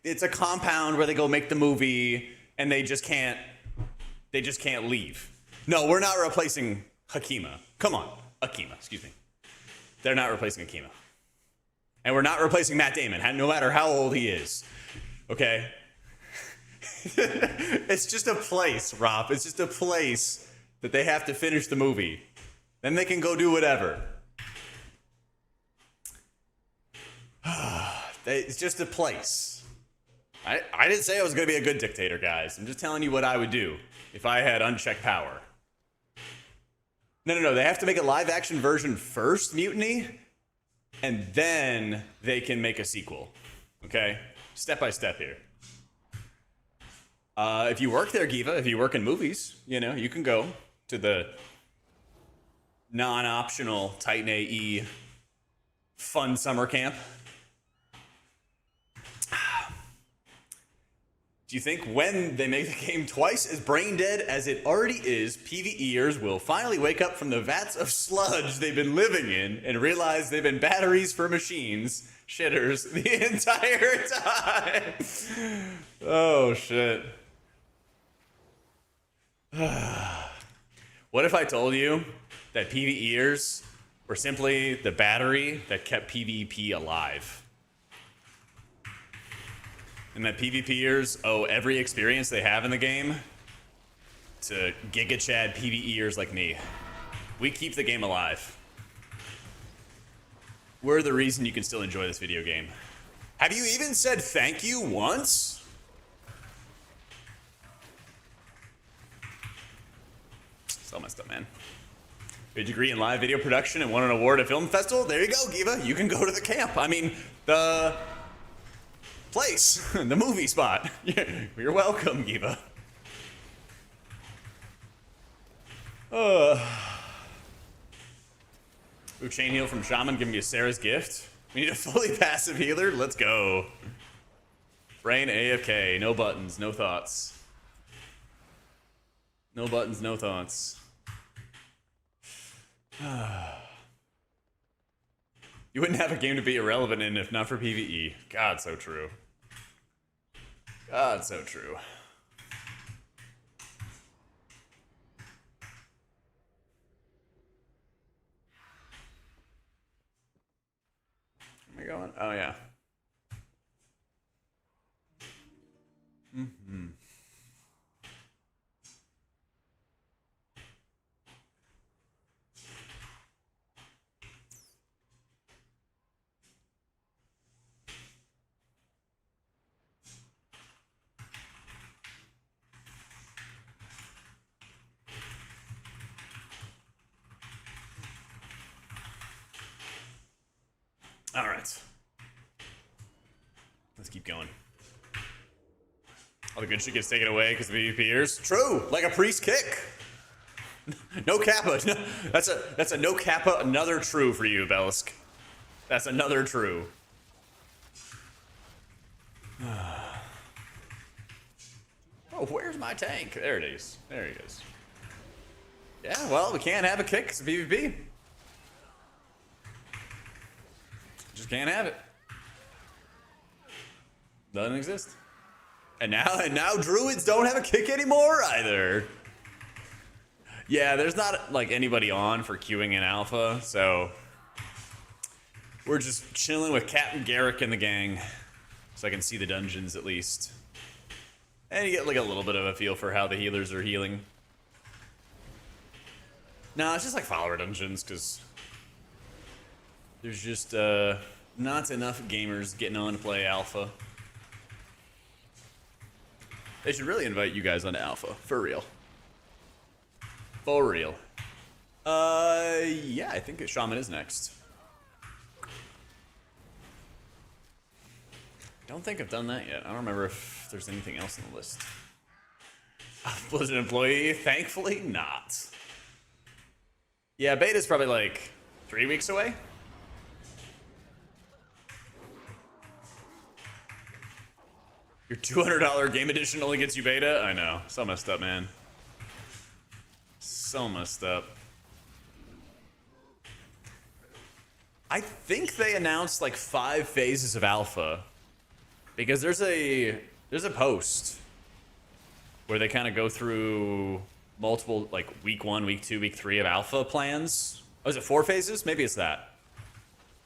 it's a compound where they go make the movie, and they just can't leave. No, we're not replacing Hakima. Come on. Akima, excuse me. They're not replacing Akima. And we're not replacing Matt Damon, no matter how old he is. Okay? It's just a place, Rob. It's just a place that they have to finish the movie. Then they can go do whatever. It's just a place. I didn't say I was going to be a good dictator, guys. I'm just telling you what I would do if I had unchecked power. No. They have to make a live-action version first, Mutiny, and then they can make a sequel. Okay? Step by step here. If you work there, Giva, if you work in movies, you know, you can go to the non-optional Titan AE fun summer camp. Do you think when they make the game twice as brain dead as it already is, PvEers will finally wake up from the vats of sludge they've been living in and realize they've been batteries for machines, shitters, the entire time? Oh, shit. What if I told you that PvEers were simply the battery that kept PvP alive? And that PvPers owe every experience they have in the game to Giga Chad PvEers like me. We keep the game alive. We're the reason you can still enjoy this video game. Have you even said thank you once? So messed up, man. A degree in live video production and won an award at film festival? There you go, Giva. You can go to the camp. I mean, the place, the movie spot. You're welcome, Giva. Ooh, chain heal from Shaman, give me a Sarah's gift. We need a fully passive healer. Let's go. Brain AFK, no buttons, no thoughts. No buttons, no thoughts. You wouldn't have a game to be irrelevant in if not for PvE. God, so true. God, so true. Am I going? Oh, yeah. Mm-hmm. All right. Let's keep going. All the good shit gets taken away because of PvPers. True, like a priest kick. No kappa. No, that's a no kappa. Another true for you, Belisk. That's another true. Oh, where's my tank? There it is. There he is. Yeah, well, we can't have a kick. It's a PvP. Just can't have it. Doesn't exist. And now druids don't have a kick anymore either. Yeah, there's not like anybody on for queuing in alpha, so we're just chilling with Captain Garrick and the gang, so I can see the dungeons at least. And you get like a little bit of a feel for how the healers are healing. No, it's just like follower dungeons, because There's just not enough gamers getting on to play alpha. They should really invite you guys onto alpha, for real. For real. Yeah, I think Shaman is next. Don't think I've done that yet. I don't remember if there's anything else on the list. Blizzard employee? Thankfully, not. Yeah, beta's probably like 3 weeks away. Your $200 game edition only gets you beta? I know. So messed up, man. So messed up. I think they announced like 5 phases of alpha. Because there's a post where they kind of go through multiple, like week 1, week 2, week 3 of alpha plans. Oh, is it 4 phases? Maybe it's that.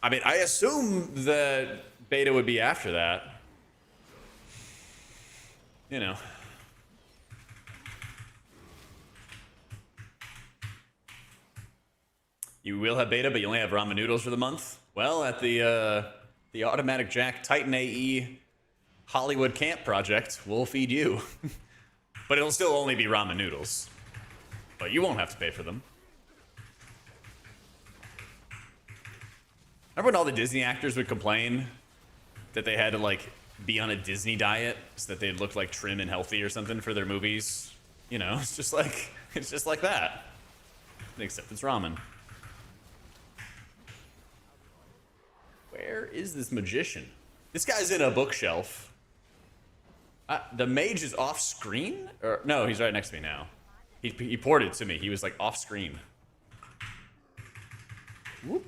I mean, I assume that beta would be after that. You know. You will have beta, but you only have ramen noodles for the month? Well, at the AutomaticJak Titan AE Hollywood Camp project, we'll feed you. But it'll still only be ramen noodles. But you won't have to pay for them. Remember when all the Disney actors would complain that they had to, like, be on a Disney diet so that they'd look, like, trim and healthy or something for their movies? You know, it's just like that. Except it's ramen. Where is this magician? This guy's in a bookshelf. The mage is off screen? Or no, he's right next to me now. He ported to me. He was like off screen. Whoop.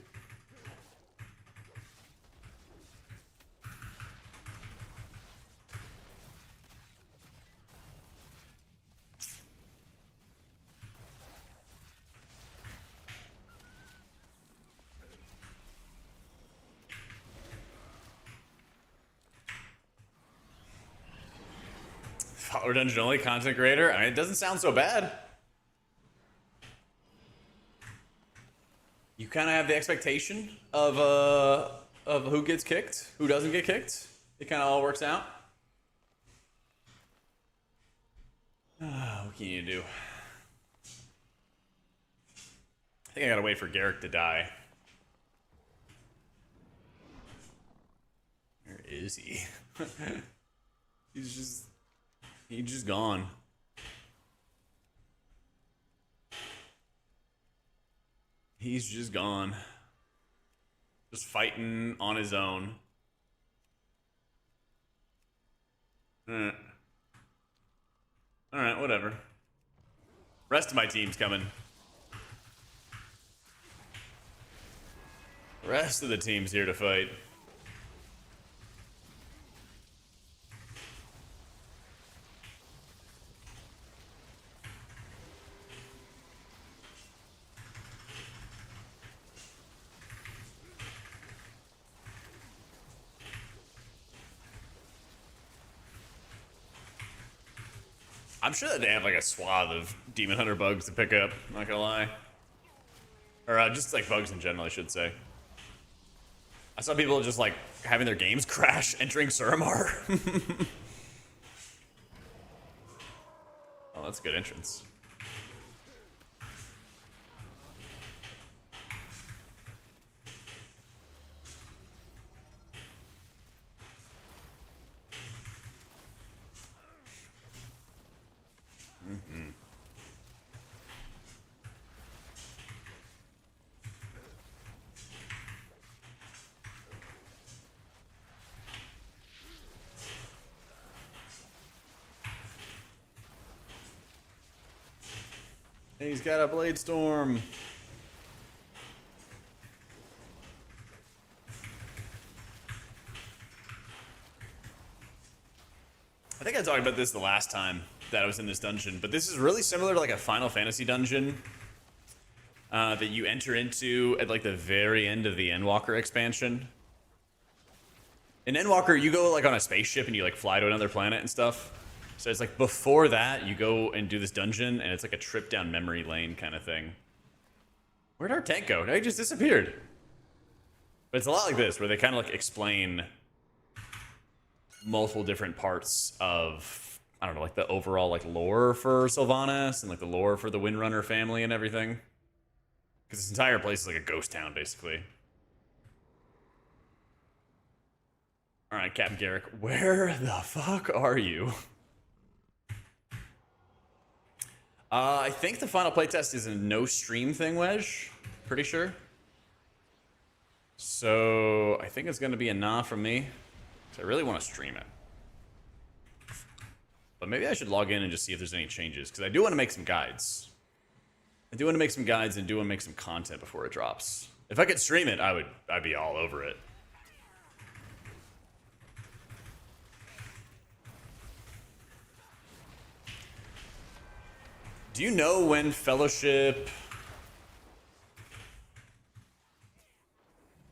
Follower dungeon only content creator. I mean, it doesn't sound so bad. You kind of have the expectation of who gets kicked, who doesn't get kicked. It kind of all works out. What can you do? I think I gotta wait for Garrick to die. Where is he? He's just gone. He's just gone. Just fighting on his own. Alright, whatever. Rest of my team's coming. Rest of the team's here to fight. I'm sure that they have like a swath of Demon Hunter bugs to pick up, not gonna lie. Or just like bugs in general, I should say. I saw people just like having their games crash entering Suramar. Oh, that's a good entrance. He's got a Blade Storm. I think I talked about this the last time that I was in this dungeon, but this is really similar to like a Final Fantasy dungeon that you enter into at like the very end of the Endwalker expansion. In Endwalker, you go like on a spaceship and you like fly to another planet and stuff. So it's like before that, you go and do this dungeon, and it's like a trip down memory lane kind of thing. Where'd our tank go? He just disappeared. But it's a lot like this, where they kind of like explain multiple different parts of, I don't know, like the overall like lore for Sylvanas and like the lore for the Windrunner family and everything. Because this entire place is like a ghost town, basically. All right, Captain Garrick, where the fuck are you? I think the final playtest is a no stream thing, Wedge. Pretty sure. So I think it's going to be a nah from me. So I really want to stream it. But maybe I should log in and just see if there's any changes. Because I do want to make some guides. I do want to make some guides and do want to make some content before it drops. If I could stream it, I'd be all over it. Do you know when Fellowship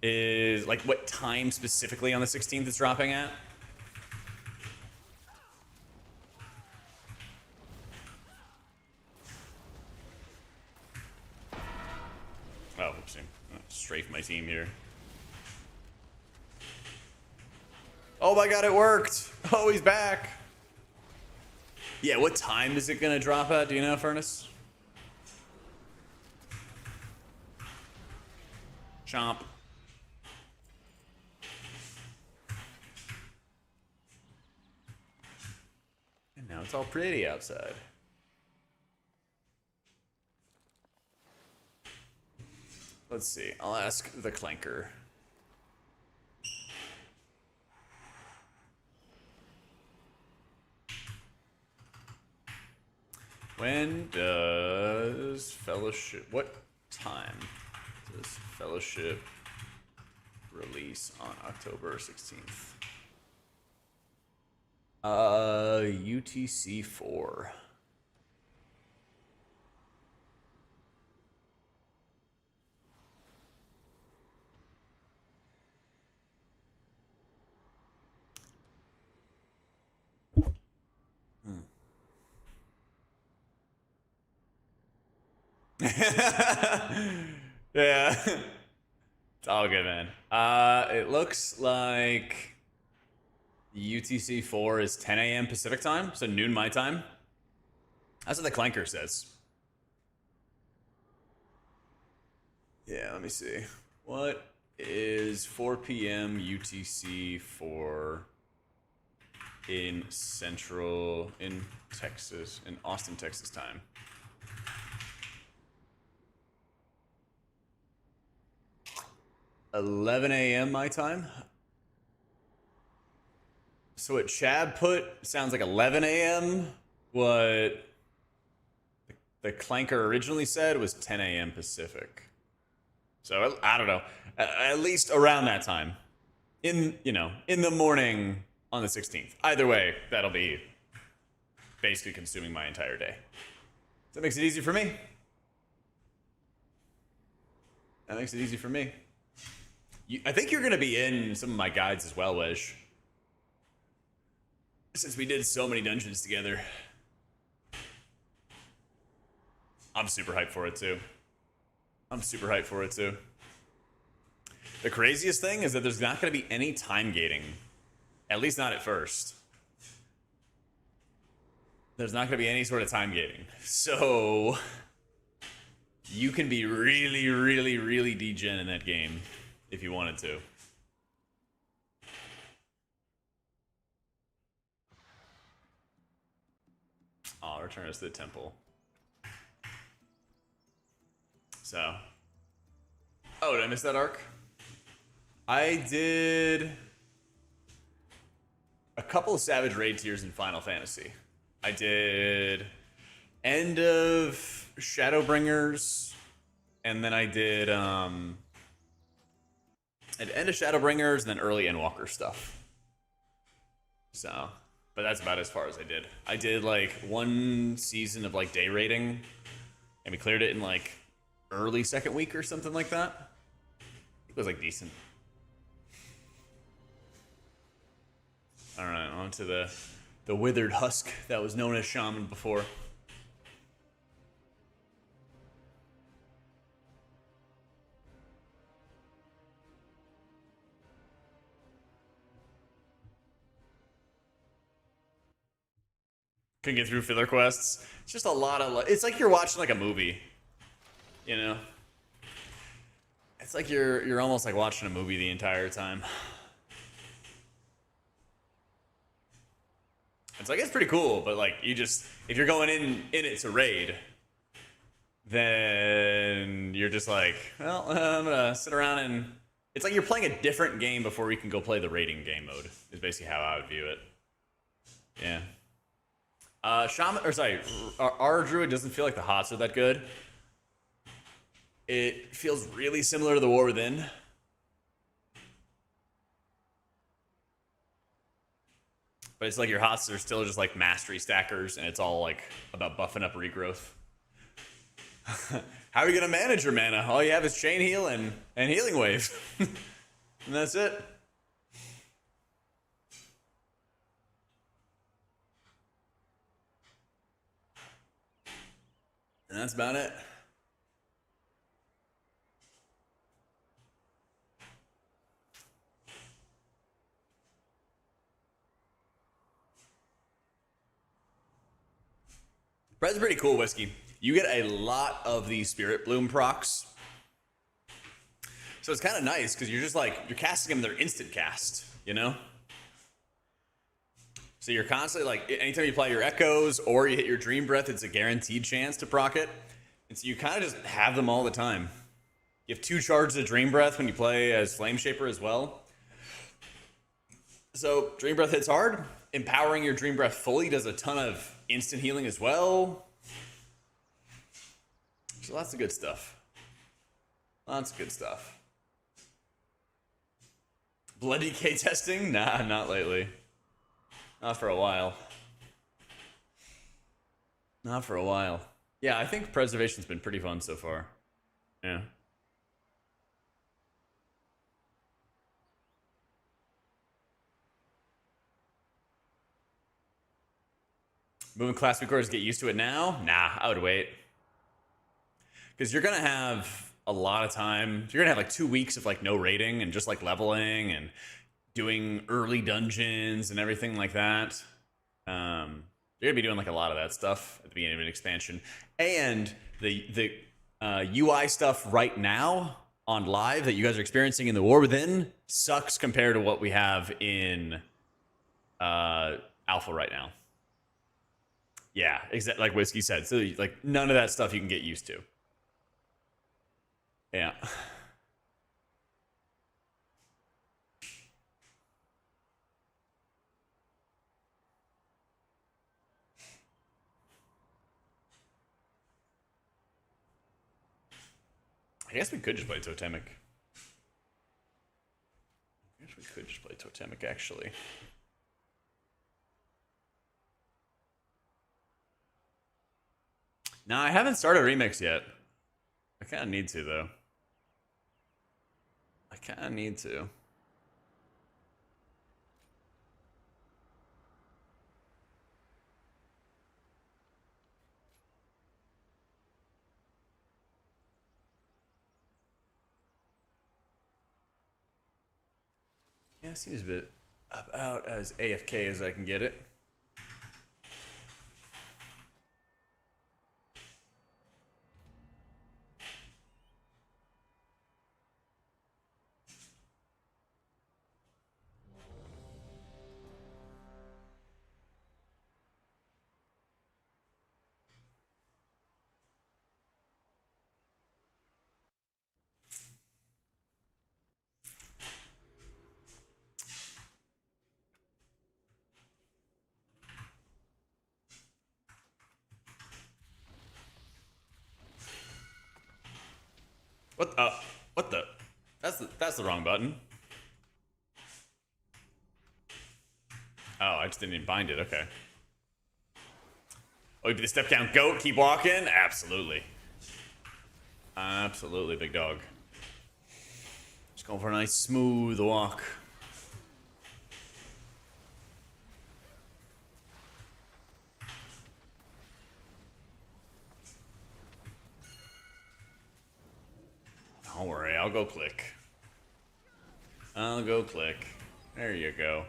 is, like, what time specifically on the 16th it's dropping at? Oh, oopsie. Strafe my team here. Oh my god, it worked! Oh, he's back! Yeah, what time is it gonna drop at? Do you know, Furnace? Chomp. And now it's all pretty outside. Let's see. I'll ask the Clanker. When does Fellowship... What time does Fellowship release on October 16th? UTC 4. Yeah. It's all good, man. It looks like UTC 4 is 10 a.m. Pacific time, so noon my time. That's what the Clanker says. Yeah, let me see. What is 4 p.m. UTC 4 in Texas, in Austin, Texas time? $11 a.m. my time. So what Chad put sounds like 11 a.m. What the Clanker originally said was 10 a.m. Pacific. So I don't know. At least around that time. In the morning on the 16th. Either way, that'll be basically consuming my entire day. That makes it easy for me. That makes it easy for me. I think you're going to be in some of my guides as well, Wesh. Since we did so many dungeons together. I'm super hyped for it, too. The craziest thing is that there's not going to be any time gating. At least not at first. There's not going to be any sort of time gating. So you can be really, really, really degen in that game if you wanted to. I'll return us to the temple. So. Oh, did I miss that arc? I did a couple of Savage Raid tiers in Final Fantasy. I did End of Shadowbringers, and then I did End of Shadowbringers, and then early Endwalker stuff. So, but that's about as far as I did. I did like one season of like day raiding, and we cleared it in like early second week or something like that. It was like decent. All right, on to the withered husk that was known as Shaman before. Couldn't get through filler quests. It's just a lot of. It's like you're watching like a movie. You know. It's like you're almost like watching a movie the entire time. It's like it's pretty cool, but like you just if you're going in it to raid, then you're just like, well, I'm gonna sit around and it's like you're playing a different game before we can go play the raiding game mode. Is basically how I would view it. Yeah. Shaman, or sorry, our druid doesn't feel like the hots are that good. It feels really similar to the War Within. But it's like your hots are still just like mastery stackers, and it's all like about buffing up regrowth. How are you gonna manage your mana? All you have is chain heal and healing wave. And that's it. And that's about it. Bread's pretty cool, Whiskey. You get a lot of these Spirit Bloom procs. So it's kind of nice because you're just like, you're casting them, they're instant cast, you know? So you're constantly like, anytime you play your Echoes or you hit your Dream Breath, it's a guaranteed chance to proc it. And so you kind of just have them all the time. You have 2 charges of Dream Breath when you play as Flame Shaper as well. So Dream Breath hits hard. Empowering your Dream Breath fully does a ton of instant healing as well. So lots of good stuff. Lots of good stuff. Blood decay testing? Nah, not lately. Not for a while. Not for a while. Yeah, I think preservation's been pretty fun so far. Yeah. Moving class recorders, get used to it now? Nah, I would wait. Because you're going to have a lot of time. You're going to have like 2 weeks of like no raiding and just like leveling and doing early dungeons and everything like that. You're going to be doing like a lot of that stuff at the beginning of an expansion. And the UI stuff right now on live that you guys are experiencing in the War Within sucks compared to what we have in Alpha right now. Yeah, exactly like Whiskey said. So like none of that stuff you can get used to. Yeah. I guess we could just play Totemic. I guess we could just play Totemic, actually. No, I haven't started Remix yet. I kind of need to, though. I kind of need to. Yeah, it seems a bit about as AFK as I can get it. What the? That's the wrong button. Oh, I just didn't even bind it. Okay. Oh, you be the step down goat, keep walking? Absolutely. Absolutely, big dog. Just going for a nice smooth walk. Don't worry, I'll go click. I'll go click. There you go.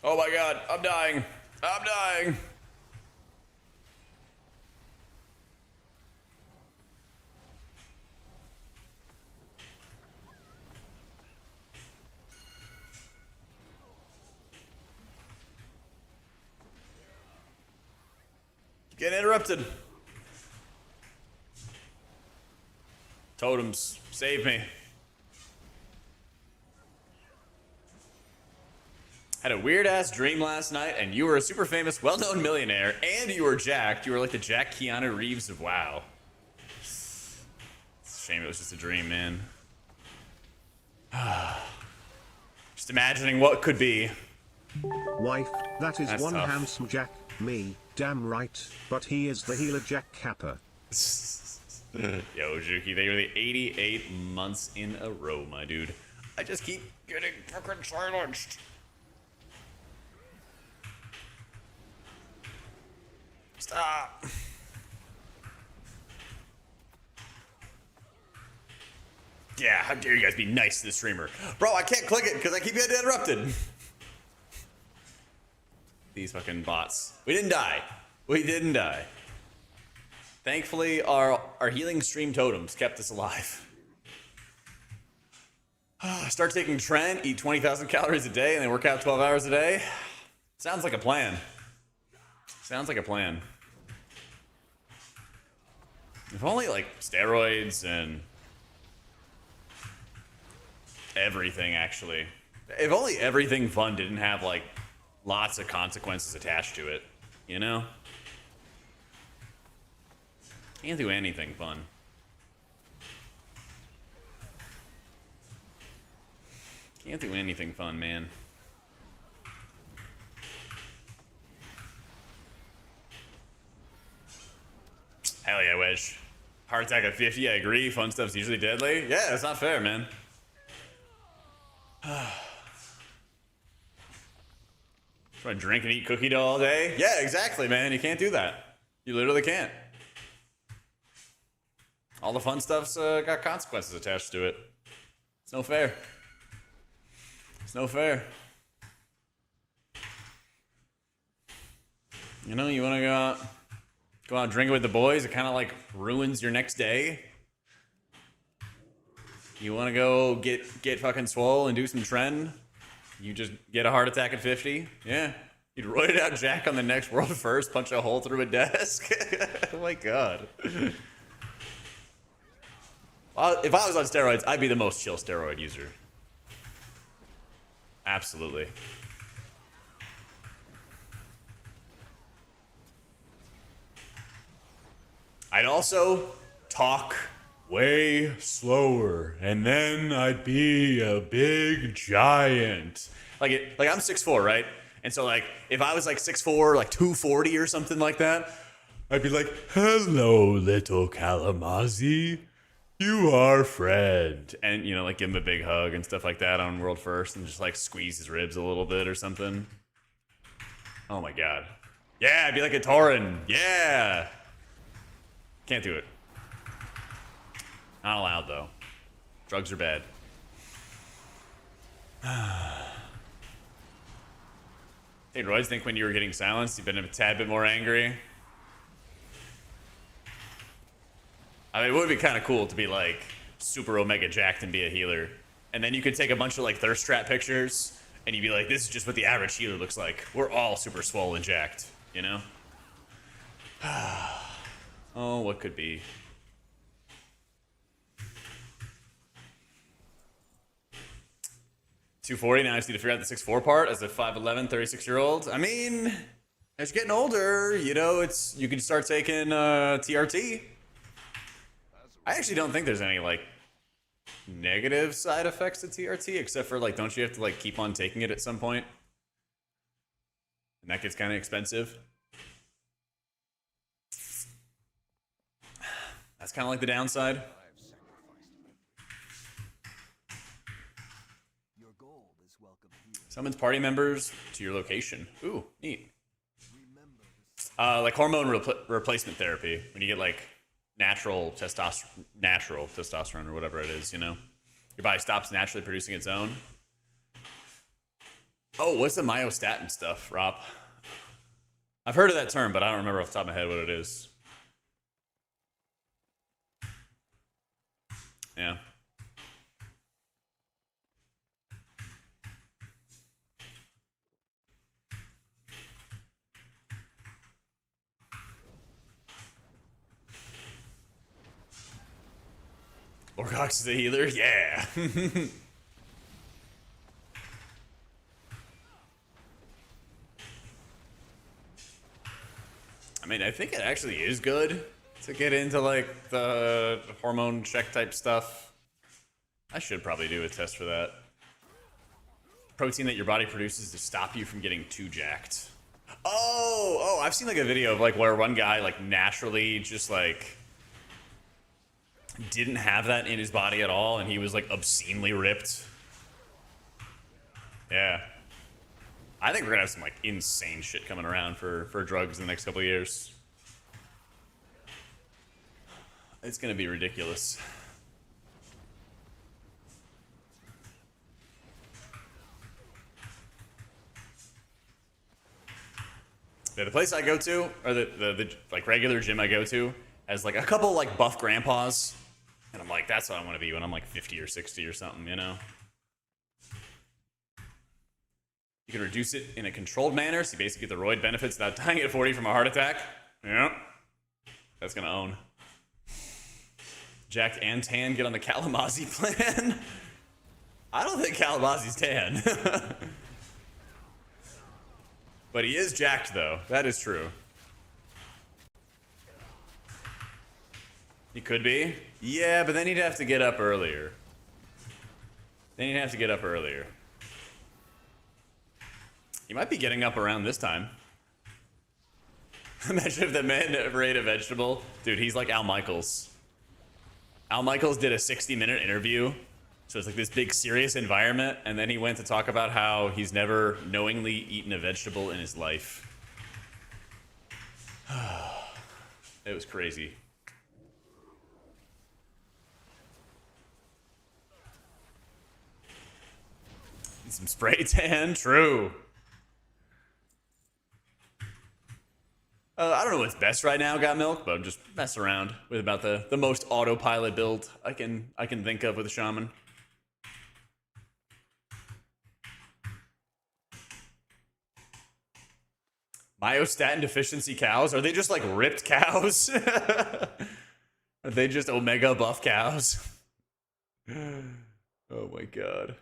Oh my god, I'm dying. I'm dying. Getting interrupted. Totems, save me. Had a weird ass dream last night, and you were a super famous, well-known millionaire, and you were jacked. You were like the Jack Keanu Reeves of WoW. It's a shame it was just a dream, man. Just imagining what could be. Wife, that is That's one tough. handsome Jack. Me, damn right, but he is the healer Jack Kappa. Yo, Juki, they were the 88 months in a row, my dude. I just keep getting fucking silenced. Stop. Yeah, how dare you guys be nice to the streamer. Bro, I can't click it because I keep getting interrupted. These fucking bots. We didn't die. We didn't die. Thankfully, our healing stream totems kept us alive. Start taking Tron, eat 20,000 calories a day, and then work out 12 hours a day. Sounds like a plan. Sounds like a plan. If only, like, steroids and everything, actually. If only everything fun didn't have, like, lots of consequences attached to it, you know? Can't do anything fun. Can't do anything fun, man. Hell yeah, Wedge. Heart attack at 50, I agree. Fun stuff's usually deadly. Yeah, that's not fair, man. Try to drink and eat cookie dough all day? Yeah, exactly, man. You can't do that. You literally can't. All the fun stuff's got consequences attached to it. It's no fair. It's no fair. You know, you want to go out drinking with the boys, it kind of like ruins your next day. You want to go get fucking swole and do some trend, you just get a heart attack at 50. Yeah. You'd roid out Jack on the next world first, punch a hole through a desk. Oh my god. Well, if I was on steroids, I'd be the most chill steroid user. Absolutely. I'd also talk way slower, and then I'd be a big giant. Like I'm 6'4", right? And so like if I was like 6'4", like 240 or something like that, I'd be like, "Hello, little Kalamazoo. You are Fred." And, you know, like give him a big hug and stuff like that on World First and just like squeeze his ribs a little bit or something. Oh my god. Yeah, I'd be like a Tauren. Yeah. Can't do it. Not allowed, though. Drugs are bad. Hey, Royce, think when you were getting silenced, you've been a tad bit more angry? I mean, it would be kind of cool to be, like, super Omega jacked and be a healer. And then you could take a bunch of, like, thirst trap pictures, and you'd be like, this is just what the average healer looks like. We're all super swole and jacked, you know? Oh, what could be? $240, now I just need to figure out the 6'4" part as a 5'11", 36-year-old. I mean, as you're getting older, you know, you can start taking TRT. I actually don't think there's any, like, negative side effects to TRT, except for, like, don't you have to, like, keep on taking it at some point? And that gets kind of expensive. That's kind of like the downside. Summons party members to your location. Ooh, neat. Like hormone replacement therapy. When you get like natural testosterone or whatever it is, you know? Your body stops naturally producing its own. Oh, what's the myostatin stuff, Rob? I've heard of that term, but I don't remember off the top of my head what it is. Yeah. Orgox is a healer? Yeah. I mean, I think it actually is good to get into, like, the hormone check type stuff. I should probably do a test for that. Protein that your body produces to stop you from getting too jacked. Oh, I've seen, like, a video of, like, where one guy, like, naturally just, like, didn't have that in his body at all, and he was, like, obscenely ripped. Yeah. I think we're gonna have some, like, insane shit coming around for drugs in the next couple of years. It's gonna be ridiculous. Yeah, the place I go to, or the like regular gym I go to, has like a couple like buff grandpas, and I'm like, that's what I want to be when I'm like 50 or 60 or something, you know? You can reduce it in a controlled manner, so you basically get the roid benefits without dying at 40 from a heart attack. Yep. That's gonna own. Jack and Tan get on the Kalamazoo plan. I don't think Kalamazi's tan. But he is jacked, though. That is true. He could be. Yeah, but then he'd have to get up earlier. He might be getting up around this time. Imagine if that man ever ate a vegetable. Dude, he's like Al Michaels. Al Michaels did a 60-minute interview. So it's like this big serious environment, and then he went to talk about how he's never knowingly eaten a vegetable in his life. It was crazy. Some spray tan, true. I don't know what's best right now, Got Milk, but I'm just messing around with about the most autopilot build I can think of with a Shaman. Myostatin deficiency cows? Are they just like ripped cows? Are they just omega buff cows? Oh my god.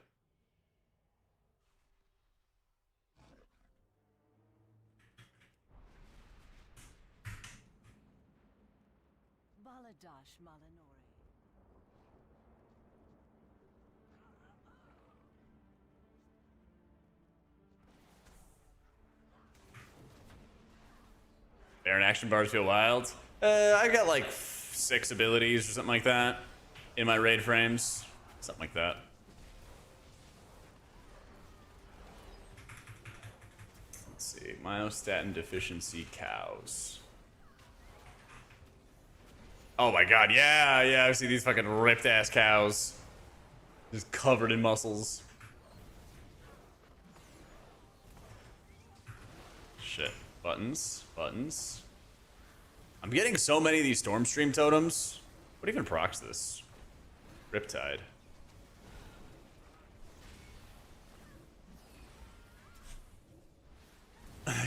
Baron action bars feel wild. I got like 6 abilities or something like that in my raid frames. Something like that. Let's see. Myostatin deficiency cows. Oh my god, yeah, I see these fucking ripped ass cows. Just covered in muscles. Shit. Buttons. I'm getting so many of these Stormstream totems. What even procs this? Riptide.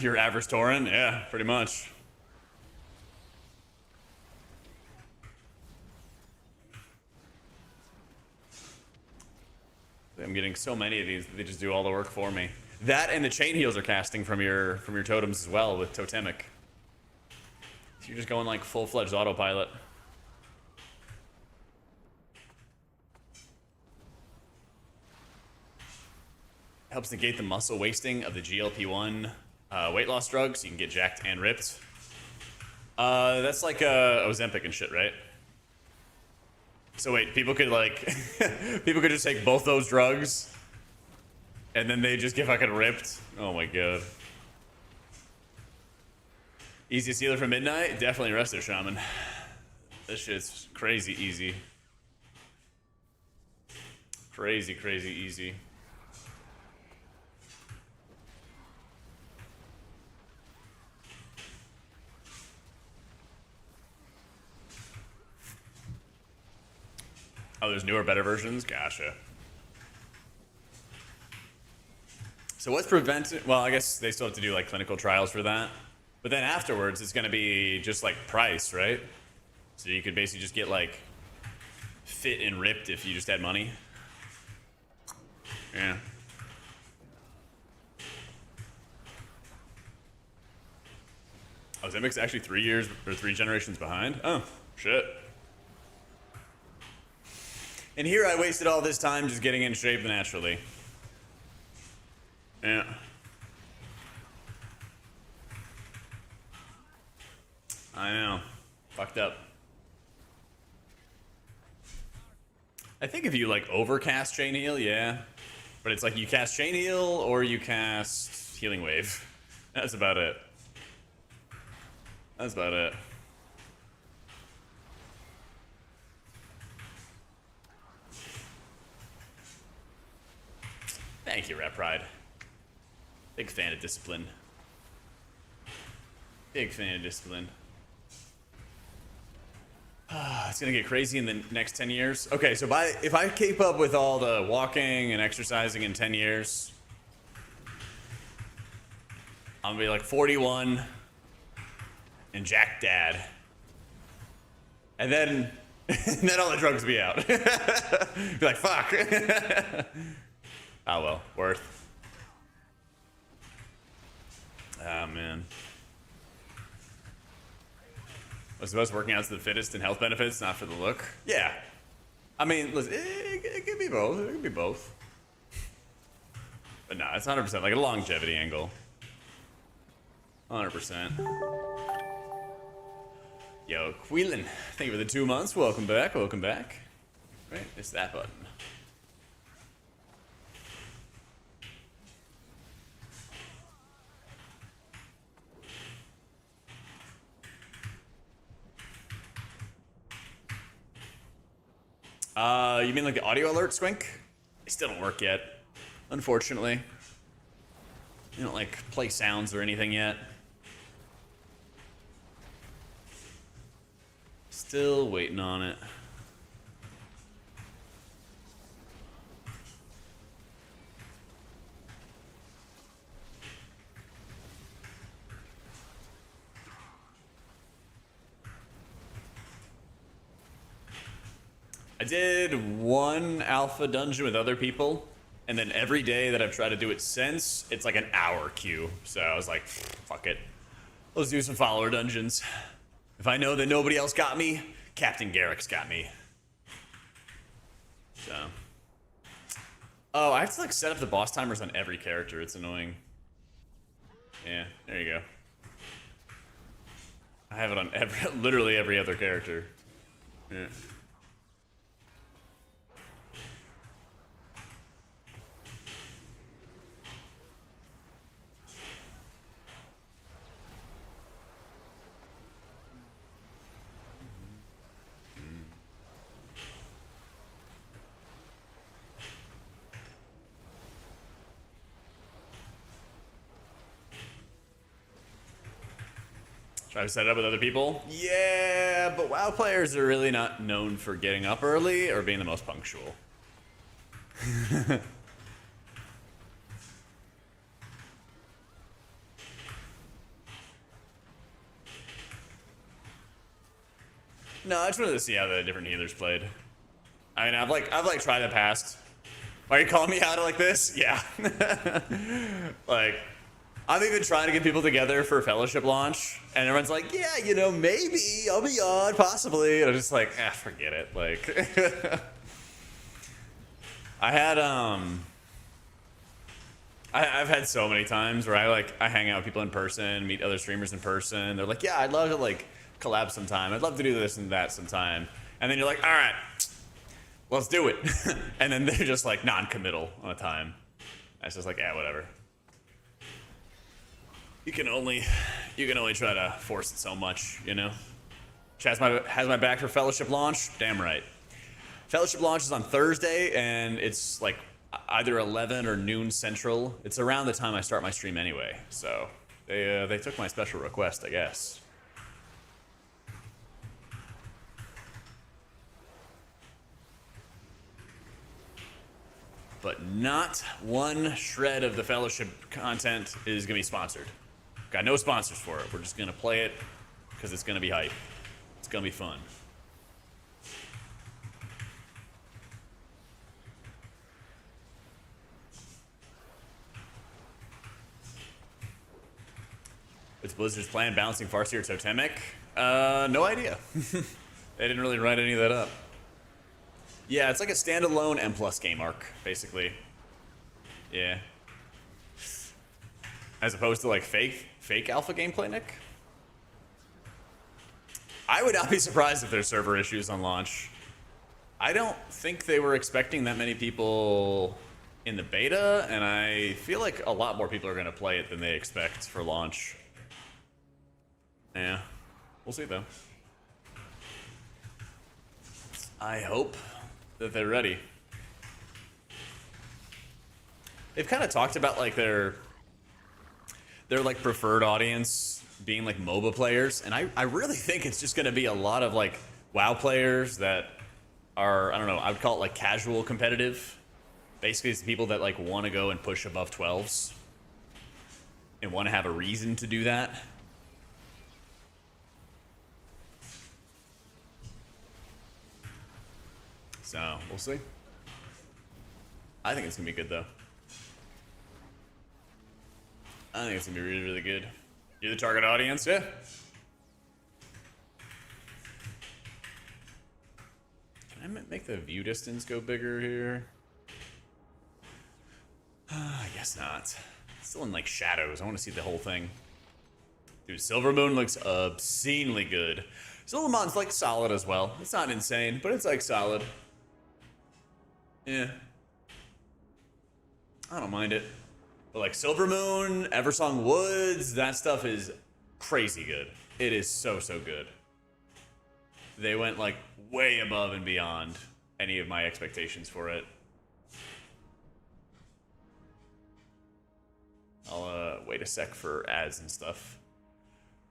Your average Tauren? Yeah, pretty much. I'm getting so many of these that they just do all the work for me. That and the chain heals are casting from your totems as well with Totemic. So you're just going like full-fledged autopilot. Helps negate the muscle wasting of the GLP-1 weight loss drug, so you can get jacked and ripped. That's like Ozempic and shit, right? So wait, people could like people could just take both those drugs and then they just get fucking ripped. Oh my god. Easiest healer for midnight? Definitely Resto Shaman. This shit's crazy easy. Crazy easy. Oh, there's newer, better versions? Gotcha. So what's preventing... Well, I guess they still have to do, like, clinical trials for that. But then afterwards, it's going to be just, like, price, right? So you could basically just get, like, fit and ripped if you just had money. Yeah. Oh, Zemic's actually 3 years or 3 generations behind? Oh, shit. And here I wasted all this time just getting in shape naturally. Yeah. I know. Fucked up. I think if you like overcast Chain Heal, yeah. But it's like you cast Chain Heal or you cast Healing Wave. That's about it. That's about it. Thank you, Rap Pride. Big fan of discipline. Big fan of discipline. It's gonna get crazy in the next 10 years. Okay, so if I keep up with all the walking and exercising in 10 years, I'm gonna be like 41 and Jack Dad. And then, and then all the drugs will be out. Be like, fuck. Oh well, worth. Oh man. I suppose working out's the fittest and health benefits, not for the look. Yeah. I mean, listen, it could be both. It could be both. But no, it's 100% like a longevity angle. 100%. Yo, Queelan, thank you for the 2 months. Welcome back. Welcome back. Right, it's that button. You mean like the audio alert, Swink? They still don't work yet, unfortunately. They don't like play sounds or anything yet. Still waiting on it. I did one alpha dungeon with other people, and then every day that I've tried to do it since, it's like an hour queue. So I was like, fuck it. Let's do some follower dungeons. If I know that nobody else got me, Captain Garrick's got me. So. Oh, I have to like set up the boss timers on every character. It's annoying. Yeah, there you go. I have it on literally every other character. Yeah. Try to set it up with other people? Yeah, but WoW players are really not known for getting up early or being the most punctual. No, I just wanted to see how the different healers played. I mean, I've tried the past. Are you calling me out like this? Yeah. Like, I'm even trying to get people together for Fellowship launch, and everyone's like, yeah, you know, maybe I'll be on, possibly. And I'm just like, forget it. Like, I had, I've had so many times where I hang out with people in person, meet other streamers in person. They're like, yeah, I'd love to like collab sometime. I'd love to do this and that sometime. And then you're like, all right, let's do it. And then they're just like non-committal on a time. It's just like, yeah, whatever. You can only try to force it so much, you know? Chaz has my back for Fellowship launch? Damn right. Fellowship launch is on Thursday, and it's like either 11 or noon central. It's around the time I start my stream anyway, so they took my special request, I guess. but not one shred of the Fellowship content is going to be sponsored. Got no sponsors for it. We're just going to play it because it's going to be hype. It's going to be fun. What's Blizzard's plan balancing Farseer Totemic? No idea. They didn't really write any of that up. Yeah, it's like a standalone M+ game arc, basically. Yeah. As opposed to like fake alpha gameplay, Nick? I would not be surprised if there's server issues on launch. I don't think they were expecting that many people in the beta, and I feel like a lot more people are going to play it than they expect for launch. Yeah, we'll see though. I hope that they're ready. They've kind of talked about like their like preferred audience being like MOBA players, and I really think it's just going to be a lot of like WoW players that are, I don't know, I would call it like casual competitive. Basically, it's the people that like want to go and push above 12s and want to have a reason to do that. So, we'll see. I think it's going to be good, though. I think it's going to be really, really good. You're the target audience, yeah? Can I make the view distance go bigger here? I guess not. Still in, like, shadows. I want to see the whole thing. Dude, Silver Moon looks obscenely good. Silver Moon's, like, solid as well. It's not insane, but it's, like, solid. Yeah. I don't mind it. But like Silver Moon, Eversong Woods, that stuff is crazy good. It is so, so good. They went like way above and beyond any of my expectations for it. I'll wait a sec for ads and stuff.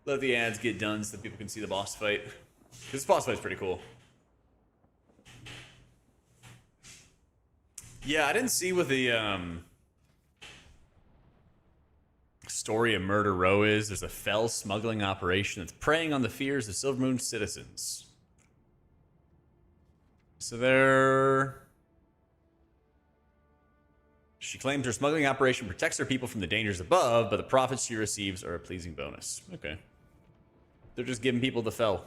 Let the ads get done so that people can see the boss fight. This boss fight's pretty cool. Yeah, I didn't see what the story of Murder Row is. There's a fell smuggling operation that's preying on the fears of Silver Moon citizens. So she claims her smuggling operation protects her people from the dangers above, but the profits she receives are a pleasing bonus. Okay. They're just giving people the fell.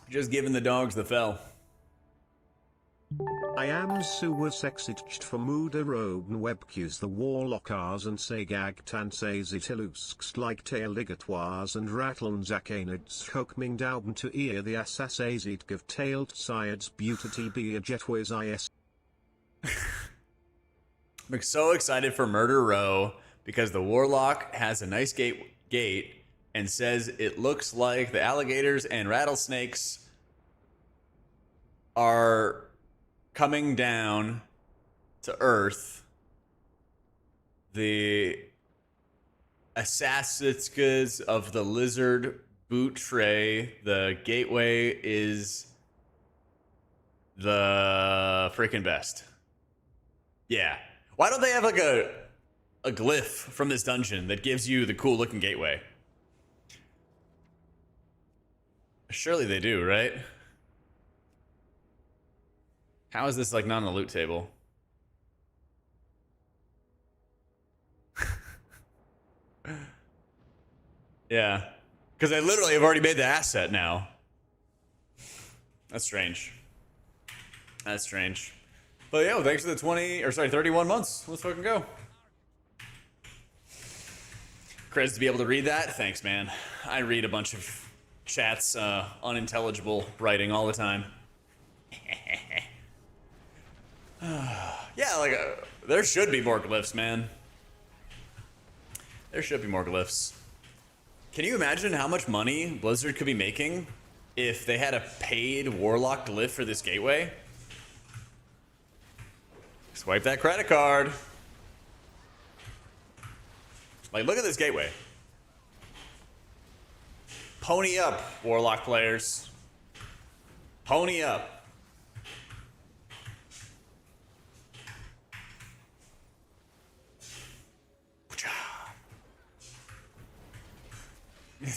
Just giving the dogs the fell. I am super sexigt for Muda Roden Webqs the Warlockars and Segag Tansays Itilusks like Tailligatoires and Rattlanzakanids Hokming Dauben to ear the Assasazid Gav Tailed Syeds Beauty be a Jetways is. I'm so excited for Murder Row because the Warlock has a nice gate and says it looks like the alligators and rattlesnakes are coming down to Earth. The Assassin's of the Lizard boot tray, the gateway is the freaking best. Yeah. Why don't they have like a glyph from this dungeon that gives you the cool looking gateway? Surely they do, right? How is this like not on the loot table? Yeah. Because I literally have already made the asset now. That's strange. That's strange. But yeah, well, thanks for the 31 months. Let's fucking go. Chris, to be able to read that, thanks, man. I read a bunch of chats, unintelligible writing all the time. Yeah, like, there should be more glyphs, man. There should be more glyphs. Can you imagine how much money Blizzard could be making if they had a paid Warlock glyph for this gateway? Swipe that credit card. Like, look at this gateway. Pony up, Warlock players. Pony up.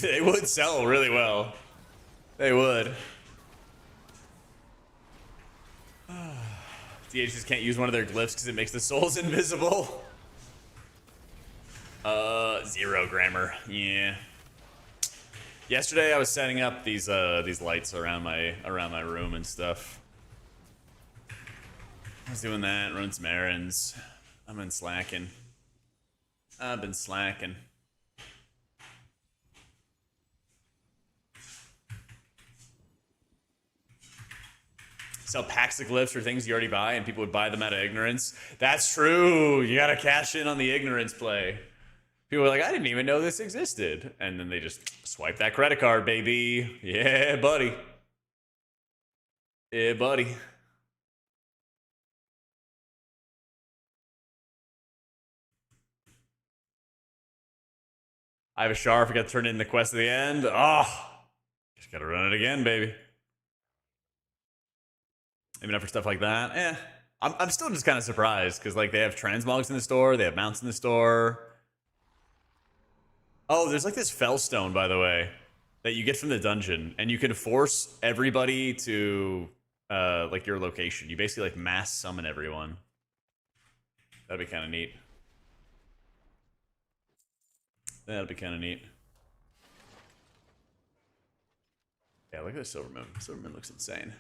They would sell really well. They would. DH just can't use one of their glyphs because it makes the souls invisible. 0 grammar. Yeah. Yesterday I was setting up these lights around my room and stuff. I was doing that, running some errands. I've been slacking. Sell packs of glyphs for things you already buy, and people would buy them out of ignorance. That's true. You gotta cash in on the ignorance play. People were like, I didn't even know this existed. And then they just swipe that credit card, baby. Yeah, buddy. Yeah, buddy. I have a Char, forgot to turn in the quest at the end. Oh, just gotta run it again, baby. Maybe not for stuff like that. I'm still just kind of surprised because like they have transmogs in the store, they have mounts in the store. Oh, there's like this Fellstone, by the way, that you get from the dungeon, and you can force everybody to like your location. You basically like mass summon everyone. That'd be kind of neat. That'd be kind of neat. Yeah, look at the Silvermoon. Silvermoon looks insane.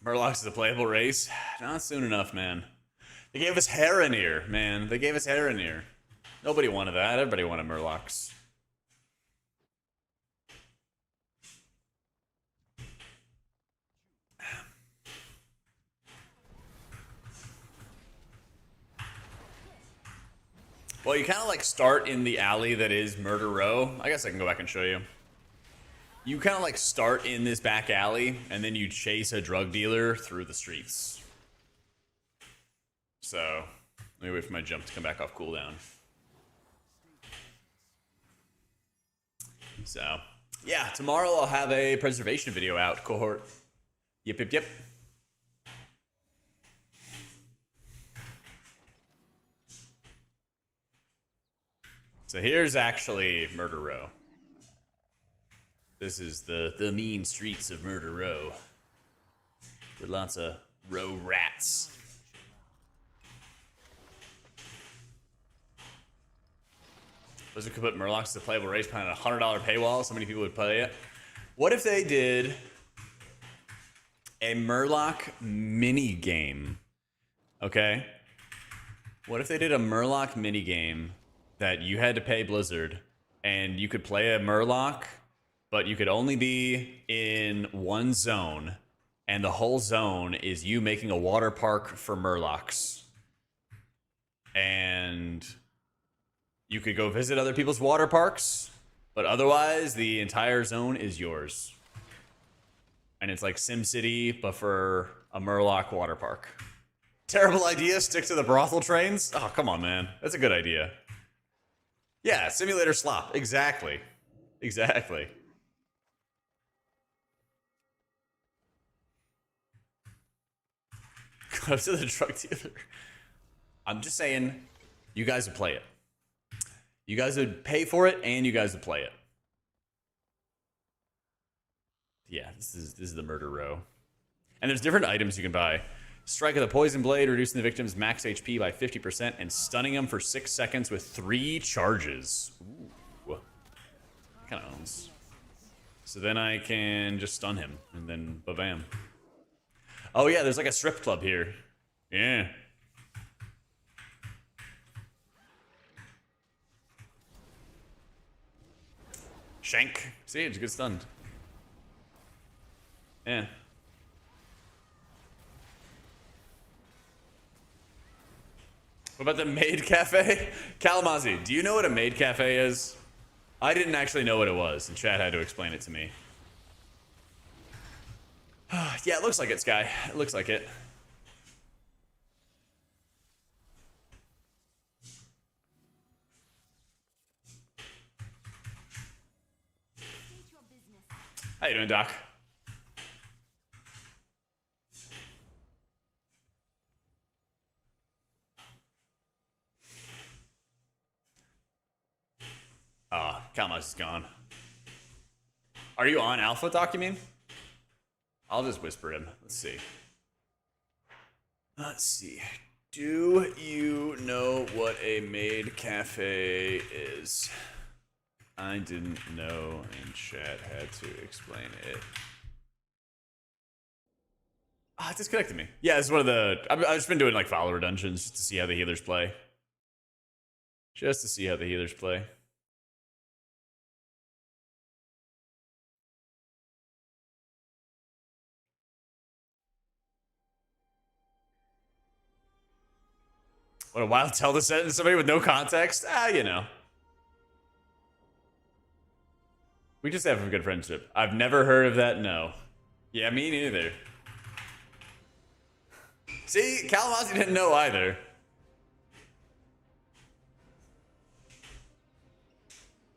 Murlocs is a playable race? Not soon enough, man. They gave us Harrenir, man. They gave us Harrenir. Nobody wanted that. Everybody wanted Murlocs. Well, you kind of like start in the alley that is Murder Row. I guess I can go back and show you. You kind of like start in this back alley, and then you chase a drug dealer through the streets. So, let me wait for my jump to come back off cooldown. So, yeah, tomorrow I'll have a preservation video out, cohort. Yep. So here's actually Murder Row. This is the mean streets of Murder Row. With lots of row rats. Blizzard could put Murlocs as a playable race behind a $100 paywall. So many people would play it. What if they did a Murloc mini game? Okay. What if they did a Murloc mini game that you had to pay Blizzard, and you could play a Murloc, but you could only be in one zone, and the whole zone is you making a water park for Murlocs. And you could go visit other people's water parks, but otherwise the entire zone is yours. And it's like SimCity, but for a Murloc water park. Terrible idea, stick to the brothel trains? Oh, come on, man. That's a good idea. Yeah, simulator slop. Exactly. Exactly. Go to the drug dealer. I'm just saying, you guys would play it. You guys would pay for it, and you guys would play it. Yeah, this is the Murder Row. And there's different items you can buy. Strike with a poison blade, reducing the victim's max HP by 50% and stunning them for 6 seconds with 3 charges. Ooh. Kind of owns. So then I can just stun him, and then ba-bam. Oh yeah, there's like a strip club here. Yeah. Shank. See, it's good stunned. Yeah. What about the maid cafe? Kalamazoo, do you know what a maid cafe is? I didn't actually know what it was, and Chad had to explain it to me. Yeah, it looks like it, Sky. It looks like it. How you doing, Doc? Ah, Kalmas is gone. Are you on Alpha, Doc, you mean? I'll just whisper him. Let's see. Let's see. Do you know what a maid cafe is? I didn't know, and chat had to explain it. Ah, it disconnected me. Yeah, this is one of the... I've just been doing, like, follower dungeons just to see how the healers play. Just to see how the healers play. What a wild tell to sentence somebody with no context. Ah, you know. We just have a good friendship. I've never heard of that, no. Yeah, me neither. See, Kalamazoo didn't know either.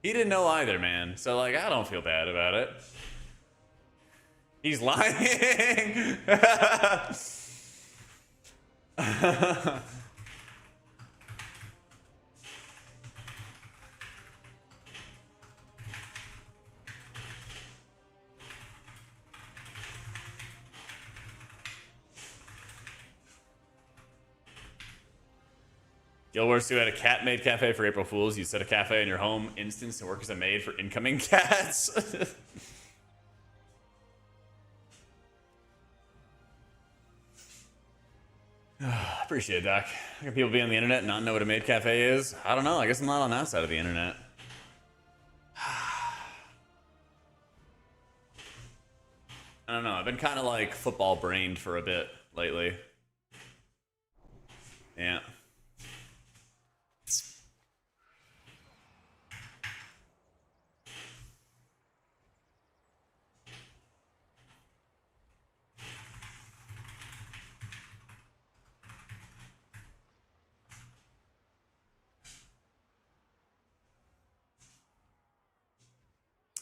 He didn't know either, man. So, like, I don't feel bad about it. He's lying. Guild Wars 2 had a cat maid cafe for April Fools. You set a cafe in your home instance to work as a maid for incoming cats. Appreciate it, Doc. How can people be on the internet and not know what a maid cafe is? I don't know. I guess I'm not on that side of the internet. I don't know. I've been kind of like football brained for a bit lately. Yeah.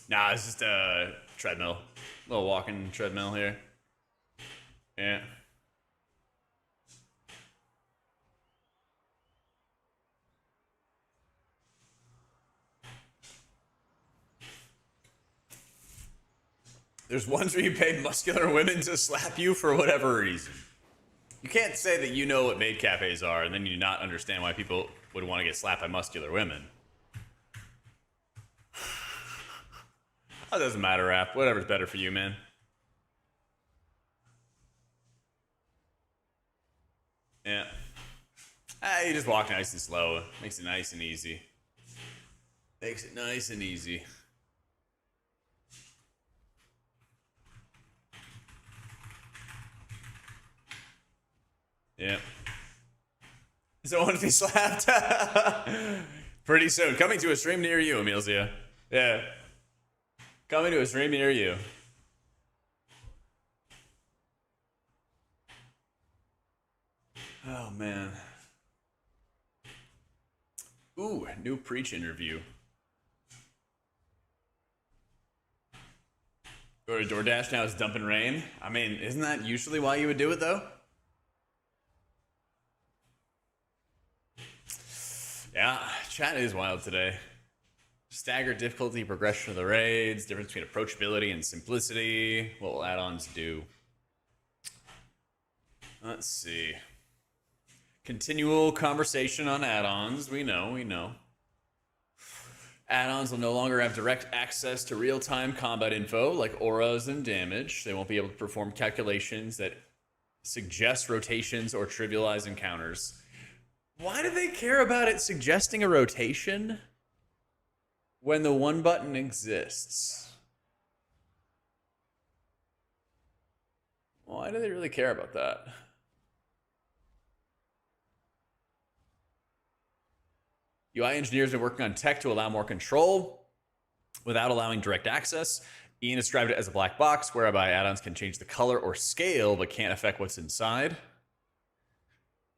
Nah, it's just a treadmill. A little walking treadmill here. Yeah. There's ones where you pay muscular women to slap you for whatever reason. You can't say that you know what maid cafes are and then you not understand why people would want to get slapped by muscular women. That doesn't matter, Rap. Whatever's better for you, man. Yeah. You just walk nice and slow. Makes it nice and easy. Makes it nice and easy. Yeah. So I want to be slapped. Pretty soon. Coming to a stream near you, Emilzia. Yeah. Coming to a stream near you. Oh, man. Ooh, new preach interview. Go to DoorDash now, it's dumping rain. I mean, isn't that usually why you would do it, though? Yeah, chat is wild today. Staggered difficulty, progression of the raids, difference between approachability and simplicity. What will add-ons do? Let's see. Continual conversation on add-ons. We know. Add-ons will no longer have direct access to real-time combat info like auras and damage. They won't be able to perform calculations that suggest rotations or trivialize encounters. Why do they care about it suggesting a rotation when the one button exists? Why do they really care about that? UI engineers have been working on tech to allow more control without allowing direct access. Ian described it as a black box whereby add-ons can change the color or scale but can't affect what's inside.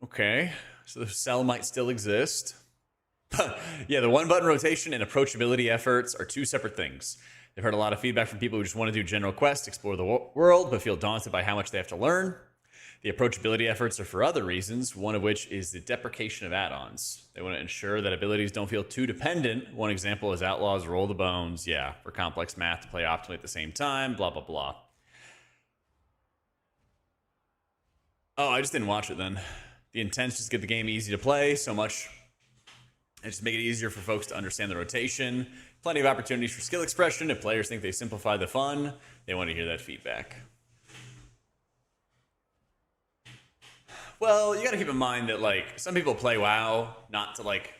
Okay, so the cell might still exist. Yeah, the one button rotation and approachability efforts are two separate things. They've heard a lot of feedback from people who just want to do general quests, explore the world, but feel daunted by how much they have to learn. The approachability efforts are for other reasons, one of which is the deprecation of add-ons. They want to ensure that abilities don't feel too dependent. One example is Outlaws Roll the Bones. Yeah, for complex math to play optimally at the same time, blah, blah, blah. Oh, I just didn't watch it then. The intent is just to get the game easy to play so much and just make it easier for folks to understand the rotation. Plenty of opportunities for skill expression. If players think they simplify the fun, they want to hear that feedback. Well, you got to keep in mind that, like, some people play WoW not to, like,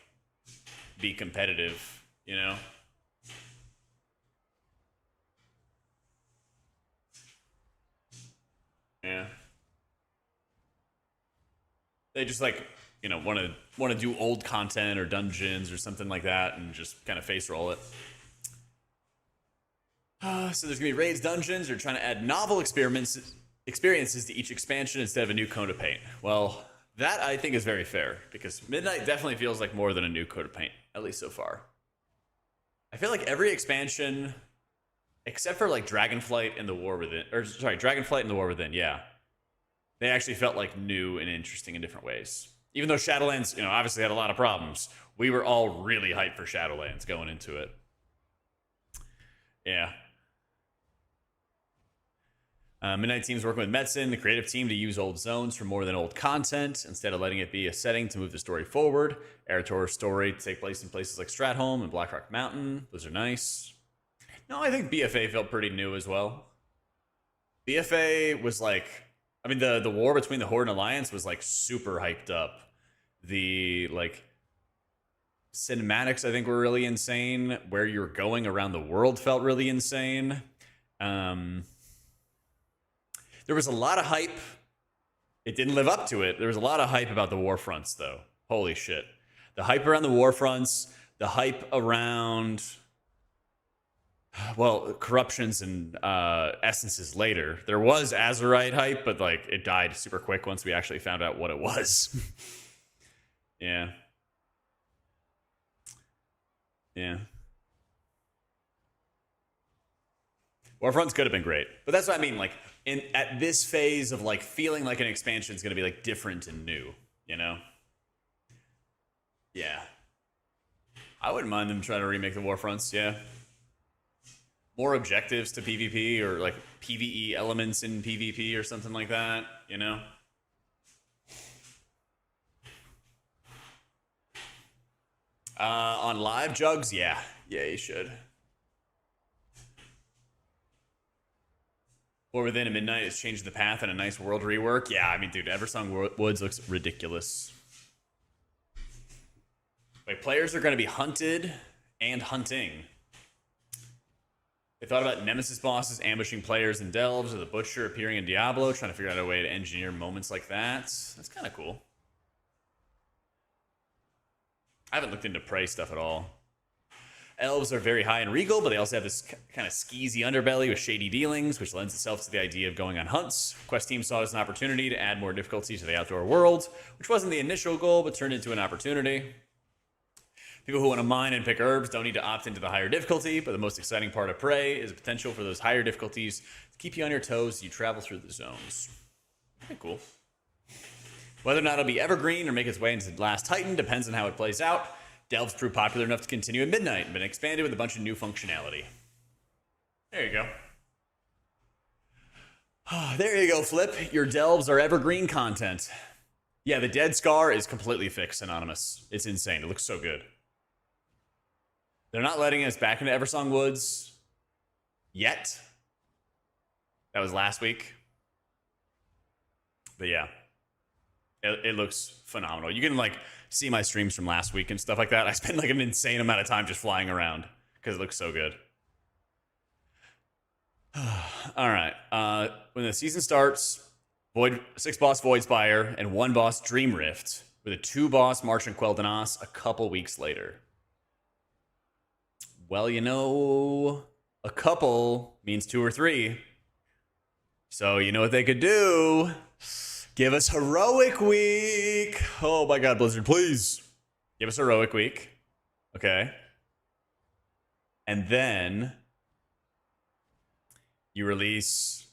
be competitive, you know? Yeah. They just, like, you know, want to do old content or dungeons or something like that and just kind of face roll it. So there's going to be raids, dungeons. They're trying to add novel experiences to each expansion instead of a new coat of paint. Well, that I think is very fair, because Midnight definitely feels like more than a new coat of paint, at least so far. I feel like every expansion, except for like Dragonflight and the War Within, or sorry, Dragonflight and the War Within, yeah, they actually felt like new and interesting in different ways. Even though Shadowlands, you know, obviously had a lot of problems, we were all really hyped for Shadowlands going into it. Yeah. Midnight Team's working with Metzen, the creative team, to use old zones for more than old content, instead of letting it be a setting to move the story forward. Erator's story to take place in places like Stratholme and Blackrock Mountain. Those are nice. No, I think BFA felt pretty new as well. BFA was like, I mean, the war between the Horde and Alliance was like super hyped up. The like cinematics, I think, were really insane. Where you're going around the world felt really insane. There was a lot of hype. It didn't live up to it. There was a lot of hype about the war fronts, though. Holy shit. The hype around the war fronts, the hype around, well, corruptions and essences later. There was Azerite hype, but like it died super quick once we actually found out what it was. Yeah. Yeah. Warfronts could have been great, but that's what I mean. Like, at this phase of like feeling like an expansion is going to be like different and new, you know? Yeah. I wouldn't mind them trying to remake the Warfronts, yeah. More objectives to PvP, or like PvE elements in PvP or something like that, you know? On live jugs, yeah. Yeah, you should. War Within and Midnight has changed the path and a nice world rework. Yeah, I mean, dude, Eversong Woods looks ridiculous. Wait, players are going to be hunted and hunting. They thought about Nemesis bosses ambushing players in Delves, or the Butcher appearing in Diablo, trying to figure out a way to engineer moments like that. That's kind of cool. I haven't looked into prey stuff at all. Elves are very high and regal, but they also have this kind of skeezy underbelly with shady dealings, which lends itself to the idea of going on hunts. Quest team saw it as an opportunity to add more difficulty to the outdoor world, which wasn't the initial goal, but turned into an opportunity. People who want to mine and pick herbs don't need to opt into the higher difficulty, but the most exciting part of Prey is the potential for those higher difficulties to keep you on your toes as you travel through the zones. Pretty cool. Whether or not it'll be evergreen or make its way into Last Titan depends on how it plays out. Delves proved popular enough to continue at Midnight and been expanded with a bunch of new functionality. There you go. There you go, Flip. Your Delves are evergreen content. Yeah, the Dead Scar is completely fixed, Anonymous. It's insane. It looks so good. They're not letting us back into Eversong Woods yet. That was last week. But yeah, it looks phenomenal. You can like see my streams from last week and stuff like that. I spend like an insane amount of time just flying around because it looks so good. All right. When the season starts, 6 boss Void Spire and 1 boss Dream Rift, with a 2 boss March and Quel'Danas a couple weeks later. Well, you know, a couple means 2 or 3. So you know what they could do? Give us Heroic Week. Oh my God, Blizzard, please. Give us Heroic Week. Okay. And then You release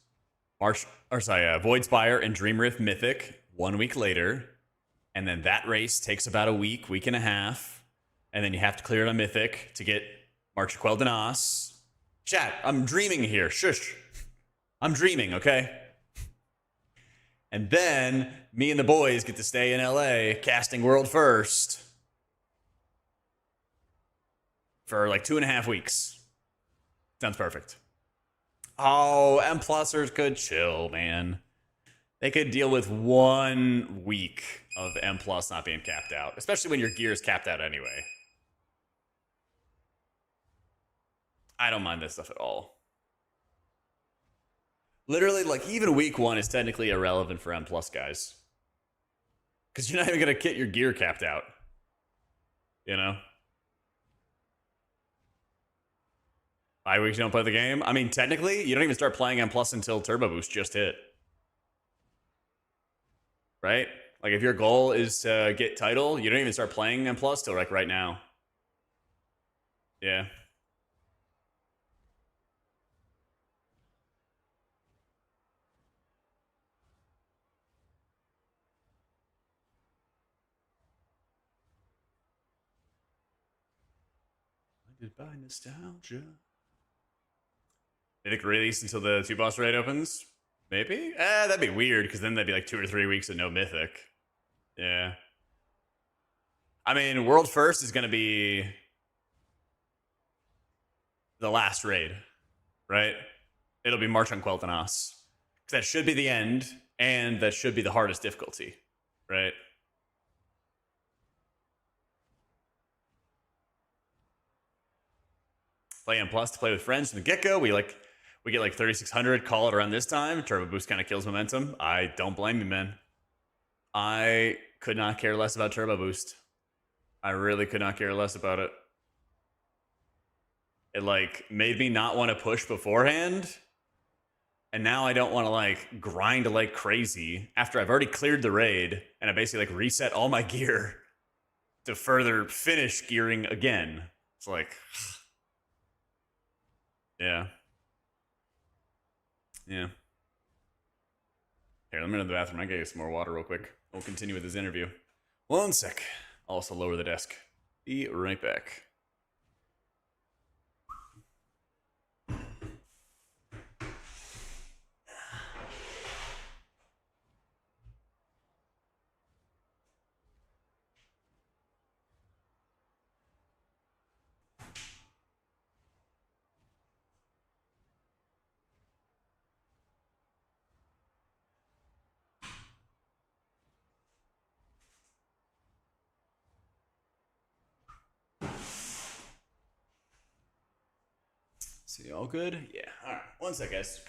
Void Spire and Dream Rift Mythic 1 week later, and then that race takes about a week, week and a half, and then you have to clear it on Mythic to get March of Quel'Dan Os. Chat, I'm dreaming here. Shush. I'm dreaming, okay? And then me and the boys get to stay in LA casting World First for like 2.5 weeks. Sounds perfect. Oh, M+ers could chill, man. They could deal with 1 week of M+ not being capped out, especially when your gear is capped out anyway. I don't mind this stuff at all. Literally, like, even week 1 is technically irrelevant for M+ guys. Because you're not even going to get your gear capped out. You know? 5 weeks you don't play the game? I mean, technically, you don't even start playing M+ until Turbo Boost just hit. Right? Like, if your goal is to get title, you don't even start playing M+ till, like, right now. Yeah. Blinded by nostalgia. Mythic release until the 2 boss raid opens? Maybe? That'd be weird, because then that'd be like 2 or 3 weeks of no Mythic. Yeah. I mean, World First is going to be the last raid, right? It'll be March on Quel'Dan Os. Because that should be the end, and that should be the hardest difficulty, right? Play M+ to play with friends from the get-go. We get like 3,600, call it around this time. Turbo Boost kind of kills momentum. I don't blame you, man. I could not care less about Turbo Boost. I really could not care less about it. It like made me not want to push beforehand. And now I don't want to like grind like crazy after I've already cleared the raid and I basically like reset all my gear to further finish gearing again. It's like, yeah. Yeah. Here, let me go to the bathroom. I gotta get some more water real quick. We'll continue with this interview. 1 sec. Also lower the desk. Be right back. See, all good? Yeah. All right. 1 sec, guys.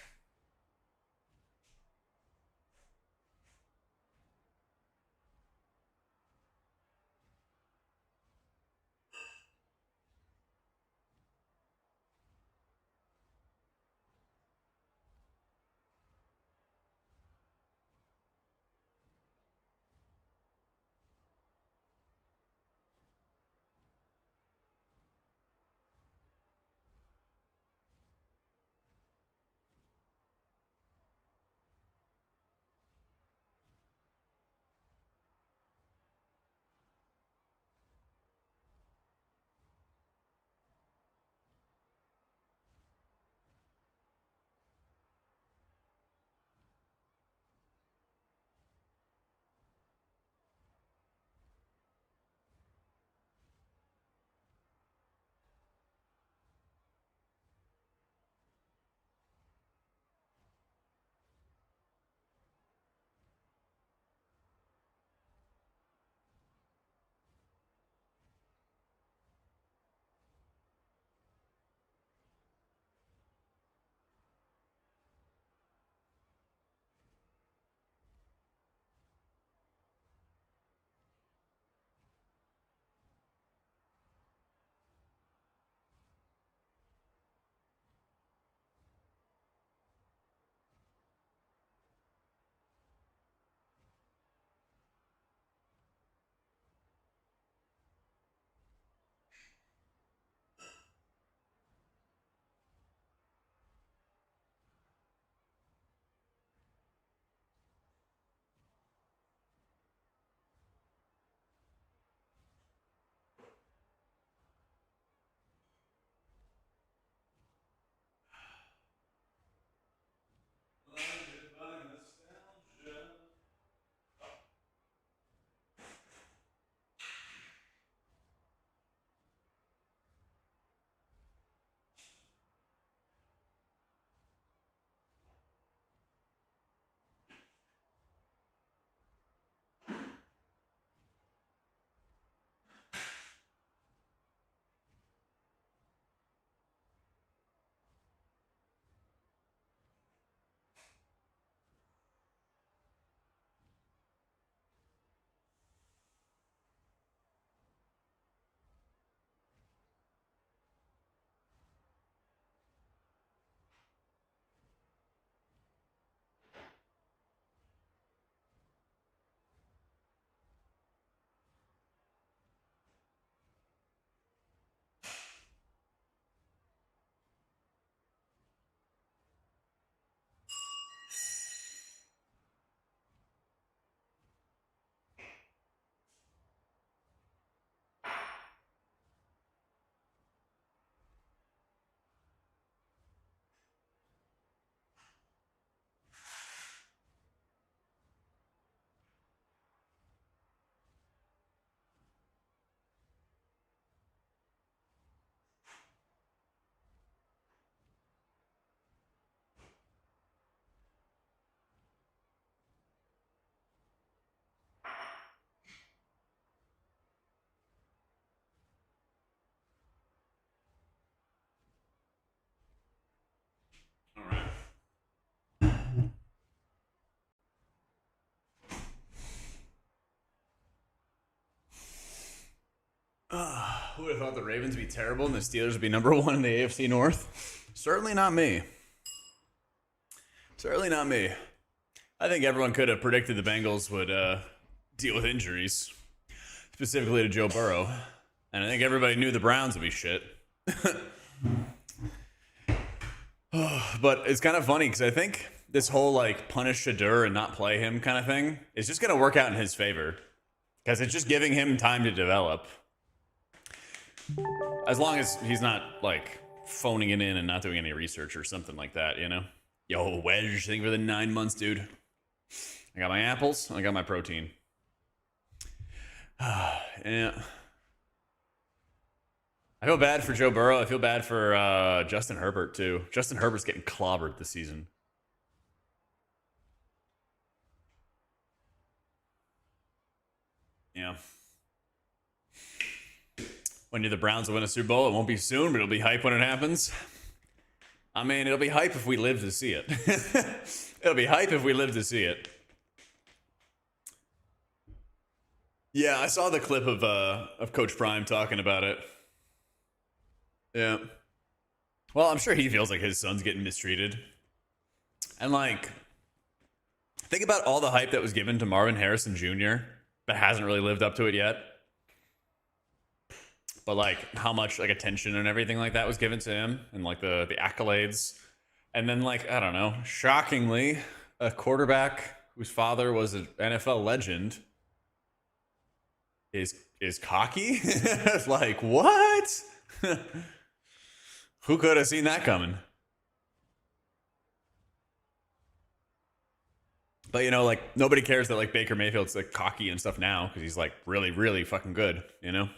Who would have thought the Ravens would be terrible and the Steelers would be number 1 in the AFC North? Certainly not me. Certainly not me. I think everyone could have predicted the Bengals would deal with injuries, specifically to Joe Burrow. And I think everybody knew the Browns would be shit. But it's kind of funny because I think this whole like punish Shadur and not play him kind of thing is just going to work out in his favor because it's just giving him time to develop. As long as he's not like phoning it in and not doing any research or something like that, you know? Yo, Wedge, thank you for the 9 months, dude. I got my apples, I got my protein. Yeah. I feel bad for Joe Burrow. I feel bad for Justin Herbert, too. Justin Herbert's getting clobbered this season. Yeah. When the Browns will win a Super Bowl, it won't be soon, but it'll be hype when it happens. I mean, it'll be hype if we live to see it. It'll be hype if we live to see it. Yeah, I saw the clip of Coach Prime talking about it. Yeah. Well, I'm sure he feels like his son's getting mistreated. And like, think about all the hype that was given to Marvin Harrison Jr. but hasn't really lived up to it yet. But like how much like attention and everything like that was given to him and like the accolades. And then like, I don't know, shockingly, a quarterback whose father was an NFL legend is cocky. Like, what? Who could have seen that coming? But you know, like nobody cares that like Baker Mayfield's like cocky and stuff now because he's like really, really fucking good, you know?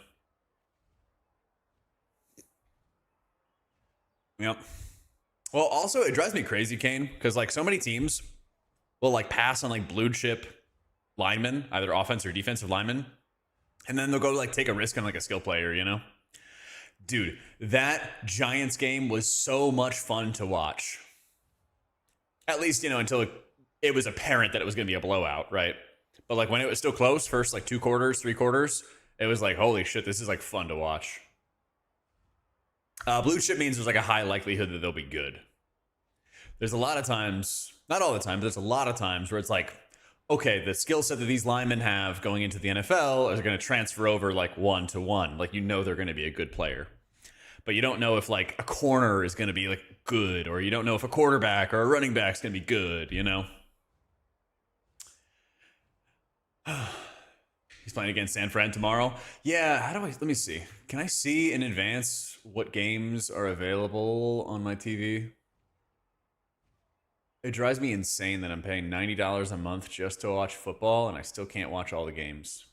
Yep. Well, also it drives me crazy, Kane, because like so many teams will like pass on like blue chip linemen, either offense or defensive linemen, and then they'll go like take a risk on like a skill player, you know? Dude, that Giants game was so much fun to watch. At least, you know, until it was apparent that it was going to be a blowout, right? But like when it was still close, first like 2 quarters, 3 quarters, it was like, holy shit, this is like fun to watch. Blue chip means there's like a high likelihood that they'll be good. There's a lot of times, not all the time, but there's a lot of times where it's like, okay, the skill set that these linemen have going into the NFL is going to transfer over like 1-to-1. Like, you know, they're going to be a good player. But you don't know if like a corner is going to be like good, or you don't know if a quarterback or a running back is going to be good, you know? He's playing against San Fran tomorrow. Yeah, let me see. Can I see in advance what games are available on my TV? It drives me insane that I'm paying $90 a month just to watch football and I still can't watch all the games.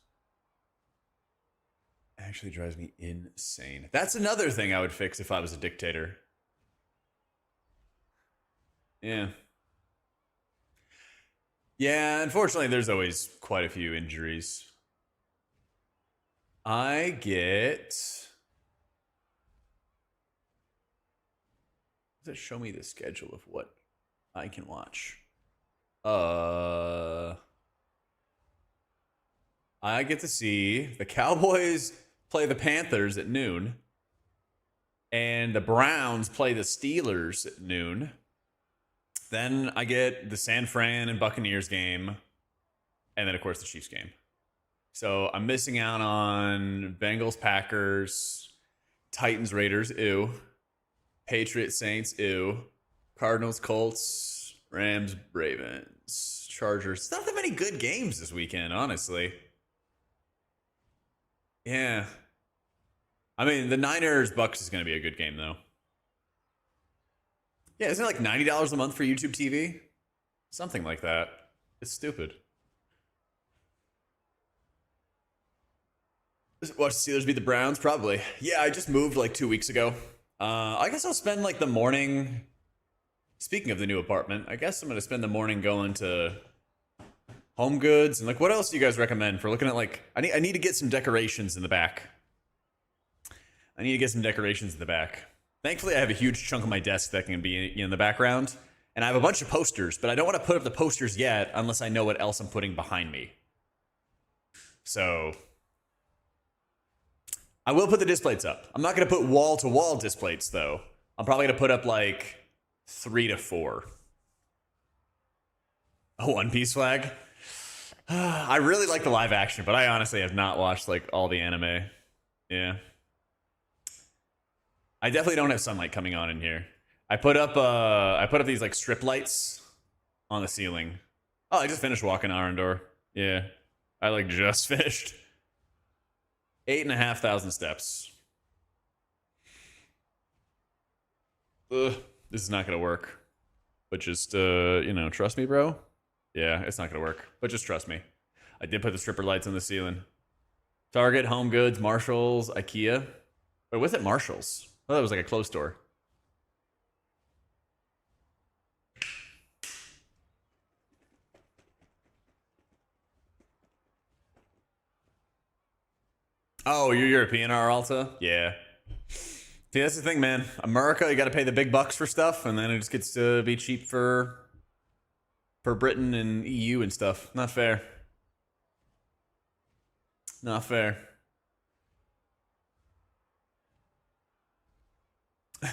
It actually drives me insane. That's another thing I would fix if I was a dictator. Yeah. Yeah, unfortunately, there's always quite a few injuries. I get... Does it show me the schedule of what I can watch? I get to see the Cowboys play the Panthers at noon, and the Browns play the Steelers at noon. Then I get the San Fran and Buccaneers game, and then of course the Chiefs game. So I'm missing out on Bengals, Packers, Titans, Raiders, ew. Patriots, Saints, ew. Cardinals, Colts, Rams, Ravens, Chargers. Not that many good games this weekend, honestly. Yeah. I mean, the Niners Bucks is going to be a good game, though. Yeah, isn't it like $90 a month for YouTube TV? Something like that. It's stupid. Watch the Steelers beat the Browns? Probably. Yeah, I just moved like 2 weeks ago. I guess I'll spend like the morning... Speaking of the new apartment, I guess I'm going to spend the morning going to Home Goods. And like, what else do you guys recommend for looking at like... I need to get some decorations in the back. Thankfully, I have a huge chunk of my desk that can be in the background. And I have a bunch of posters, but I don't want to put up the posters yet unless I know what else I'm putting behind me. So... I will put the displates up. I'm not going to put wall-to-wall displates, though. I'm probably going to put up, like, 3 to 4. A One Piece flag? I really like the live action, but I honestly have not watched, like, all the anime. Yeah. I definitely don't have sunlight coming on in here. I put up these, like, strip lights on the ceiling. Oh, I just finished walking Arendor. Yeah. I, like, just finished. 8,500 steps. Ugh, this is not gonna work. But just, you know, trust me, bro. Yeah, it's not gonna work. But just trust me. I did put the stripper lights on the ceiling. Target, Home Goods, Marshalls, IKEA. Wait, what's it Marshalls? Oh, that was like a clothes store. Oh, you're European, R Alta? Yeah. See, that's the thing, man. America, you got to pay the big bucks for stuff, and then it just gets to be cheap for Britain and EU and stuff. Not fair. Not fair.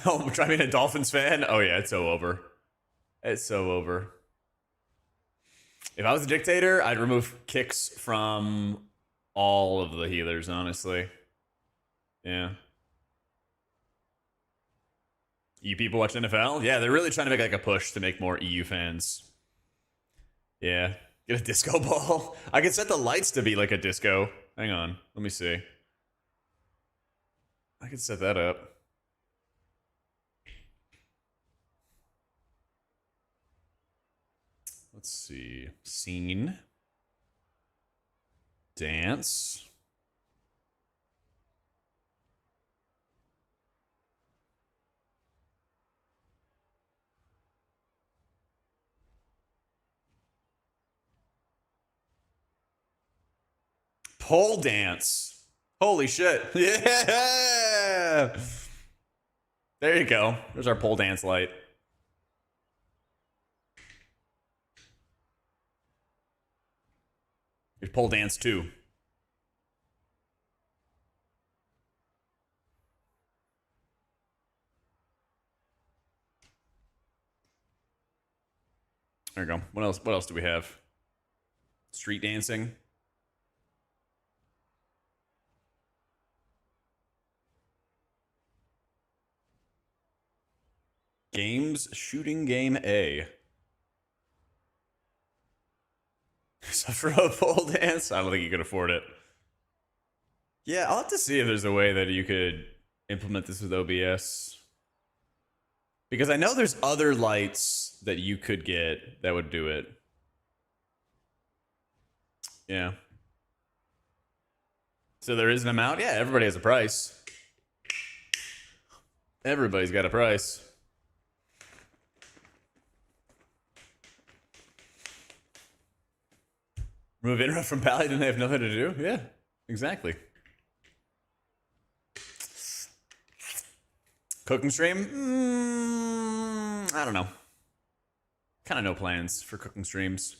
Oh, try being a Dolphins fan? Oh yeah, it's so over. It's so over. If I was a dictator, I'd remove kicks from all of the healers, honestly. Yeah. You people watch NFL? Yeah, they're really trying to make like a push to make more EU fans. Yeah. Get a disco ball. I could set the lights to be like a disco. Hang on. Let me see. I could set that up. Let's see. Scene. Dance. Pole dance. Holy shit. Yeah. There you go. There's our pole dance light. Here's pole dance 2. There we go. What else? What else do we have? Street dancing. Games shooting game A. So for a pole dance, I don't think you could afford it. Yeah, I'll have to see if there's a way that you could implement this with OBS. Because I know there's other lights that you could get that would do it. Yeah. So there is an amount? Yeah, everybody has a price. Everybody's got a price. Remove interrupt from Paladin, they have nothing to do? Yeah, exactly. Cooking stream? I don't know. Kind of no plans for cooking streams.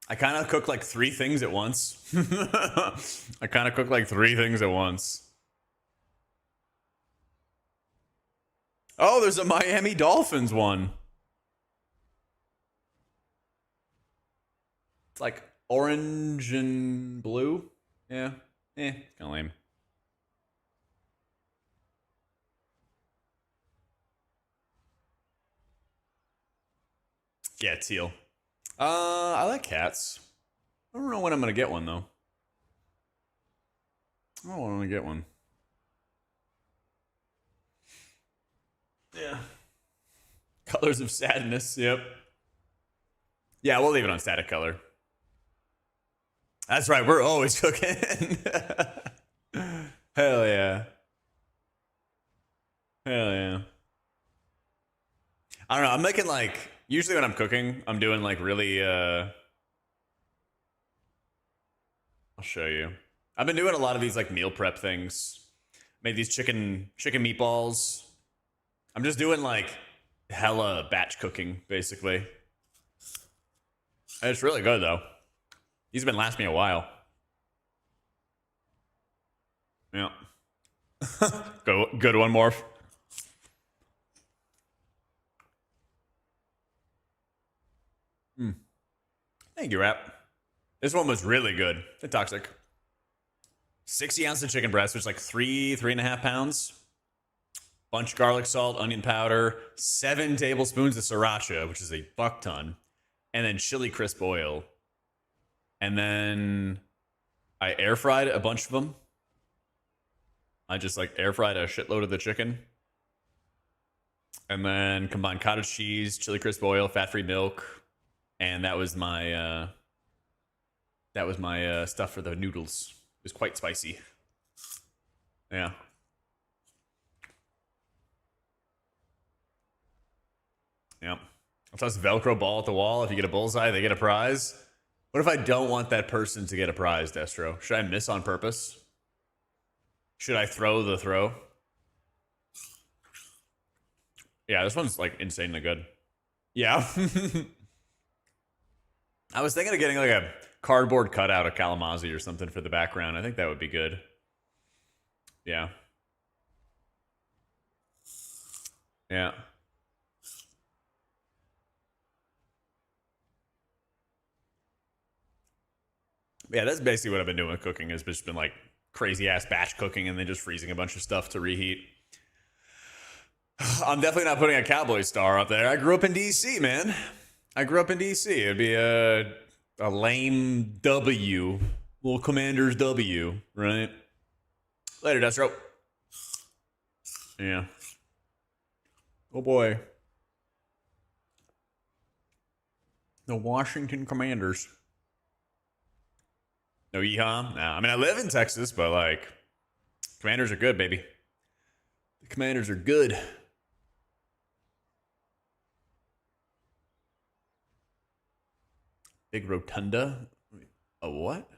I kind of cook like 3 things at once. I kind of cook like 3 things at once. Oh, there's a Miami Dolphins one. It's like orange and blue. Yeah. Kind of lame. Yeah, teal. I like cats. I don't know when I'm gonna get one though. I don't want to get one. Yeah. Colors of sadness. Yep. Yeah, we'll leave it on static color. That's right. We're always cooking. Hell yeah. Hell yeah. I don't know. I'm making like, usually when I'm cooking, I'm doing like really, I'll show you. I've been doing a lot of these like meal prep things. Made these chicken meatballs. I'm just doing like hella batch cooking, basically. It's really good though. These have been lasting me a while. Yeah. Good one, Morph. Thank you, Rap. This one was really good. The toxic. 60 ounces of chicken breast, which is like 3.5 pounds. Bunch of garlic salt, onion powder, 7 tablespoons of sriracha, which is a fuck ton, and then chili crisp oil. And then I air fried a bunch of them. I just like air fried a shitload of the chicken. And then combined cottage cheese, chili crisp oil, fat-free milk, and that was my stuff for the noodles. It was quite spicy. Yeah. Yeah. I'll toss a Velcro ball at the wall. If you get a bullseye, they get a prize. What if I don't want that person to get a prize, Destro? Should I miss on purpose? Should I throw the throw? Yeah, this one's like insanely good. Yeah. I was thinking of getting like a cardboard cutout of Kalamazoo or something for the background. I think that would be good. Yeah. Yeah. Yeah, that's basically what I've been doing with cooking. Has just been like crazy ass batch cooking and then just freezing a bunch of stuff to reheat. I'm definitely not putting a cowboy star up there. I grew up in DC, man. I grew up in DC. It'd be a lame W. Little Commander's W, right? Later, Destro. Yeah. Oh boy. The Washington Commanders. No yeehaw? No. I mean, I live in Texas, but like, Commanders are good, baby. The Commanders are good. Big rotunda? A what?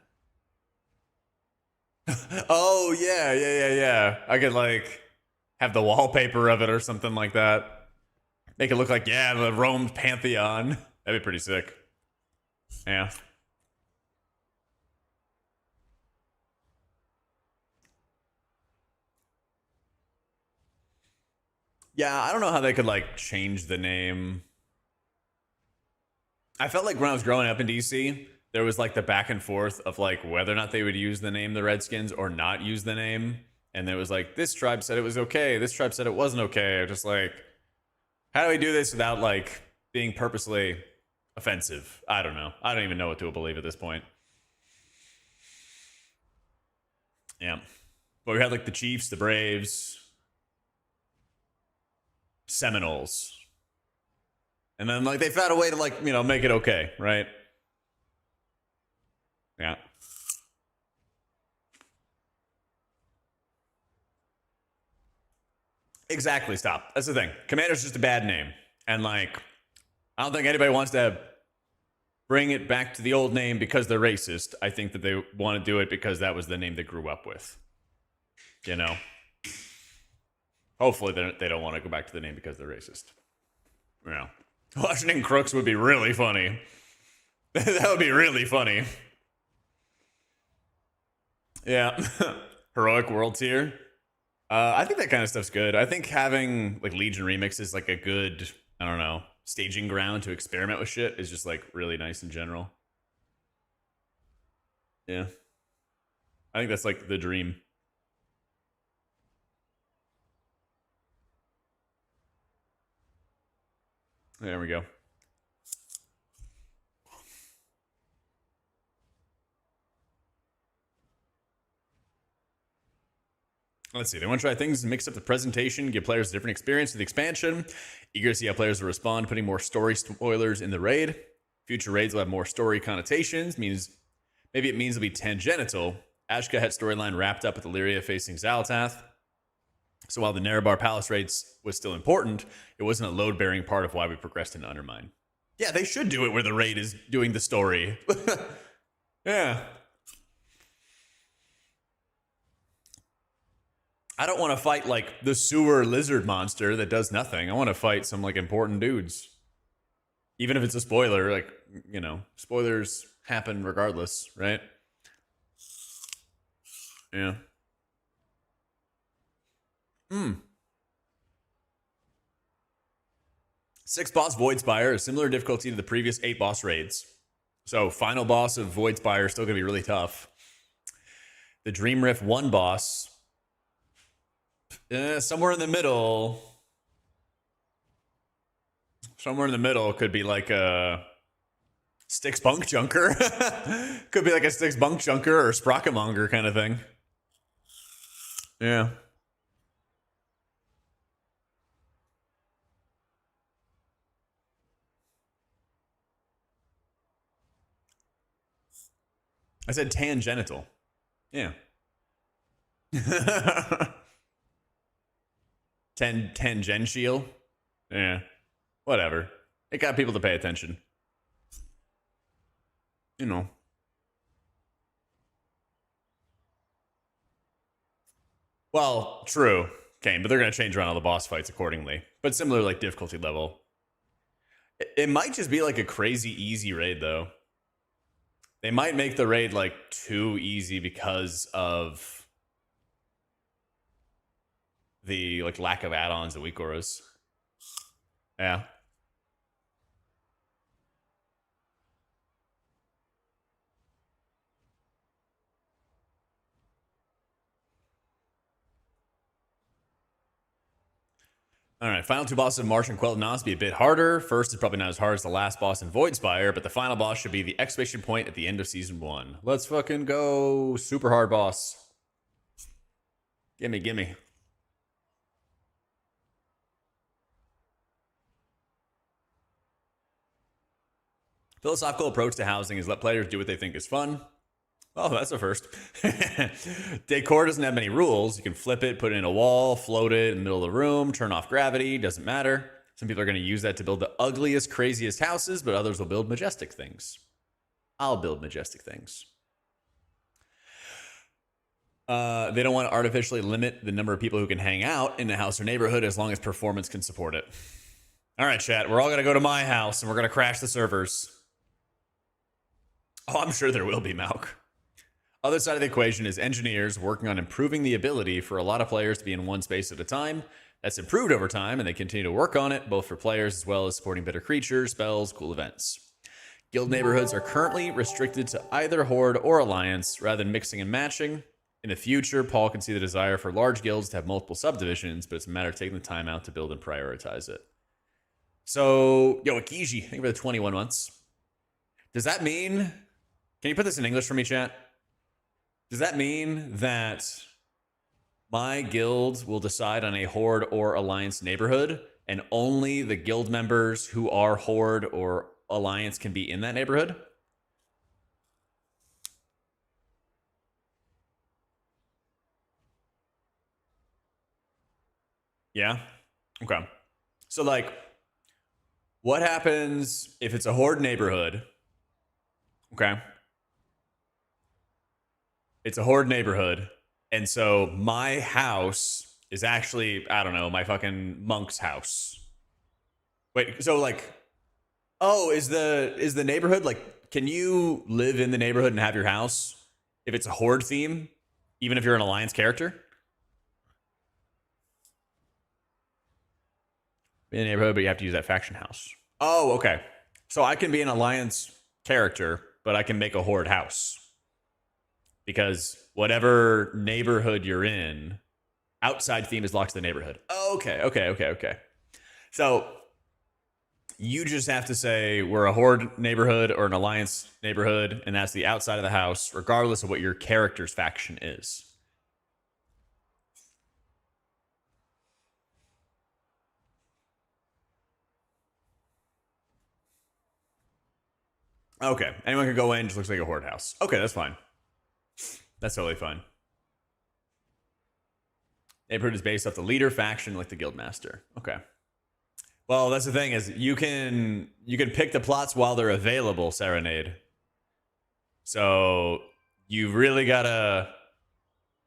Oh, yeah. I could like have the wallpaper of it or something like that. Make it look like, yeah, the Rome Pantheon. That'd be pretty sick. Yeah. Yeah, I don't know how they could like change the name. I felt like when I was growing up in DC, there was like the back and forth of like whether or not they would use the name the Redskins or not use the name. And there was like, this tribe said it was okay. This tribe said it wasn't okay. Just like, how do we do this without like being purposely offensive? I don't know. I don't even know what to believe at this point. Yeah. But we had like the Chiefs, the Braves, Seminoles. And then like they found a way to like, you know, make it okay, right? Yeah. Exactly, stop. That's the thing. Commander's just a bad name. And like, I don't think anybody wants to bring it back to the old name because they're racist. I think that they want to do it because that was the name they grew up with. You know? Hopefully they don't want to go back to the name because they're racist. You know? Washington Crooks would be really funny. That would be really funny. Yeah. Heroic World Tier. I think that kind of stuff's good. I think having like Legion Remix is like a good, I don't know, staging ground to experiment with shit is just like really nice in general. Yeah. I think that's like the dream. There we go. Let's see. They want to try things, mix up the presentation, give players a different experience with the expansion. Eager to see how players will respond, putting more story spoilers in the raid. Future raids will have more story connotations. Maybe it means it'll be tangential. Ashka had storyline wrapped up with Illyria facing Xalatath. So while the Nerebar Palace raids was still important, it wasn't a load-bearing part of why we progressed into Undermine. Yeah, they should do it where the raid is doing the story. Yeah. I don't want to fight like the sewer lizard monster that does nothing. I want to fight some like important dudes. Even if it's a spoiler, like, you know, spoilers happen regardless, right? Yeah. 6 boss Voidspire is similar difficulty to the previous 8 boss raids. So final boss of Voidspire is still going to be really tough. The Dream Rift 1 boss, somewhere in the middle. Somewhere in the middle could be like a Styx Bunk Junker. Could be like a Styx Bunk Junker or Sprockamonger kind of thing. Yeah. I said tangential. Yeah. Tangential. Yeah. Whatever. It got people to pay attention. You know. Well, true, Kane, but they're going to change around all the boss fights accordingly. But similar, like, difficulty level. It might just be like a crazy easy raid, though. They might make the raid, like, too easy because of the, like, lack of add-ons and weak auras. Yeah. All right, final 2 bosses of Marsh and Quel'Thanas be a bit harder. First is probably not as hard as the last boss in Voidspire, but the final boss should be the exclamation point at the end of Season 1. Let's fucking go. Super hard boss. Gimme, gimme. Philosophical approach to housing is let players do what they think is fun. Oh, that's a first. Decor doesn't have many rules. You can flip it, put it in a wall, float it in the middle of the room, turn off gravity, doesn't matter. Some people are going to use that to build the ugliest, craziest houses, but others will build majestic things. I'll build majestic things. They don't want to artificially limit the number of people who can hang out in a house or neighborhood as long as performance can support it. All right, chat, we're all going to go to my house and we're going to crash the servers. Oh, I'm sure there will be, Malk. Other side of the equation is engineers working on improving the ability for a lot of players to be in one space at a time. That's improved over time, and they continue to work on it, both for players as well as supporting better creatures, spells, cool events. Guild neighborhoods are currently restricted to either Horde or Alliance, rather than mixing and matching. In the future, Paul can see the desire for large guilds to have multiple subdivisions, but it's a matter of taking the time out to build and prioritize it. So, yo, Akiji, thank you for the 21 months. Does that mean... Can you put this in English for me, chat? Does that mean that my guild will decide on a Horde or Alliance neighborhood, and only the guild members who are Horde or Alliance can be in that neighborhood? Yeah? Okay. So, like, what happens if it's a Horde neighborhood? Okay. It's a Horde neighborhood, and so my house is actually, I don't know, my fucking monk's house. Wait, so like, oh, is the neighborhood, like, can you live in the neighborhood and have your house if it's a Horde theme, even if you're an Alliance character? In the neighborhood, but you have to use that faction house. Oh, okay. So I can be an Alliance character, but I can make a Horde house. Because whatever neighborhood you're in, outside theme is locked to the neighborhood. Okay. So you just have to say we're a Horde neighborhood or an Alliance neighborhood, and that's the outside of the house, regardless of what your character's faction is. Okay, anyone can go in, just looks like a Horde house. Okay, that's fine. That's totally fine. Neighborhood is based off the leader faction, like the Guildmaster. Okay. Well, that's the thing, is you can pick the plots while they're available, Serenade. So you really gotta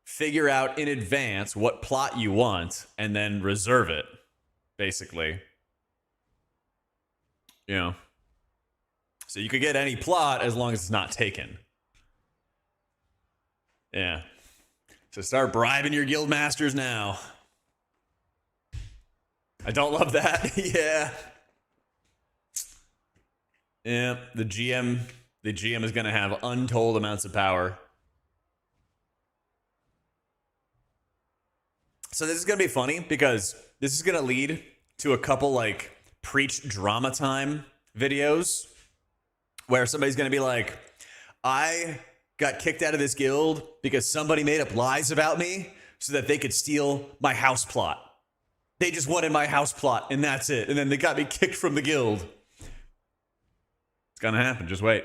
figure out in advance what plot you want and then reserve it, basically. You know. So you could get any plot as long as it's not taken. Yeah. So start bribing your guild masters now. I don't love that. Yeah. Yeah, the GM is going to have untold amounts of power. So this is going to be funny because this is going to lead to a couple like preach drama time videos where somebody's going to be like, I got kicked out of this guild because somebody made up lies about me so that they could steal my house plot. They just wanted my house plot and that's it. And then they got me kicked from the guild. It's going to happen. Just wait.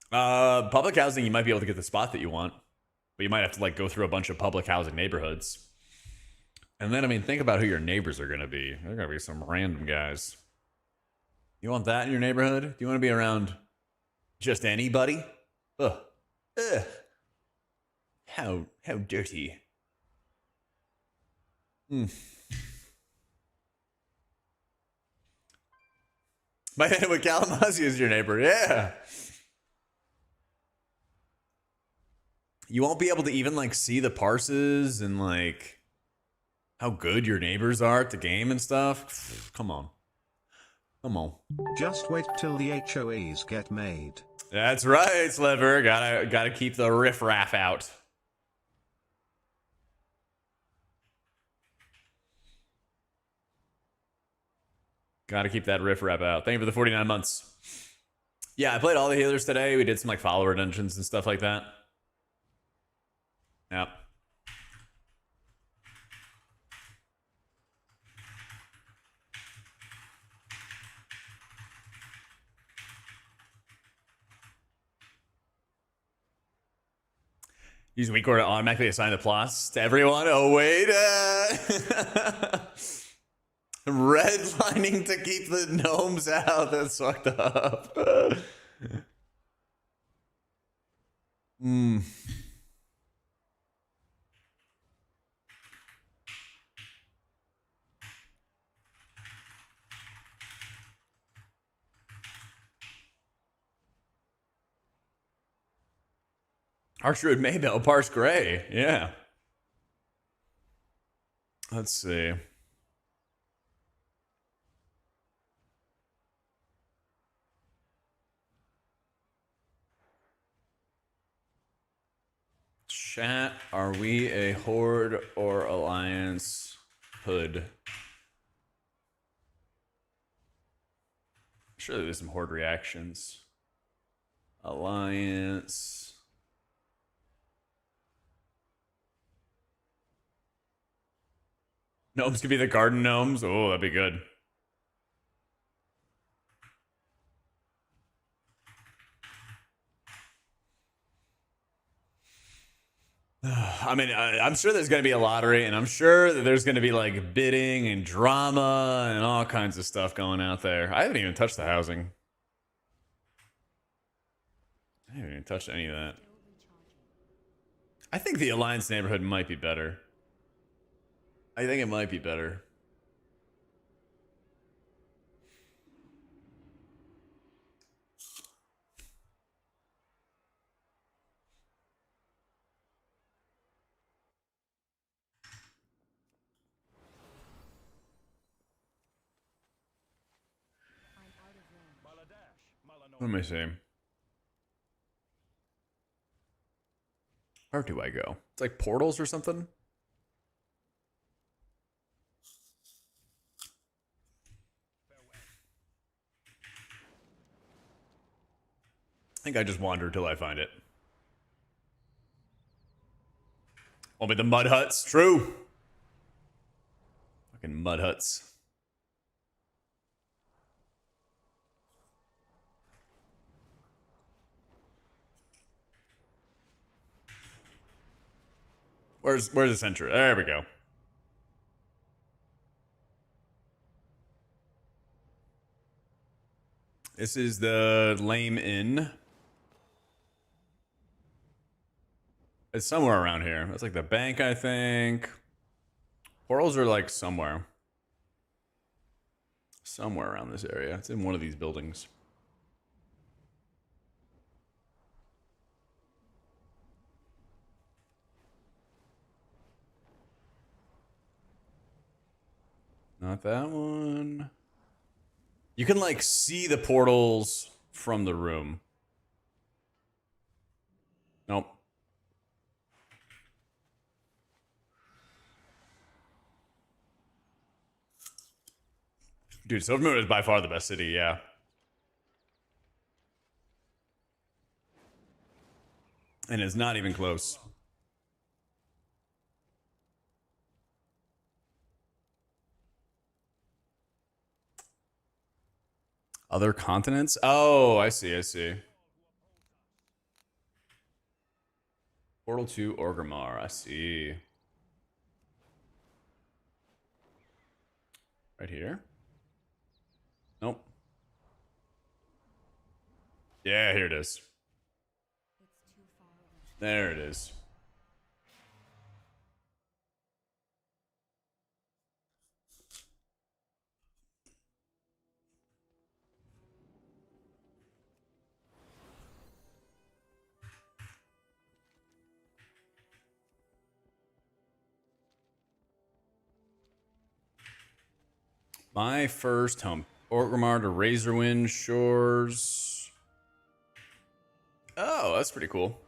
Public housing, you might be able to get the spot that you want, but you might have to like go through a bunch of public housing neighborhoods. And then, I mean, think about who your neighbors are going to be. They're going to be some random guys. You want that in your neighborhood? Do you want to be around just anybody? Ugh. Ugh. How dirty. Might end up with Kalamazoo as your neighbor. Yeah. You won't be able to even like see the parses and like how good your neighbors are at the game and stuff. Come on. Come on. Just wait till the HOAs get made. That's right, Sliver. Gotta keep the riffraff out. Gotta keep that riffraff out. Thank you for the 49 months. Yeah, I played all the healers today. We did some like follower dungeons and stuff like that. Yep. Use WeakCore to automatically assign the plots to everyone. Oh, wait. Redlining to keep the gnomes out. That's fucked up. Archrood Maybell, Parse Gray. Yeah. Let's see. Chat, are we a horde or alliance hood? Surely there's some horde reactions. Alliance. Gnomes could be the garden gnomes. Oh, that'd be good. I mean, I'm sure there's going to be a lottery, and I'm sure that there's going to be like bidding and drama and all kinds of stuff going out there. I haven't even touched the housing. I haven't even touched any of that. I think the Alliance neighborhood might be better. I think it might be better. Let me see. Where do I go? It's like portals or something? I think I just wander till I find it. Only the mud huts. True. Fucking mud huts. Where's the center? There we go. This is the Lame Inn. It's somewhere around here. That's like the bank, I think. Portals are like somewhere. Somewhere around this area. It's in one of these buildings. Not that one. You can, like, see the portals from the room. Nope. Dude, Silvermoon is by far the best city, yeah. And it's not even close. Other continents? Oh, I see, I see. Portal to Orgrimmar, I see. Right here? Nope. Yeah, here it is. There it is. My first home. Orgrimmar to Razorwind Shores. Oh, that's pretty cool.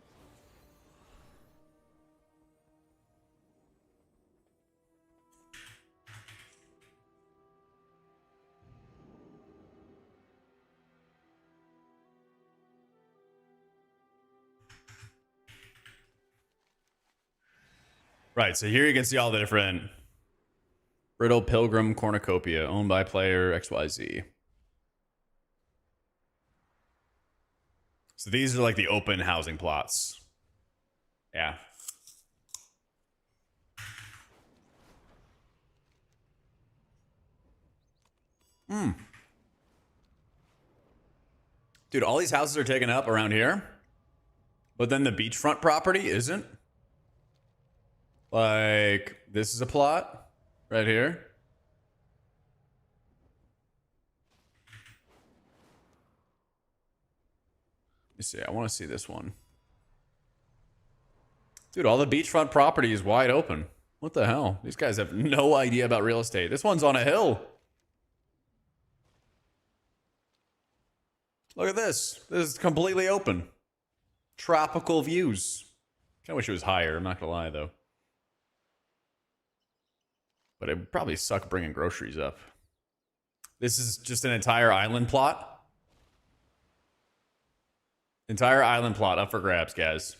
Right, so here you can see all the different Brittle Pilgrim Cornucopia, owned by player XYZ. So these are like the open housing plots. Yeah. Dude, all these houses are taken up around here, but then the beachfront property isn't. Like, this is a plot right here. Let me see. I want to see this one. Dude, all the beachfront property is wide open. What the hell? These guys have no idea about real estate. This one's on a hill. Look at this. This is completely open. Tropical views. I wish it was higher. I'm not going to lie, though. But it would probably suck bringing groceries up. This is just an entire island plot. Entire island plot up for grabs, guys.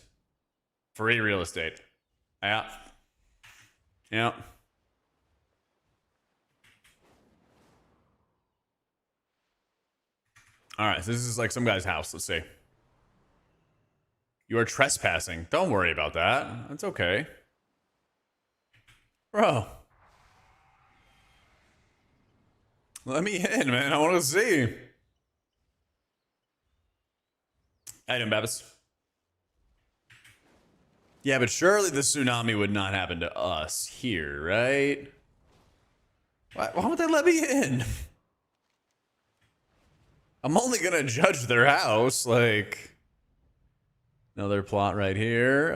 Free real estate. Yeah. Yeah. All right, so this is like some guy's house. Let's see. You are trespassing. Don't worry about that. That's okay. Bro. Let me in, man. I want to see. How you doing, Babis? Yeah, but surely the tsunami would not happen to us here, right? Why would they let me in? I'm only gonna judge their house, like... Another plot right here.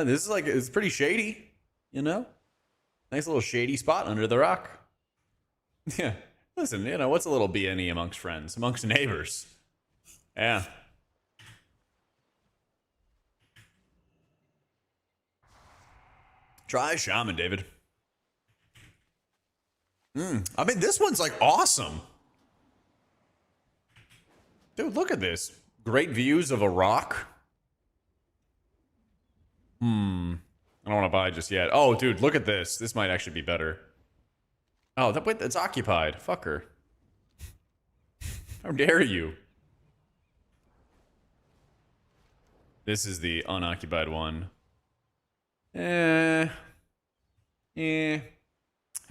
This is like, it's pretty shady, you know? Nice little shady spot under the rock. Yeah. Listen, you know, what's a little BNE amongst friends, amongst neighbors? Yeah. Try Shaman, David. I mean, this one's like awesome. Dude, look at this. Great views of a rock. I don't want to buy just yet. Oh, dude, look at this. This might actually be better. Oh, wait, that's occupied. Fucker. How dare you? This is the unoccupied one. How do you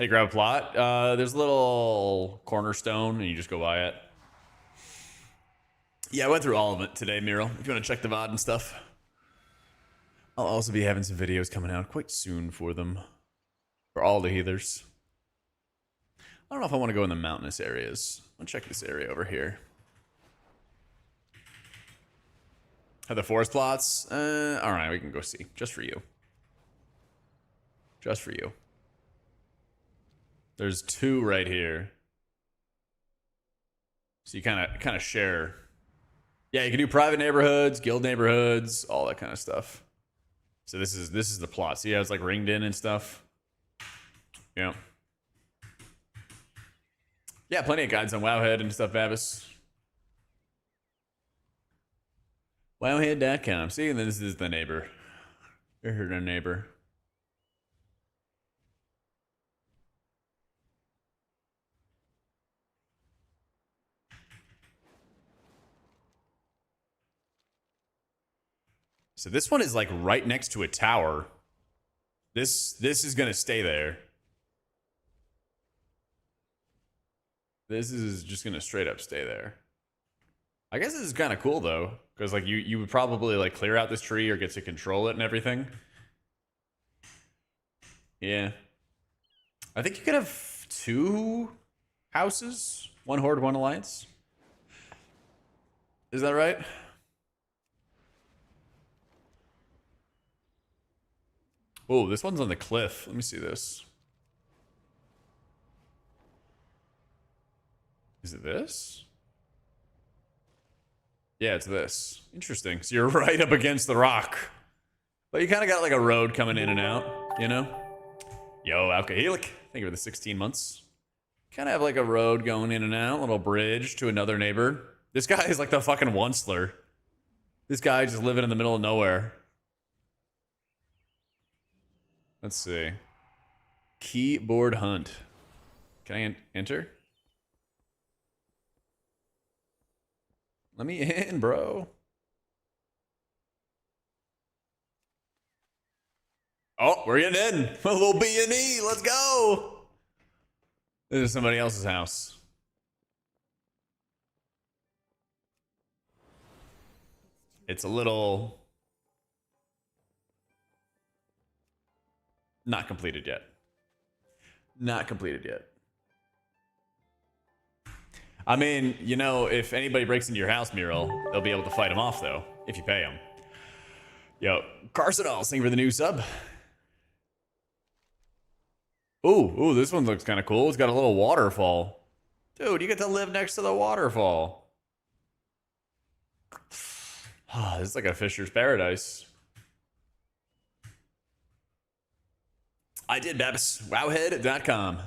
grab a plot? There's a little cornerstone, and you just go by it. Yeah, I went through all of it today, Muriel. If you want to check the VOD and stuff. I'll also be having some videos coming out quite soon for them. For all the healers. I don't know if I want to go in the mountainous areas. I'll check this area over here. Have the forest plots? All right, we can go see. Just for you. Just for you. There's 2 right here. So you kind of share. Yeah, you can do private neighborhoods, guild neighborhoods, all that kind of stuff. So this is the plot. See how it's like ringed in and stuff? Yeah. Yeah, plenty of guides on Wowhead and stuff, Babis. Wowhead.com. See, and then this is the neighbor. Here's the neighbor. So this one is like right next to a tower. This is gonna stay there. This is just gonna straight up stay there. I guess this is kind of cool though, because like you would probably like clear out this tree or get to control it and everything. Yeah. I think you could have 2 houses, 1 horde, 1 alliance. Is that right? Oh, this one's on the cliff. Let me see this. Is it this? Yeah, it's this. Interesting. So you're right up against the rock. But you kind of got like a road coming in and out, you know? Yo, Alcoholic. Thank you for the 16 months. Kind of have like a road going in and out, little bridge to another neighbor. This guy is like the fucking Onceler. This guy just living in the middle of nowhere. Let's see. Keyboard hunt. Can I enter? Let me in, bro. Oh, we're getting in. A little B&E. Let's go. This is somebody else's house. It's a little... not completed yet. Not completed yet. I mean, you know, if anybody breaks into your house, Muriel, they'll be able to fight them off, though, if you pay them. Yo, Carcinal, thank you for the new sub. Ooh, this one looks kind of cool. It's got a little waterfall. Dude, you get to live next to the waterfall. This is like a fisher's paradise. I did, Babs. Wowhead.com.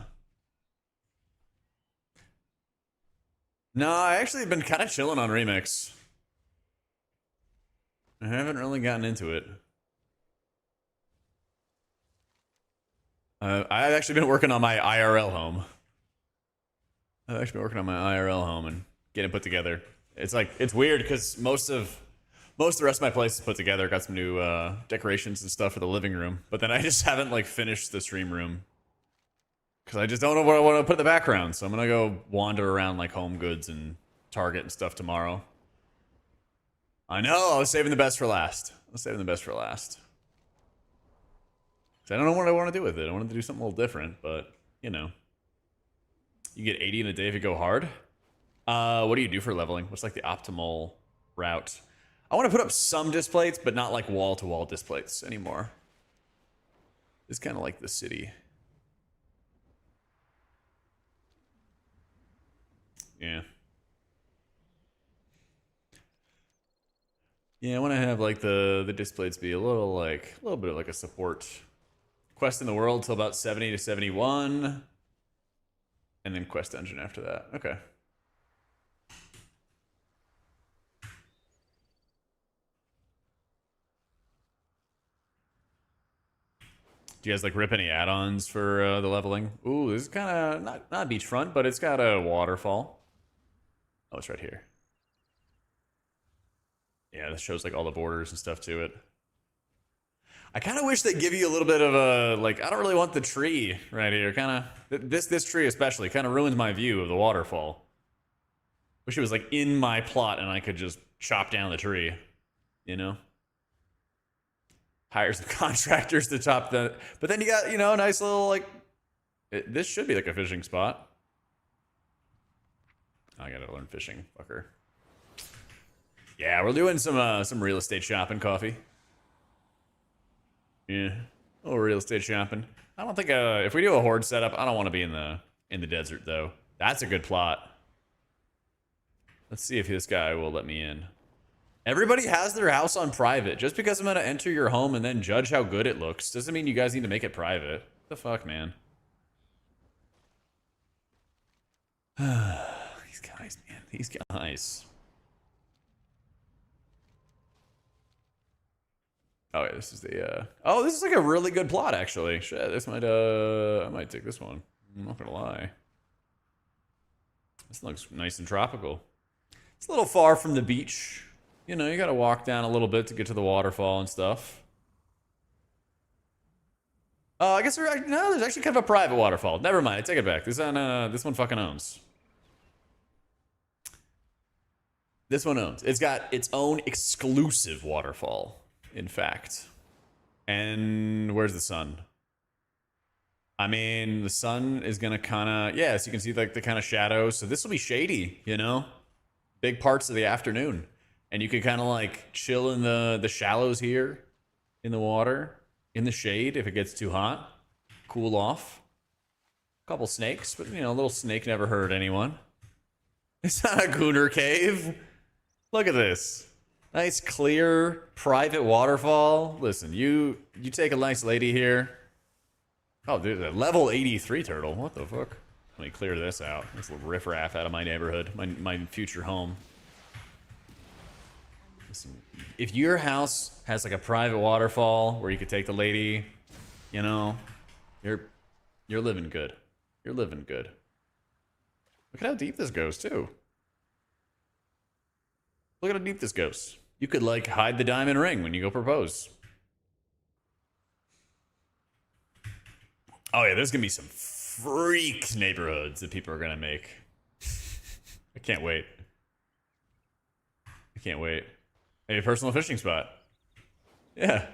No, I actually have been kind of chilling on Remix. I haven't really gotten into it. I've actually been working on my IRL home. I've actually been working on my IRL home and getting it put together. It's like, it's weird because most of the rest of my place is put together. Got some new decorations and stuff for the living room. But then I just haven't like finished the stream room. Because I just don't know what I want to put in the background. So I'm going to go wander around like Home Goods and Target and stuff tomorrow. I know, I was saving the best for last. So I don't know what I want to do with it. I wanted to do something a little different, but, you know. You get 80 in a day if you go hard. What do you do for leveling? What's like the optimal route? I want to put up some displays, but not like wall-to-wall displays anymore. It's kind of like the city. Yeah. Yeah, I want to have like the displays be a little bit of like a support. Quest in the world till about 70 to 71. And then quest dungeon after that. Okay. Do you guys like rip any add-ons for the leveling? Ooh, this is kind of not beachfront, but it's got a waterfall. Oh, it's right here. Yeah, this shows like all the borders and stuff to it. I kind of wish they'd give you a little bit of a, like, I don't really want the tree right here. Kind of, this tree especially kind of ruins my view of the waterfall. Wish it was like in my plot and I could just chop down the tree, you know? Hire some contractors to chop the, but then you got, you know, a nice little, like, this should be like a fishing spot. I gotta learn fishing, fucker. Yeah, we're doing some real estate shopping, coffee. Yeah, a little real estate shopping. I don't think if we do a horde setup, I don't want to be in the desert though. That's a good plot. Let's see if this guy will let me in. Everybody has their house on private. Just because I'm gonna enter your home and then judge how good it looks doesn't mean you guys need to make it private. What the fuck, man? These guys, man. These guys. Oh, yeah, this is the, oh, this is like a really good plot, actually. Shit, this might, I might take this one. I'm not gonna lie. This looks nice and tropical. It's a little far from the beach. You know, you gotta walk down a little bit to get to the waterfall and stuff. I guess no, there's actually kind of a private waterfall. Never mind, I take it back. This one fucking owns. This one owns. It's got its own exclusive waterfall. In fact. And where's the sun? I mean, the sun is gonna kind of, yeah, so you can see like the kind of shadows. So this will be shady, you know? Big parts of the afternoon. And you can kind of like chill in the shallows here in the water, in the shade if it gets too hot. Cool off. A couple snakes, but you know, a little snake never hurt anyone. It's not a gooner cave. Look at this. Nice, clear, private waterfall. Listen, you take a nice lady here. Oh, dude, a level 83 turtle. What the fuck? Let me clear this out. This little riffraff out of my neighborhood, my future home. Listen, if your house has like a private waterfall where you could take the lady, you know, you're living good. You're living good. Look at how deep this goes, too. Look at how deep this goes. You could, like, hide the diamond ring when you go propose. Oh, yeah, there's going to be some freak neighborhoods that people are going to make. I can't wait. I can't wait. Maybe a personal fishing spot. Yeah.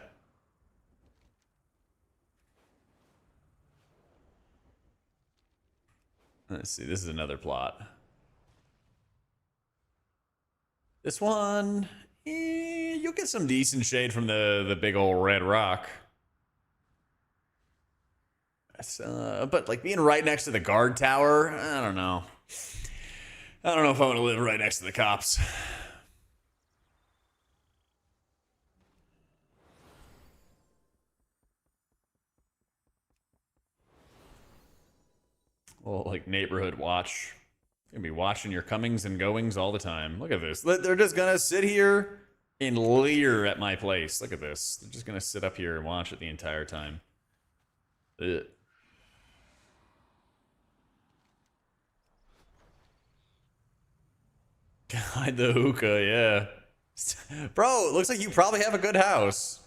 Let's see, this is another plot. This one, you'll get some decent shade from the big old red rock. But like being right next to the guard tower, I don't know. I don't know if I want to live right next to the cops. Well, like neighborhood watch. Gonna be watching your comings and goings all the time. Look at this. They're just gonna sit here and leer at my place. Look at this. They're just gonna sit up here and watch it the entire time. Ugh. Hide the hookah, yeah. Bro, it looks like you probably have a good house.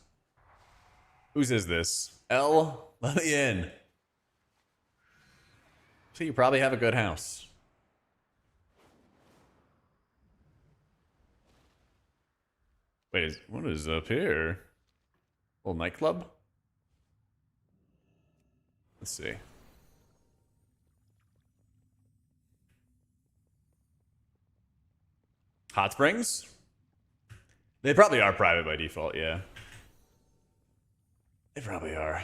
Whose is this? L, let me in. So you probably have a good house. Wait, what is up here? Little nightclub? Let's see. Hot Springs? They probably are private by default, yeah. They probably are.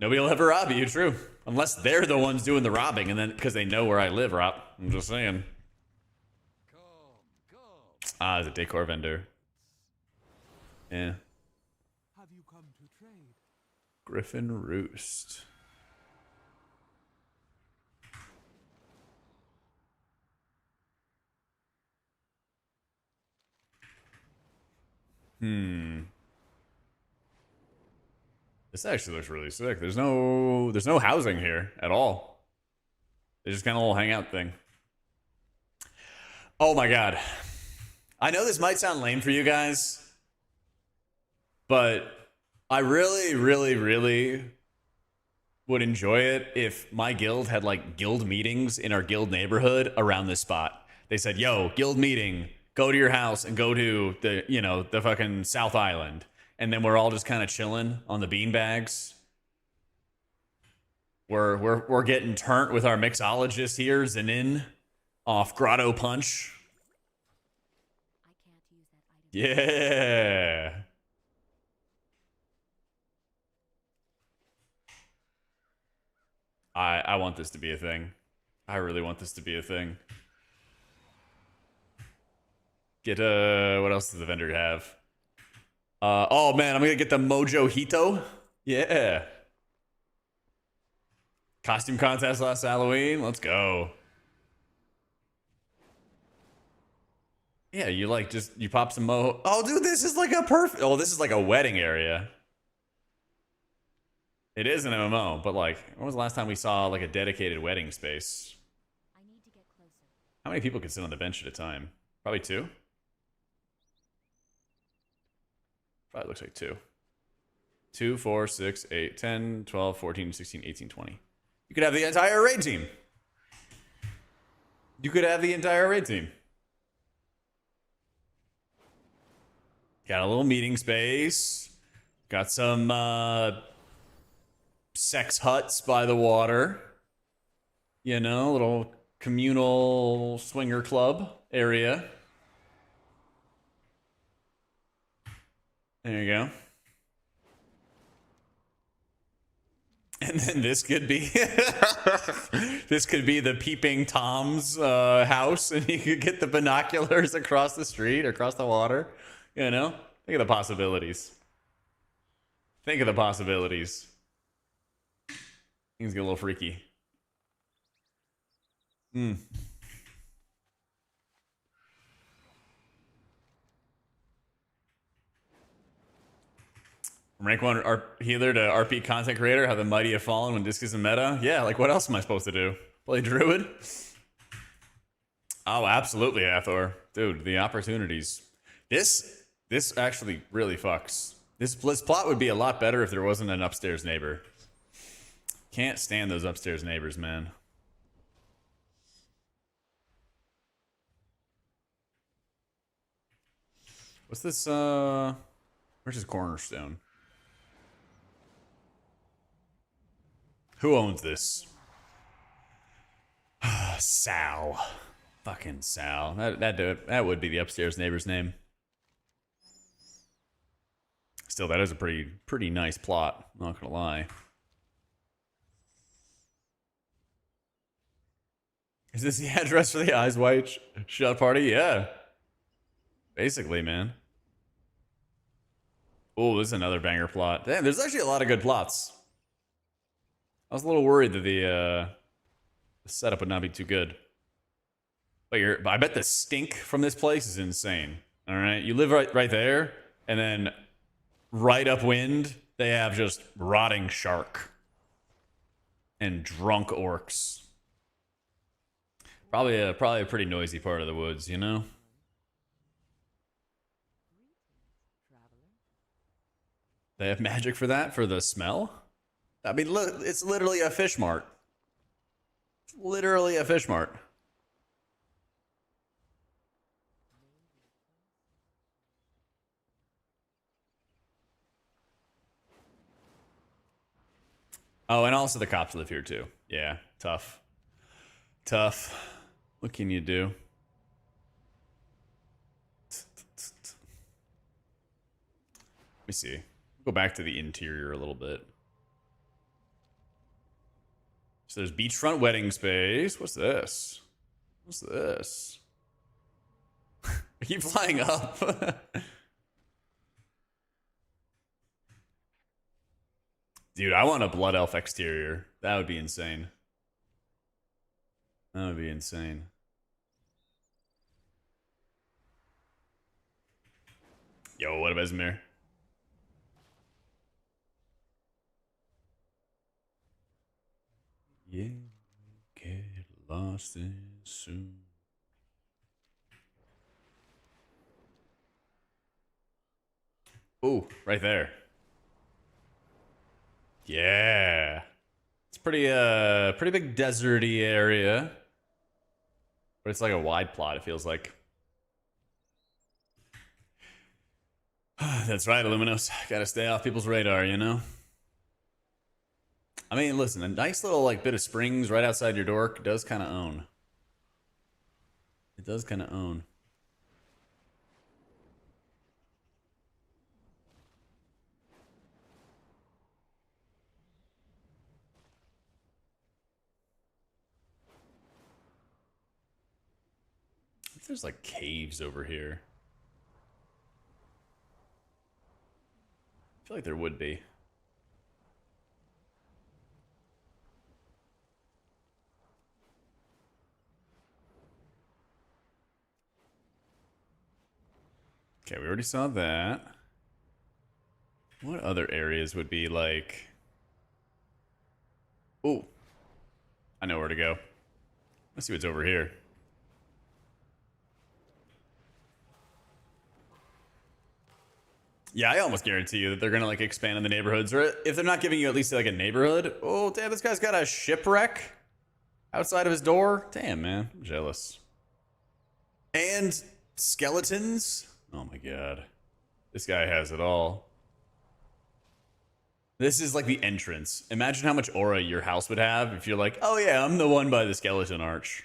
Nobody will ever rob you, true. Unless they're the ones doing the robbing, and then because they know where I live, Rob. I'm just saying. Ah, it's a decor vendor. Yeah. Have you come to trade? Griffin Roost. This actually looks really sick. There's no housing here at all. It's just kind of a little hangout thing. Oh my god. I know this might sound lame for you guys, but I really, really, really would enjoy it if my guild had like guild meetings in our guild neighborhood around this spot. They said, yo, guild meeting, go to your house and go to the, you know, the fucking South Island. And then we're all just kind of chilling on the beanbags. We're getting turnt with our mixologist here, Zanin. Off Grotto Punch. Yeah. I want this to be a thing. I really want this to be a thing. Get what else does the vendor have? Oh man, I'm gonna get the Mojo Hito. Yeah. Costume contest last Halloween. Let's go. Yeah, you like you pop some mo. Oh, dude, this is like a perfect. Oh, this is like a wedding area. It is an MMO, but like, when was the last time we saw like a dedicated wedding space? I need to get closer. How many people can sit on the bench at a time? Probably 2. Probably looks like 2. 2, 4, 6, 8, 10, 12, 14, 16, 18, 20. You could have the entire raid team. You could have the entire raid team. Got a little meeting space. Got some sex huts by the water. You know, little communal swinger club area. There you go. And then this could be this could be the peeping Tom's house, and you could get the binoculars across the street, across the water. You know, think of the possibilities. Think of the possibilities. Things get a little freaky. Rank 1 healer to RP content creator, how the mighty have fallen when disc isn't meta. Yeah, like what else am I supposed to do? Play Druid? Oh, absolutely, Hathor. Dude, the opportunities. This actually really fucks. This plot would be a lot better if there wasn't an upstairs neighbor. Can't stand those upstairs neighbors, man. What's this, where's his cornerstone? Who owns this? Sal. Fucking Sal. That would be the upstairs neighbor's name. Still, that is a pretty nice plot. Not gonna lie. Is this the address for the Eyes White Shut party? Yeah. Basically, man. Oh, this is another banger plot. Damn, there's actually a lot of good plots. I was a little worried that the setup would not be too good. But I bet the stink from this place is insane. All right, you live right there, and then right upwind they have just rotting shark and drunk orcs. Probably a pretty noisy part of the woods, you know. They have magic for that, for the smell? I mean, look, it's literally a fish mart. It's literally a fish mart. Oh, and also the cops live here too. Yeah, tough. Tough. What can you do? Let me see. Go back to the interior a little bit. So there's beachfront wedding space. What's this? What's this? I keep flying up. Dude, I want a blood elf exterior. That would be insane. That would be insane. Yo, what about Esmir? Yeah, get lost in soon. Ooh, right there. Yeah. It's pretty big deserty area. But it's like a wide plot, it feels like. That's right, Illuminos. Gotta stay off people's radar, you know? I mean, listen, a nice little like bit of springs right outside your door does kind of own. It does kind of own. There's like caves over here. I feel like there would be. Okay, we already saw that. What other areas would be like... Oh, I know where to go. Let's see what's over here. Yeah, I almost guarantee you that they're gonna like expand in the neighborhoods, or if they're not giving you at least like a neighborhood. Oh, damn, this guy's got a shipwreck outside of his door. Damn, man, I'm jealous. And skeletons. Oh my god, this guy has it all. This is like the entrance. Imagine how much aura your house would have if you're like, oh yeah, I'm the one by the skeleton arch.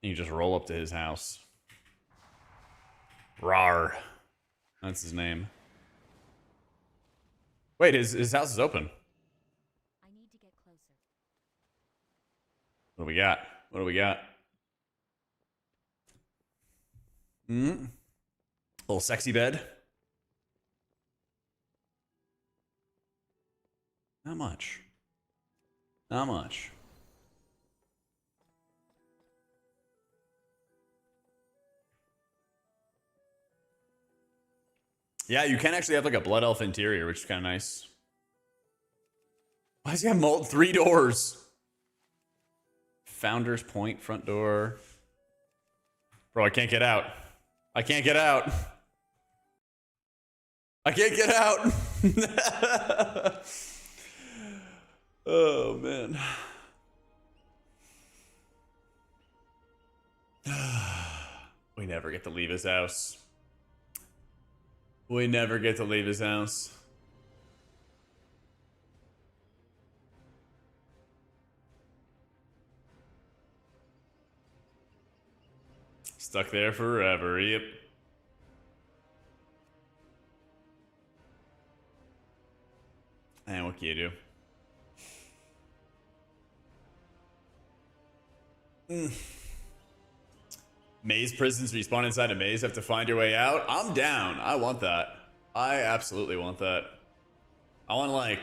And you just roll up to his house. Rar. That's his name. Wait, his house is open. I need to get closer. What do we got? What do we got? Little sexy bed. Not much. Not much. Yeah, you can actually have like a blood elf interior, which is kind of nice. Why does he have 3 doors? Founder's Point, front door. Bro, I can't get out. I can't get out. I can't get out. Oh, man. We never get to leave his house. We never get to leave his house. Stuck there forever, yep. And what can you do? Maze prisons respawn inside a maze, have to find your way out. I'm down. I want that. I absolutely want that. I want like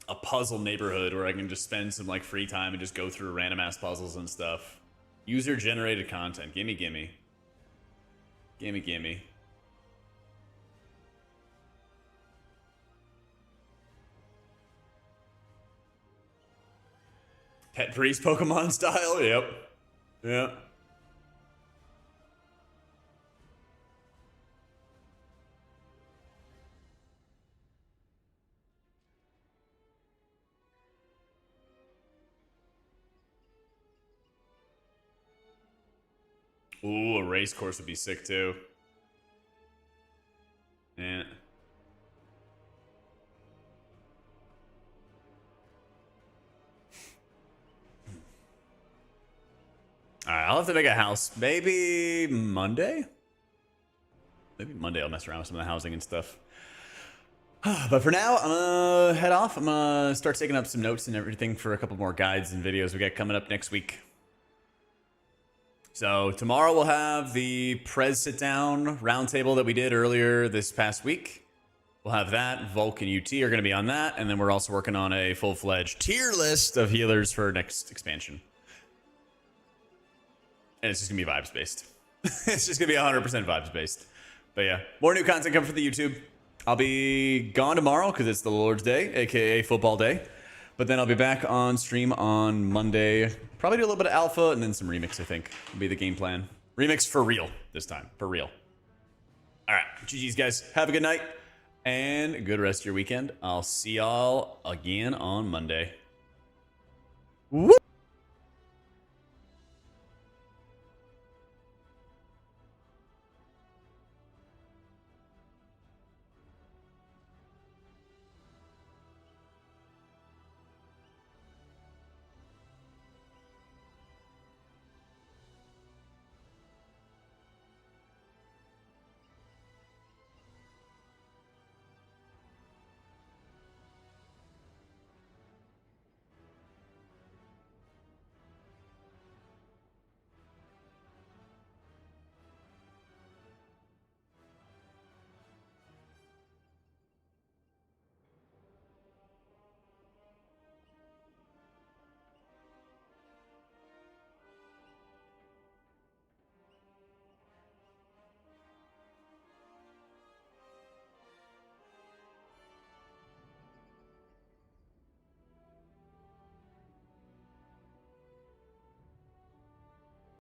a puzzle neighborhood where I can just spend some like free time and just go through random ass puzzles and stuff. User generated content. Gimme, gimme. Gimme, gimme. Pet priest Pokemon style? Yep. Yep. Ooh, a race course would be sick too. Yeah. Alright, I'll have to make a house. Maybe Monday? Maybe Monday I'll mess around with some of the housing and stuff. But for now, I'm gonna head off. I'm gonna start taking up some notes and everything for a couple more guides and videos we got coming up next week. So tomorrow we'll have the Prez sit-down roundtable that we did earlier this past week. We'll have that. Volk and UT are going to be on that. And then we're also working on a full-fledged tier list of healers for next expansion. And it's just going to be vibes-based. It's just going to be 100% vibes-based. But yeah, more new content coming for the YouTube. I'll be gone tomorrow because it's the Lord's Day, a.k.a. football day. But then I'll be back on stream on Monday. Probably do a little bit of alpha and then some remix, I think, will be the game plan. Remix for real this time. For real. All right. GG's, guys. Have a good night and a good rest of your weekend. I'll see y'all again on Monday. Woo!